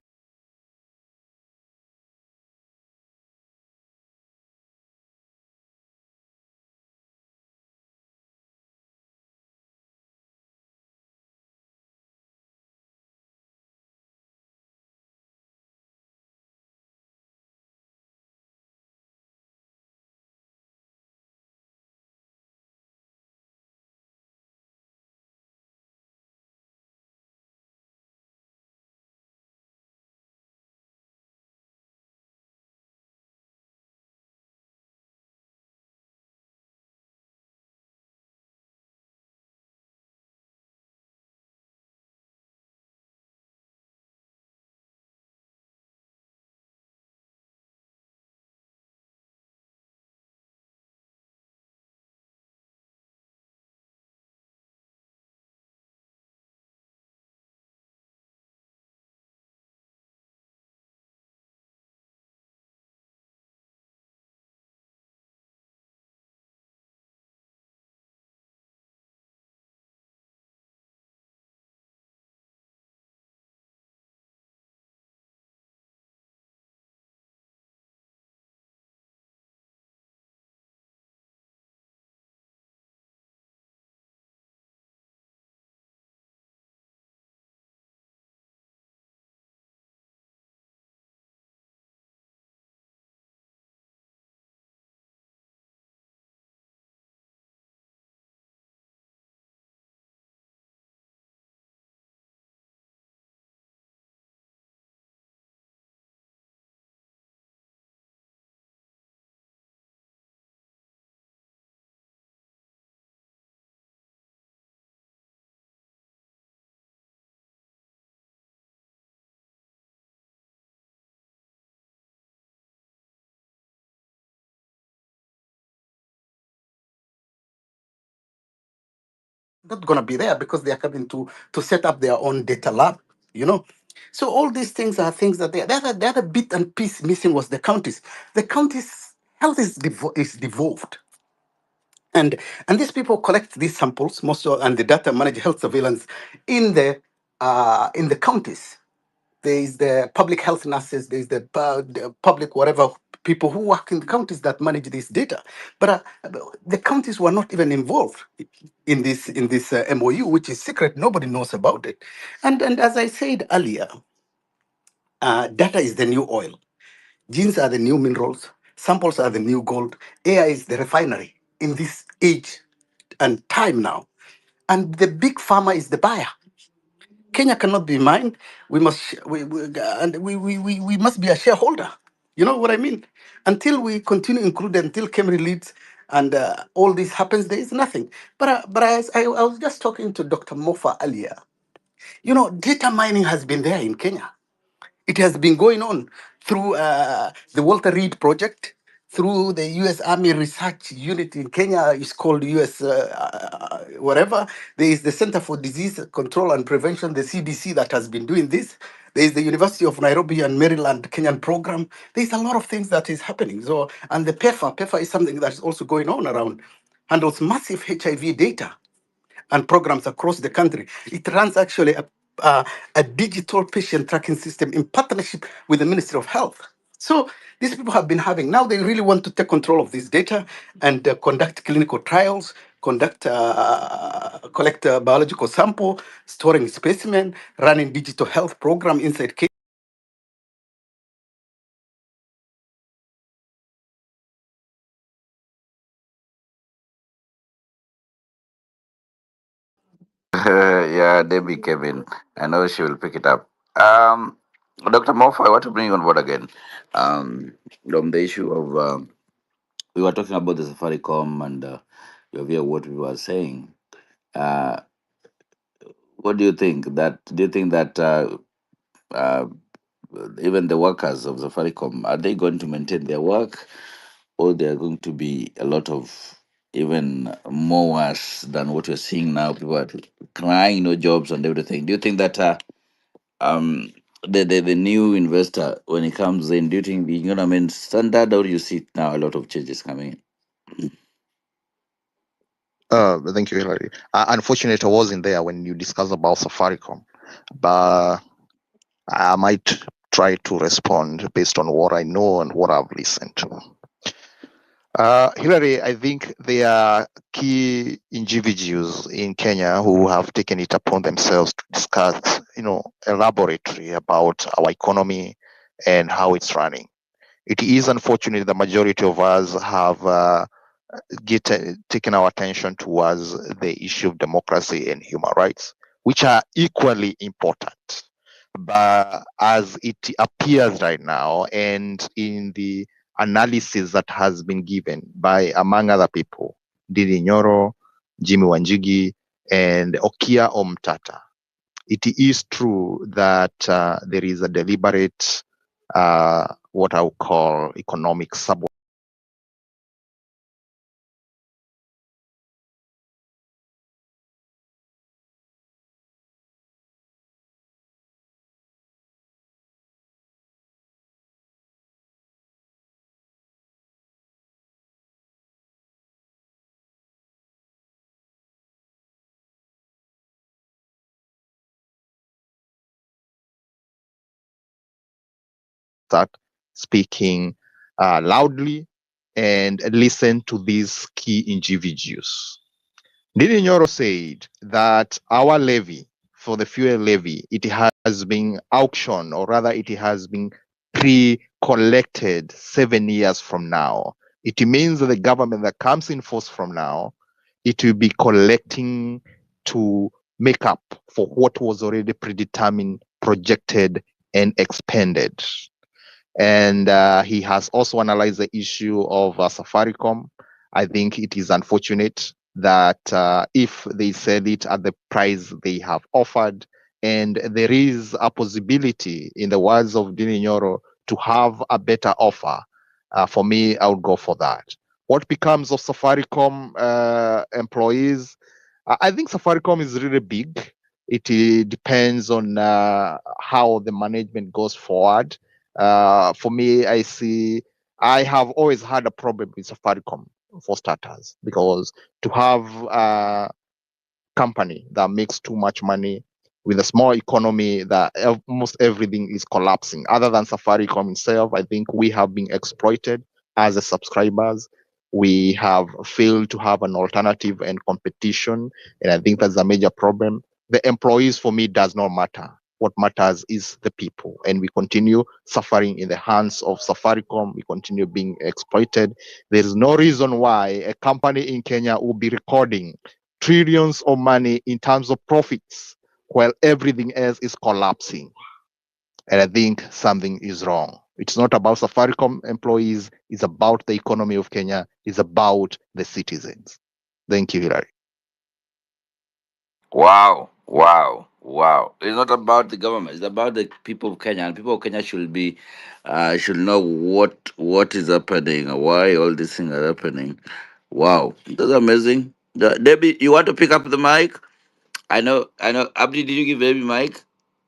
not going to be there because they are coming to set up their own data lab, you know. So all these things are things that the other bit and piece missing was the counties. The counties health is devolved, and these people collect these samples and the data manage health surveillance in the counties. There is the public health nurses, there is the public whatever people who work in the counties that manage this data. But the counties were not even involved in this MOU, which is secret. Nobody knows about it. And as I said earlier, data is the new oil. Genes are the new minerals. Samples are the new gold. AI is the refinery in this age and time now. And the big pharma is the buyer. Kenya cannot be mined. We must we must be a shareholder. You know what I mean? Until we continue included, until Kemri leads, and all this happens, there is nothing. But as I was just talking to Dr. Mofa earlier. You know, data mining has been there in Kenya. It has been going on through the Walter Reed project, through the U.S. Army Research Unit in Kenya. It's called U.S. Whatever. There is the Center for Disease Control and Prevention, the CDC, that has been doing this. There is the University of Nairobi and Maryland Kenyan program. There's a lot of things that is happening. So, and the PEFA is something that is also going on around, handles massive HIV data and programs across the country. It runs actually a digital patient tracking system in partnership with the Ministry of Health. So these people have been having, now they really want to take control of this data and conduct clinical trials, collect a biological sample, storing specimen, running digital health program inside Yeah, Debbie came in. I know she will pick it up. Dr. Mofa, I want to bring you on board again. On the issue of we were talking about the Safaricom and you hear what we were saying. Uh, what do you think? Do you think that uh, even the workers of Safaricom, are they going to maintain their work, or they are going to be a lot of even more worse than what you're seeing now? People are crying, no jobs and everything. Do you think that um the new investor, when he comes in, do you think he's gonna mean standard, or you see now a lot of changes coming in? Thank you, Hillary. Unfortunately, I wasn't there when you discussed about Safaricom, but I might try to respond based on what I know and what I've listened to. Hillary, I think there are key individuals in Kenya who have taken it upon themselves to discuss, elaborately about our economy and how it's running. It is unfortunate the majority of us have taken our attention towards the issue of democracy and human rights, which are equally important. But as it appears right now, and in the analysis that has been given by, among other people, Didi Nyoro, Jimmy Wanjigi, and Okia Omtata, it is true that there is a deliberate, what I would call economic sabotage start speaking loudly and listen to these key individuals. Nini Nyoro said that our levy, for the fuel levy, it has been auctioned, or rather it has been pre-collected 7 years from now. It means that the government that comes in force from now, it will be collecting to make up for what was already predetermined, projected, and expended. And he has also analyzed the issue of Safaricom. I think it is unfortunate that if they sell it at the price they have offered, and there is a possibility, in the words of Dini Nyoro, to have a better offer, for me, I would go for that. What becomes of Safaricom employees? I think Safaricom is really big. It depends on how the management goes forward. For me, I have always had a problem with Safaricom for starters, because to have company that makes too much money with a small economy that almost everything is collapsing. Other than Safaricom itself, I think we have been exploited as the subscribers. We have failed to have an alternative and competition, and I think that's a major problem. The employees, for me, does not matter. What matters is the people, and we continue suffering in the hands of Safaricom. We continue being exploited. There is no reason why a company in Kenya will be recording trillions of money in terms of profits while everything else is collapsing. And I think something is wrong. It's not about Safaricom employees, it's about the economy of Kenya, it's about the citizens. Thank you, Hilary. Wow, wow, wow. It's not about the government, it's about the people of Kenya. And people of Kenya should know what is happening, why all these things are happening. Wow. That's amazing. Debbie, you want to pick up the mic? I know. Abdi, did you give Baby mic?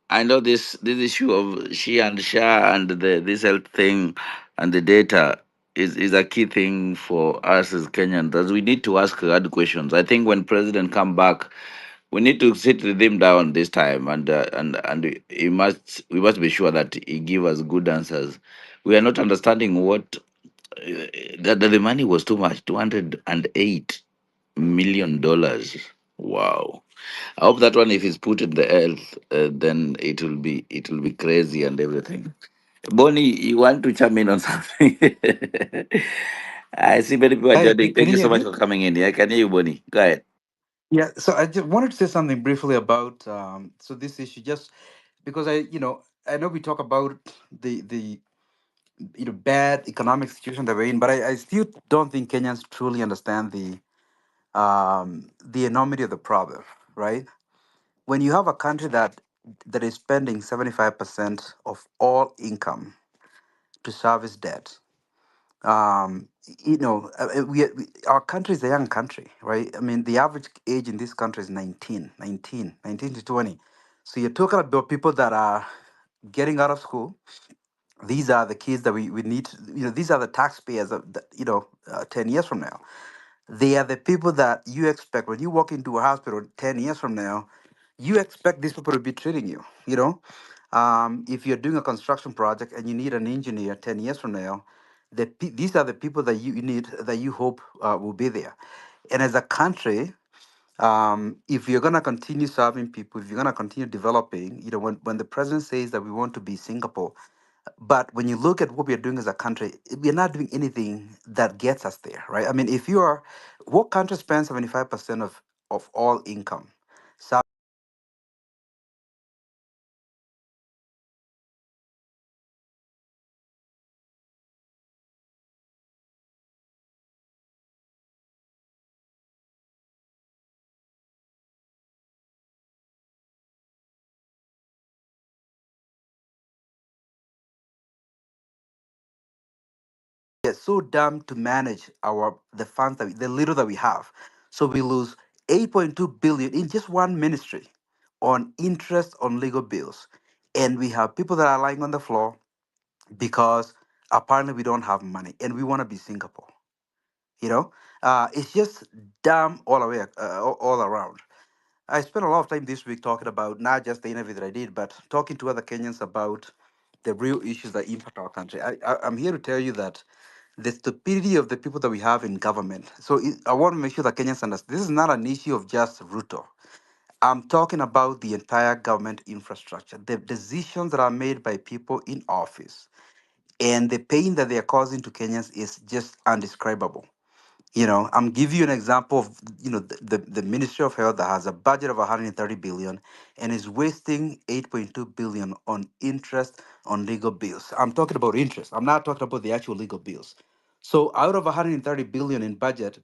I know this issue of she and Sha and this health thing and the data is a key thing for us as Kenyans. As we need to ask hard questions. I think when President come back, we need to sit with him down this time, and we must be sure that he give us good answers. We are not understanding what that the money was too much. $208 million. Wow. I hope that one, if it's put in the earth, then it will be crazy and everything. Bonnie, you want to chime in on something? I see many people are Hey, joining. can Thank you you so hear much me? for coming in. Yeah, I can hear you, Bonnie. Go ahead. Yeah, so I just wanted to say something briefly about so this issue, just because I know we talk about the bad economic situation that we're in, but I still don't think Kenyans truly understand the enormity of the problem, right? When you have a country that is spending 75% of all income to service debt, our country is a young country, right? I mean, the average age in this country is 19 to 20. So you're talking about people that are getting out of school. These are the kids that we need these are the taxpayers of 10 years from now. They are the people that you expect when you walk into a hospital 10 years from now, you expect these people to be treating you. If you're doing a construction project and you need an engineer 10 years from now, these are the people that you need, that you hope will be there. And as a country, if you're going to continue serving people, if you're going to continue developing, when the president says that we want to be Singapore, but when you look at what we're doing as a country, we're not doing anything that gets us there, right? I mean, if you are, what country spends 75% of all income? Get so dumb to manage the funds the little that we have. So we lose 8.2 billion in just one ministry on interest on legal bills. And we have people that are lying on the floor because apparently we don't have money and we want to be Singapore. You know, it's just dumb all the way, all around. I spent a lot of time this week talking about not just the interview that I did, but talking to other Kenyans about the real issues that impact our country. I'm here to tell you that the stupidity of the people that we have in government. So I want to make sure that Kenyans understand this is not an issue of just Ruto. I'm talking about the entire government infrastructure, the decisions that are made by people in office, and the pain that they are causing to Kenyans is just undescribable. I'm giving you an example of the Ministry of Health that has a budget of 130 billion and is wasting 8.2 billion on interest on legal bills. I'm talking about interest. I'm not talking about the actual legal bills. So out of 130 billion in budget,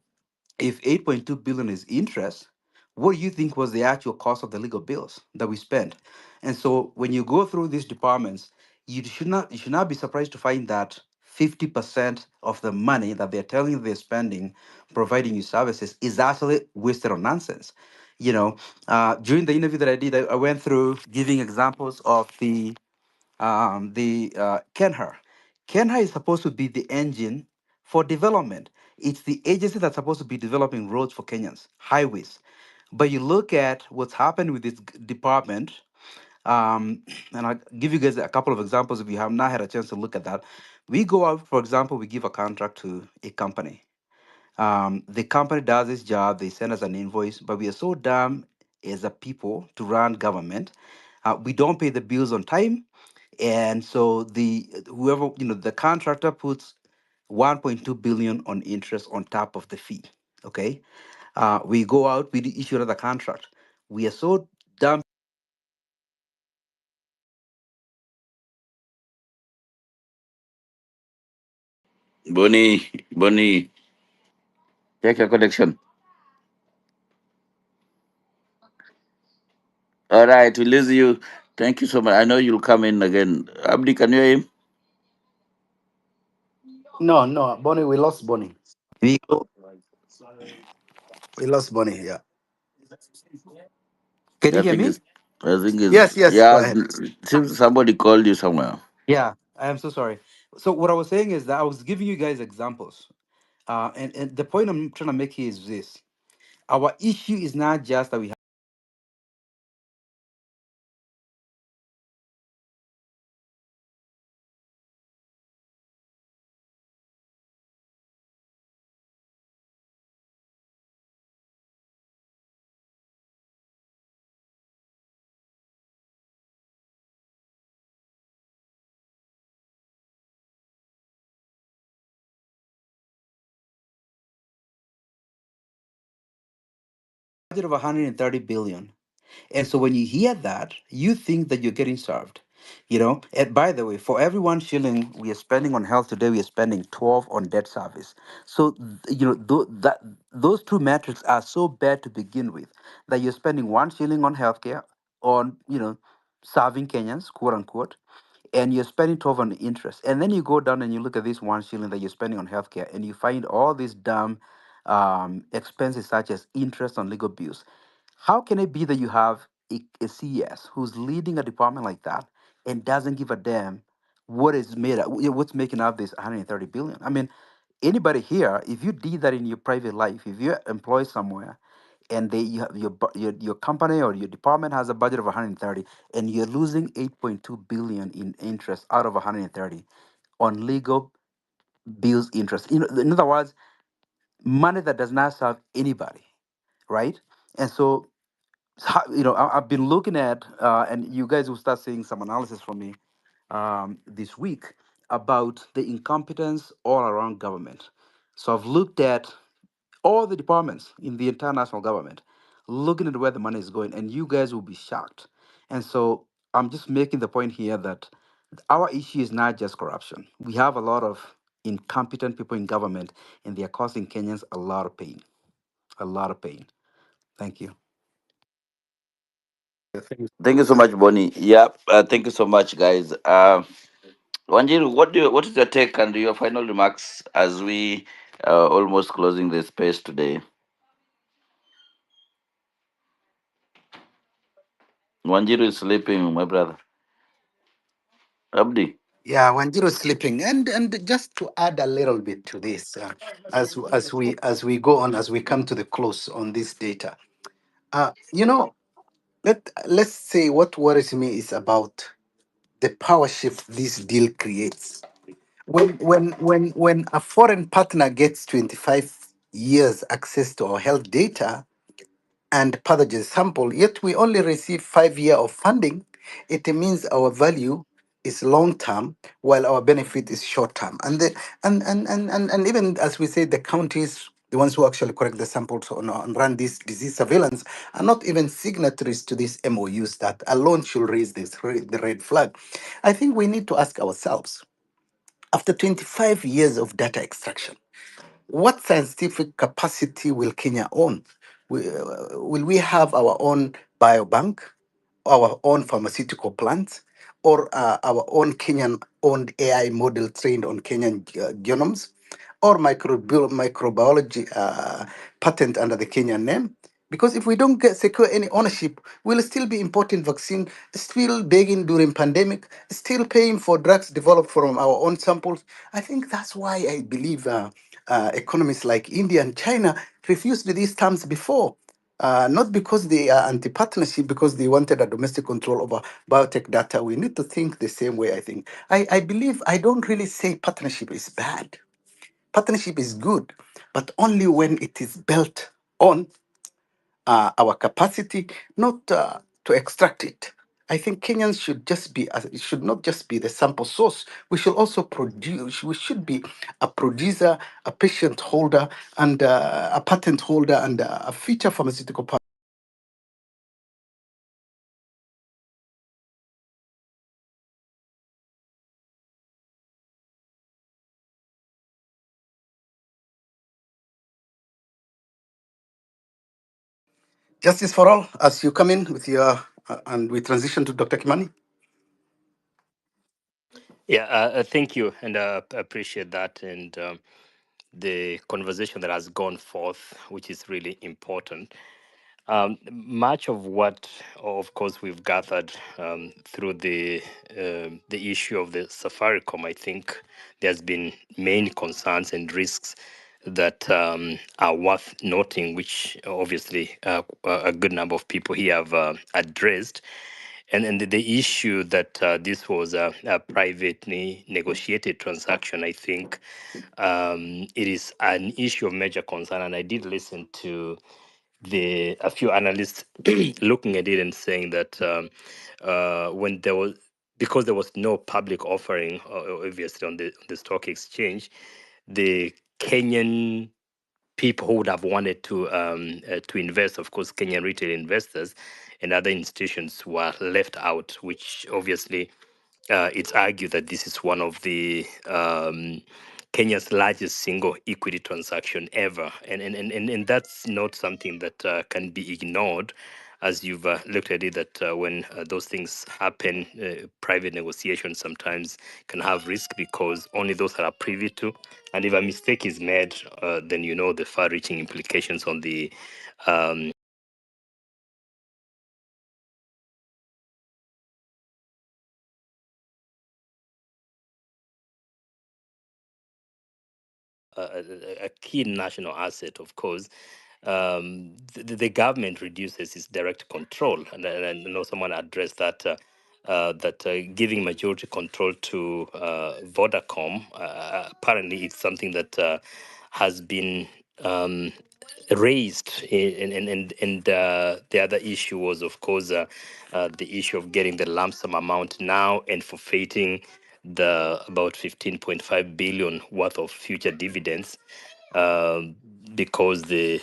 if 8.2 billion is interest, what do you think was the actual cost of the legal bills that we spent? And so when you go through these departments, you should not be surprised to find that 50% of the money that they're telling you they're spending providing you services is actually wasted on nonsense. You know, during the interview that I did, I went through giving examples of the Kenher. Kenher is supposed to be the engine for development. It's the agency that's supposed to be developing roads for Kenyans, highways. But you look at what's happened with this department, and I'll give you guys a couple of examples if you have not had a chance to look at that. We go out, for example, we give a contract to a company. The company does its job, they send us an invoice, but we are so dumb as a people to run government. We don't pay the bills on time, and so the whoever the contractor puts 1.2 billion on interest on top of the fee. Okay, we go out, we issue another contract. We are so dumb. Bonnie, Bonnie, check your connection. All right, we lose you. Thank you so much. I know you'll come in again. Abdi, can you hear him? No, no, Bonnie, we lost Bonnie. We, we lost Bonnie. Yeah, can you I hear think me? it's, I think it's, Yes, yes, go yeah, ahead. seems somebody called you somewhere. Yeah, I am so sorry. So what I was saying is that I was giving you guys examples, and the point I'm trying to make here is this: our issue is not just that we have a budget of 130 billion. And so when you hear that, you think that you're getting served. And by the way, for every 1 shilling we are spending on health today, we are spending 12 on debt service. So those two metrics are so bad to begin with, that you're spending 1 shilling on healthcare, on serving Kenyans, quote unquote, and you're spending 12 on interest. And then you go down and you look at this 1 shilling that you're spending on healthcare, and you find all these dumb expenses such as interest on legal bills. How can it be that you have a CS who's leading a department like that and doesn't give a damn what is made up, what's making up this 130 billion? I mean, anybody here, if you did that in your private life, if you're employed somewhere and you have your company or your department has a budget of 130, and you're losing 8.2 billion in interest out of 130 on legal bills interest. In other words, money that does not serve anybody, right? And so I've been looking at, and you guys will start seeing some analysis from me this week about the incompetence all around government. So I've looked at all the departments in the entire national government, looking at where the money is going, and you guys will be shocked. And so I'm just making the point here that our issue is not just corruption. We have a lot of incompetent people in government, and they are causing Kenyans a lot of pain. A lot of pain. Thank you. Thank you so much, Bonnie. Yeah, thank you so much, guys. Wanjiru, what is your take and your final remarks as we almost closing the space today? Wanjiru is sleeping, my brother. Abdi. Yeah, Wanjiru sleeping, and just to add a little bit to this, as we go on, as we come to the close on this data, you know, let's say what worries me is about the power shift this deal creates. When a foreign partner gets 25 years access to our health data and pathogen sample, yet we only receive 5 year of funding, it means our value is long term while our benefit is short term. And even as we say, the counties, the ones who actually collect the samples and run this disease surveillance, are not even signatories to these MOUs that alone should raise the red flag. I think we need to ask ourselves, after 25 years of data extraction, what scientific capacity will Kenya own? Will we have our own biobank, our own pharmaceutical plants, or our own Kenyan owned AI model trained on Kenyan genomes, or microbiology patent under the Kenyan name? Because if we don't get secure any ownership, we'll still be importing vaccine, still begging during pandemic, still paying for drugs developed from our own samples. I think that's why I believe economies like India and China refused these terms before. Not because they are anti-partnership, because they wanted a domestic control over biotech data. We need to think the same way, I think. I believe I don't really say partnership is bad. Partnership is good, but only when it is built on our capacity, not to extract it. I think Kenyans should just be, should not just be the sample source. We should also produce. We should be a producer, a patient holder, and a patent holder, and a future pharmaceutical partner. Justice for all. As you come in with your, and we transition to Dr. Kimani. Yeah, thank you, and I appreciate that, and the conversation that has gone forth, which is really important. Much of what, of course, we've gathered through the issue of the Safaricom, I think there's been main concerns and risks that are worth noting, which obviously a good number of people here have addressed. And the issue that this was a privately negotiated transaction, I think it is an issue of major concern. And I did listen to a few analysts looking at it and saying that when there was, because there was no public offering, obviously on the stock exchange, the Kenyan people who would have wanted to invest, of course, Kenyan retail investors and other institutions were left out, which obviously it's argued that this is one of the Kenya's largest single equity transaction ever, and that's not something that can be ignored. As you've looked at it, that when those things happen, private negotiations sometimes can have risk because only those that are privy to, and if a mistake is made, then you know the far-reaching implications on the a key national asset, of course, the government reduces its direct control. And I know someone addressed that. Giving majority control to Vodacom, apparently it's something that has been raised. And the other issue was, of course, the issue of getting the lump sum amount now and forfeiting the about 15.5 billion worth of future dividends, um, because the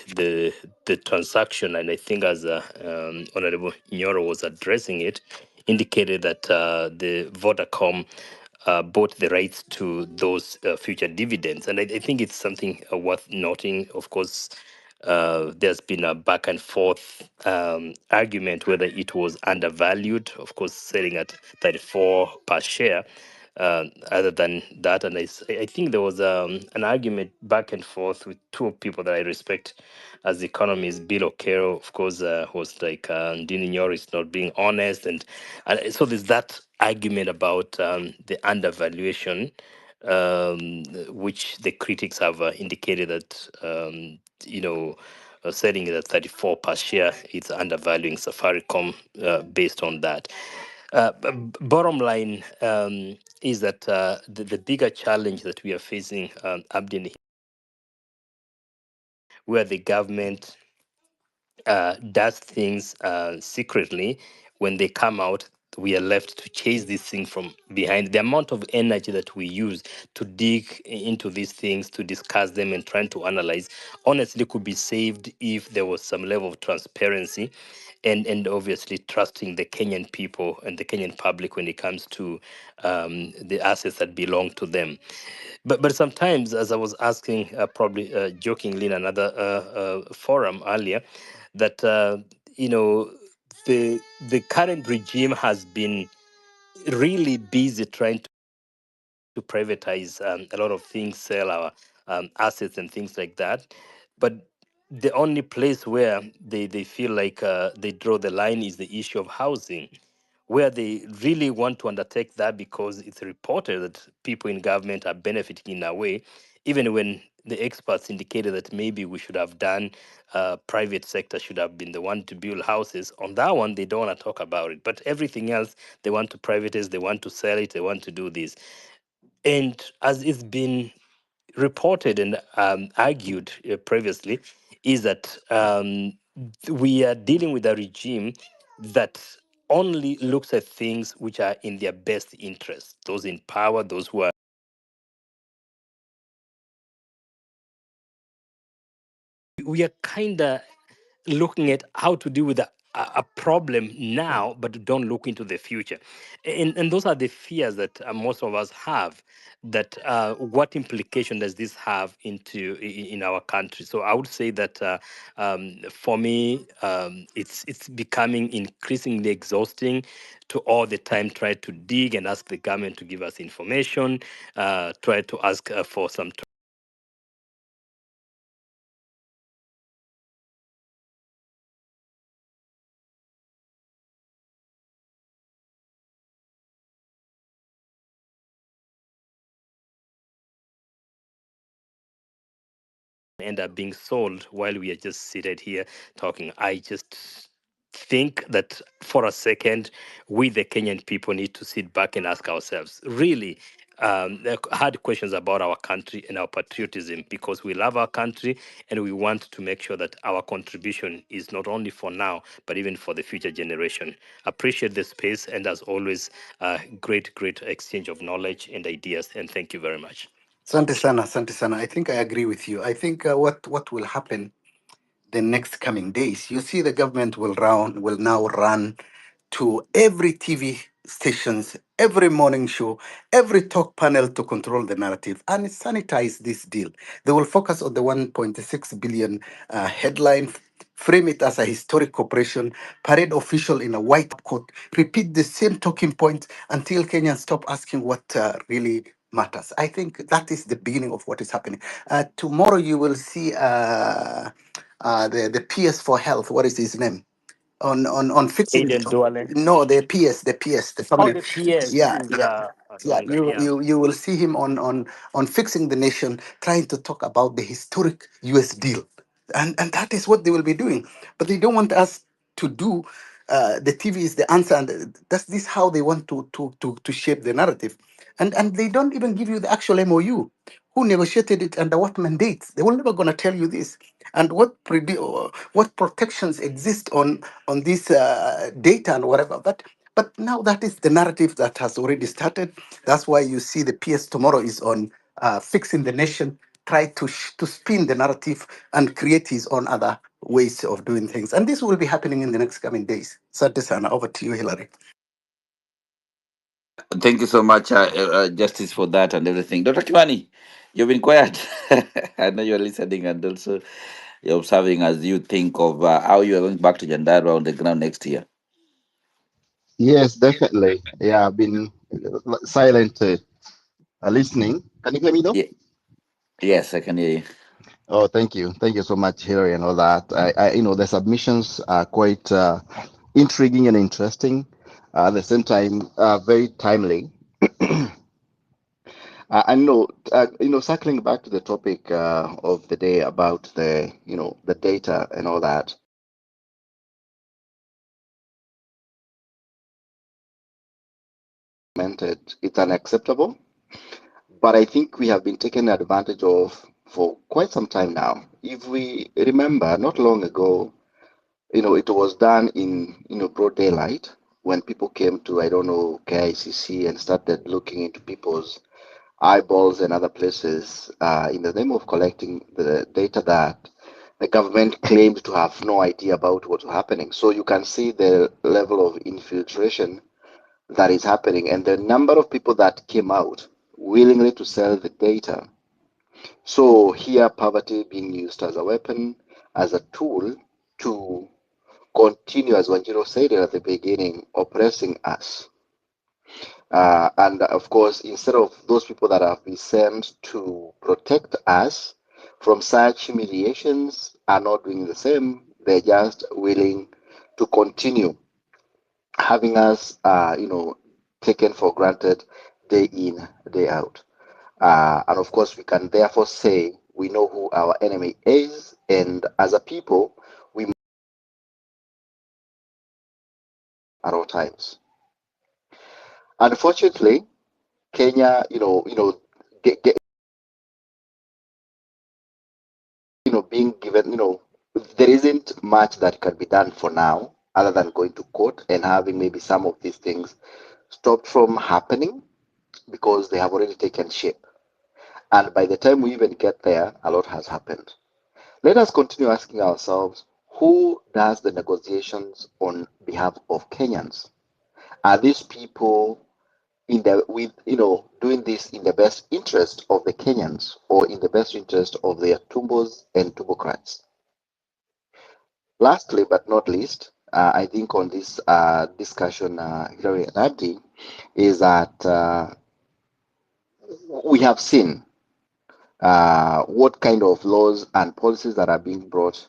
transaction, and I think as Honorable Nyoro was addressing it, indicated that the Vodacom bought the rights to those future dividends, and I think it's something worth noting. Of course, there's been a back and forth argument whether it was undervalued, of course, selling at 34 per share. Other than that, and I think there was an argument back and forth with two people that I respect as economists. Bill O'Carroll, of course, was like Ndini Nyoro is not being honest, and so there's that argument about the undervaluation, which the critics have indicated that selling it at 34 per share, it's undervaluing Safaricom based on that. Bottom line is that the bigger challenge that we are facing, Abdin, where the government does things secretly, when they come out, we are left to chase this thing from behind. The amount of energy that we use to dig into these things, to discuss them and trying to analyze, honestly could be saved if there was some level of transparency and obviously trusting the Kenyan people and the Kenyan public when it comes to the assets that belong to them. But sometimes, as I was asking, probably jokingly in another forum earlier, that the current regime has been really busy trying to privatize a lot of things, sell our assets and things like that. But the only place where they feel like they draw the line is the issue of housing, where they really want to undertake that because it's reported that people in government are benefiting in a way, even when the experts indicated that maybe we should have done, private sector should have been the one to build houses. On that one, they don't want to talk about it. But everything else, they want to privatize, they want to sell it, they want to do this. And as it's been reported and argued previously, is that we are dealing with a regime that only looks at things which are in their best interest, those in power, those who are. We are kind of looking at how to deal with a problem now, but don't look into the future. And those are the fears that most of us have, that what implication does this have in our country? So I would say that for me, it's becoming increasingly exhausting to all the time try to dig and ask the government to give us information, try to ask for some end up being sold while we are just seated here talking. I just think that for a second, we, the Kenyan people, need to sit back and ask ourselves really hard questions about our country and our patriotism, because we love our country and we want to make sure that our contribution is not only for now, but even for the future generation. Appreciate the space, and as always, great exchange of knowledge and ideas. And thank you very much. Asante sana, asante sana. I think I agree with you. I think what will happen the next coming days, you see the government will now run to every TV stations, every morning show, every talk panel to control the narrative and sanitize this deal. They will focus on the 1.6 billion headline, frame it as a historic operation, parade official in a white coat, repeat the same talking point until Kenyans stop asking what really matters. I think that is the beginning of what is happening. Tomorrow you will see the PS for Health. What is his name? On fixing Aiden Duale. no the Oh, family. the PS Yeah, is yeah, yeah. Anonga. You Yeah. you you will see him on fixing the nation, trying to talk about the historic US deal, and that is what they will be doing. But they don't want us to do. The TV is the answer, and that's this how they want to shape the narrative, and they don't even give you the actual MOU. Who negotiated it under what mandates? They were never going to tell you this, and what protections exist on this data and whatever. But now that is the narrative that has already started. That's why you see the PS tomorrow is on fixing the nation, try to spin the narrative and create his own other ways of doing things. And this will be happening in the next coming days. Sante sana. Over to you, Hillary. Thank you so much, Justice, for that and everything. Dr. Kimani, you've been quiet. I know you're listening and also you're observing as you think of how you are going back to Jandarua on the ground next year. Yes, definitely. Yeah, I've been silent listening. Can you hear me though? Yeah. Yes, I can hear you. Oh, thank you. Thank you so much, Hilary, and all that. The submissions are quite intriguing and interesting. At the same time, very timely. Circling back to the topic of the day about the data and all that. It's unacceptable, but I think we have been taken advantage of for quite some time now. If we remember, not long ago, it was done in broad daylight when people came to, I don't know, KICC and started looking into people's eyeballs and other places in the name of collecting the data that the government claimed to have no idea about what's happening. So you can see the level of infiltration that is happening and the number of people that came out willingly to sell the data. So here, poverty being used as a weapon, as a tool to continue, as Wanjiro said at the beginning, oppressing us. And of course, instead of those people that have been sent to protect us from such humiliations are not doing the same. They're just willing to continue having us, taken for granted day in, day out. And of course, we can therefore say we know who our enemy is, and as a people, we must at all times. Unfortunately, Kenya, get, being given, there isn't much that can be done for now, other than going to court and having maybe some of these things stopped from happening because they have already taken shape. And by the time we even get there, a lot has happened. Let us continue asking ourselves, who does the negotiations on behalf of Kenyans? Are these people doing this in the best interest of the Kenyans or in the best interest of their tumbos and tumbocrats? Lastly, but not least, I think on this discussion, Hilary and Abdi, is that we have seen what kind of laws and policies that are being brought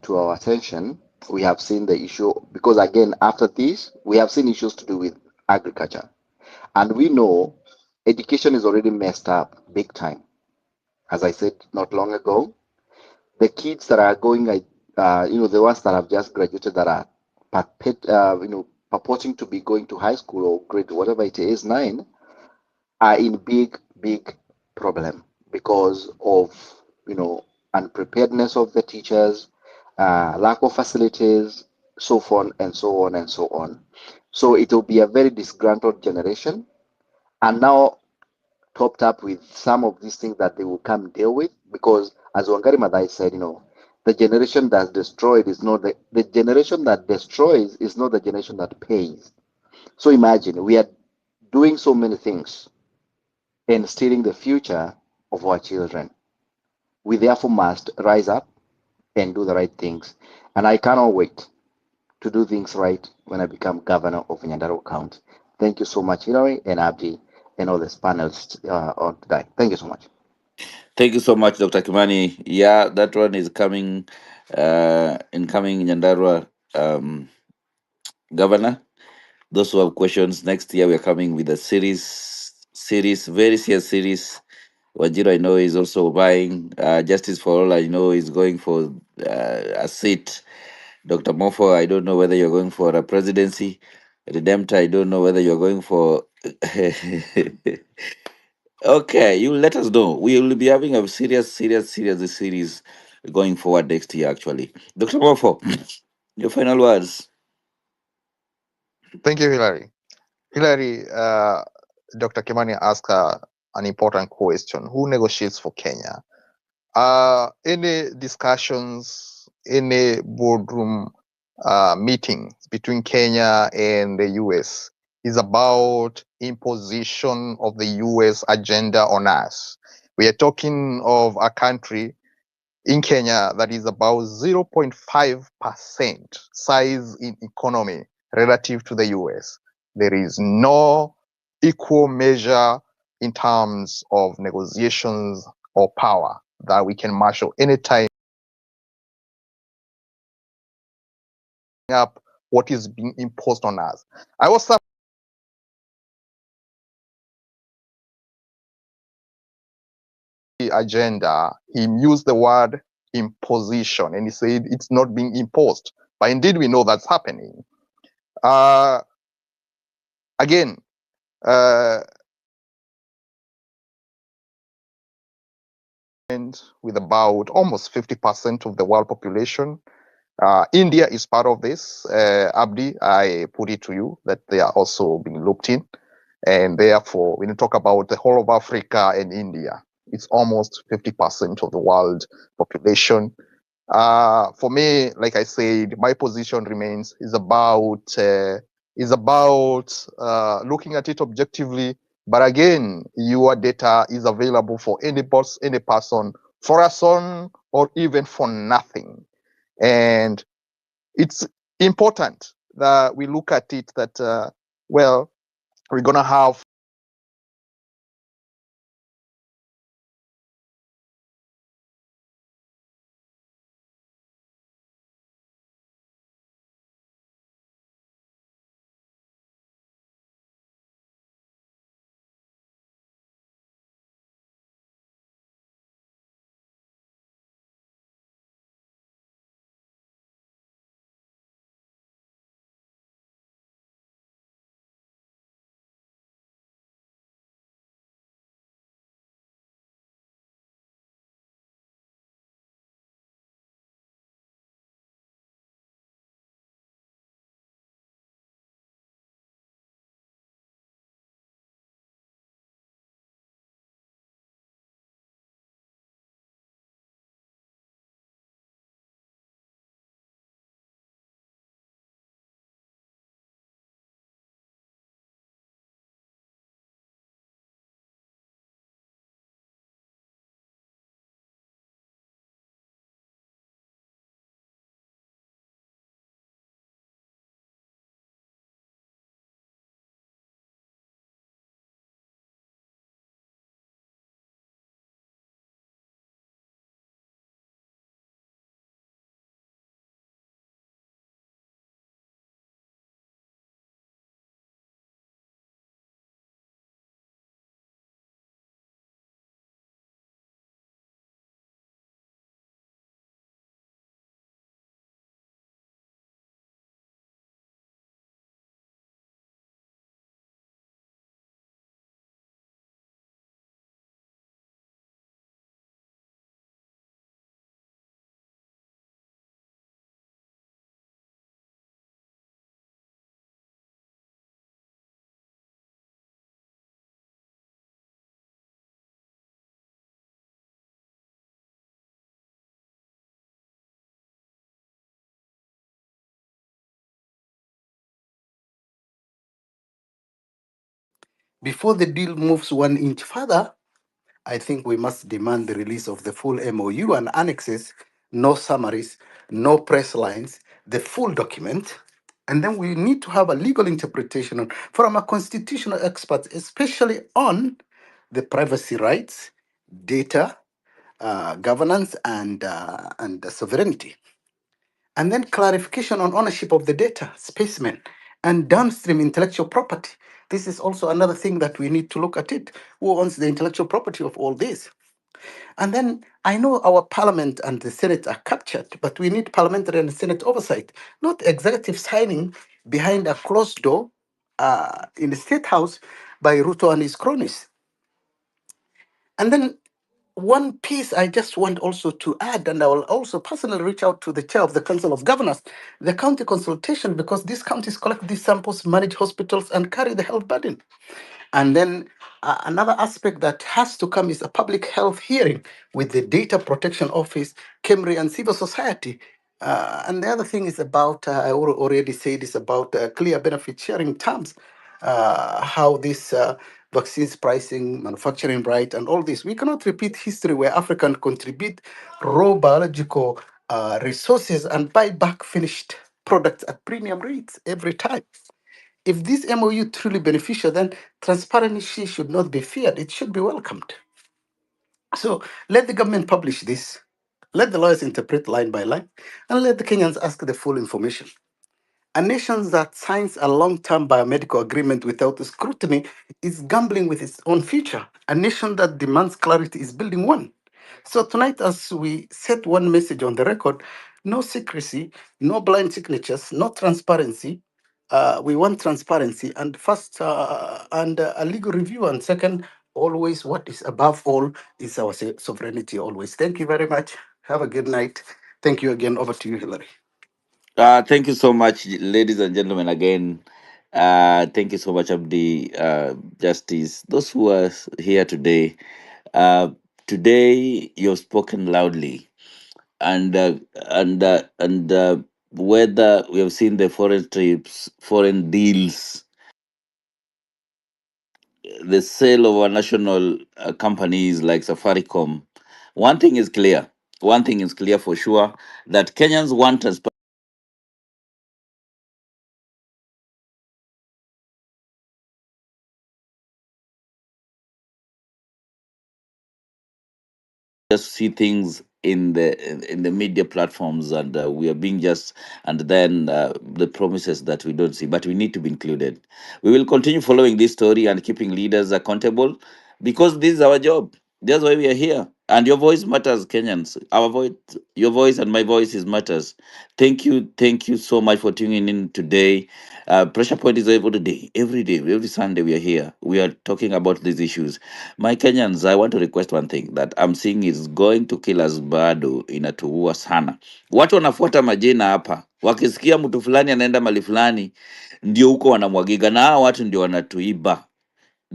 to our attention. We have seen the issue because, again, after this, we have seen issues to do with agriculture. And we know education is already messed up big time. As I said not long ago, the kids that are going, the ones that have just graduated that are purporting to be going to high school or grade whatever it is, 9, are in big problem because of unpreparedness of the teachers, lack of facilities, so on and so on and so on. So it will be a very disgruntled generation, and now topped up with some of these things that they will come deal with, because as Wangari Maathai said, the generation that destroyed is not the generation that destroys is not the generation that pays. So imagine we are doing so many things and stealing the future of our children. We therefore must rise up and do the right things. And I cannot wait to do things right when I become governor of Nyandarua County. Thank you so much, Hilary and Abdi, and all the panelists on today. Thank you so much. Thank you so much, Dr. Kimani. Yeah, that one is coming, incoming Nyandarua governor. Those who have questions, next year we're coming with a series, very serious series. Wajiro, I know, is also vying. Justice for All, I know, is going for a seat. Dr. Mofo, I don't know whether you're going for a presidency. Redemptor, I don't know whether you're going for. Okay, you let us know. We will be having a serious series going forward next year, actually. Dr. Mofo, your final words. Thank you, Hilary. Hilary, Dr. Kimani asked an important question. Who negotiates for Kenya? Any discussions, any boardroom meetings between Kenya and the US is about imposition of the US agenda on us. We are talking of a country in Kenya that is about 0.5% size in economy relative to the US. There is no equal measure in terms of negotiations or power that we can marshal anytime up what is being imposed on us. I was the agenda, he used the word imposition and he said it's not being imposed. But indeed, we know that's happening. Again, with about almost 50% of the world population. India is part of this. Abdi, I put it to you that they are also being looked in. And therefore, when you talk about the whole of Africa and India, it's almost 50% of the world population. For me, like I said, my position remains is about looking at it objectively. But again, your data is available for any boss, any person, for a son or even for nothing. And it's important that we look at it that, we're going to have Before the deal moves 1 inch further, I think we must demand the release of the full MOU and annexes, no summaries, no press lines, the full document. And then we need to have a legal interpretation from a constitutional expert, especially on the privacy rights, data, governance, and sovereignty. And then clarification on ownership of the data, specimen, and downstream intellectual property. This is also another thing that we need to look at it. Who owns the intellectual property of all this? And then I know our parliament and the Senate are captured, but we need parliamentary and Senate oversight, not executive signing behind a closed door in the State House by Ruto and his cronies. And then one piece I just want also to add, and I will also personally reach out to the chair of the Council of Governors, the county consultation, because these counties collect these samples, manage hospitals, and carry the health burden. And then another aspect that has to come is a public health hearing with the Data Protection Office, KEMRI, and civil society. And the other thing is about, I already said, is about clear benefit sharing terms, how this vaccines pricing, manufacturing right, and all this. We cannot repeat history where African contribute raw biological resources and buy back finished products at premium rates every time. If this MOU truly beneficial, then transparency should not be feared. It should be welcomed. So let the government publish this. Let the lawyers interpret line by line, and let the Kenyans ask the full information. A nation that signs a long-term biomedical agreement without scrutiny is gambling with its own future. A nation that demands clarity is building one. So tonight, as we set one message on the record, no secrecy, no blind signatures, no transparency. We want transparency and first a legal review, and second, always what is above all is our sovereignty. Always. Thank you very much. Have a good night. Thank you again. Over to you, Hillary. Thank you so much, ladies and gentlemen. Again, thank you so much, Abdi, Justice, those who are here today. Uh, Today, you've spoken loudly, and whether we have seen the foreign trips, foreign deals, the sale of our national companies like Safaricom, one thing is clear. One thing is clear for sure, that Kenyans want us just see things in the media platforms, and we are being just, and then the promises that we don't see, but we need to be included. We will continue following this story and keeping leaders accountable, because this is our job. That's why we are here, and your voice matters, Kenyans. Our voice, your voice and my voice is matters. Thank you so much for tuning in today. Pressure Point is every day, every Sunday we are here. We are talking about these issues. My Kenyans, I want to request one thing that I'm seeing is going to kill us, bado inatuua sana. Watu wanafuata majina hapa, wakisikia mtu fulani anaenda mali fulani, ndio huko wanamwagiga, na hao watu ndio wanatuiba.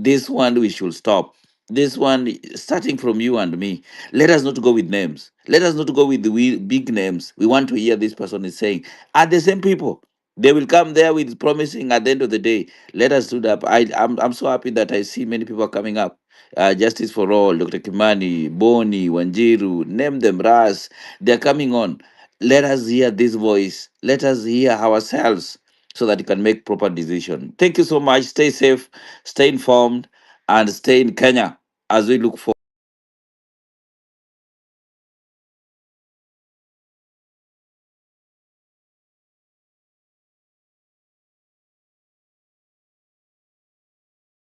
This one we should stop. This one, starting from you and me, let us not go with names. Let us not go with the big names. We want to hear this person is saying. Are the same people? They will come there with promising at the end of the day. Let us do that. I'm so happy that I see many people coming up. Justice for All, Dr. Kimani, Boni, Wanjiru, name them, Ras. They're coming on. Let us hear this voice. Let us hear ourselves so that you can make proper decision. Thank you so much. Stay safe, stay informed, and stay in Kenya as we look for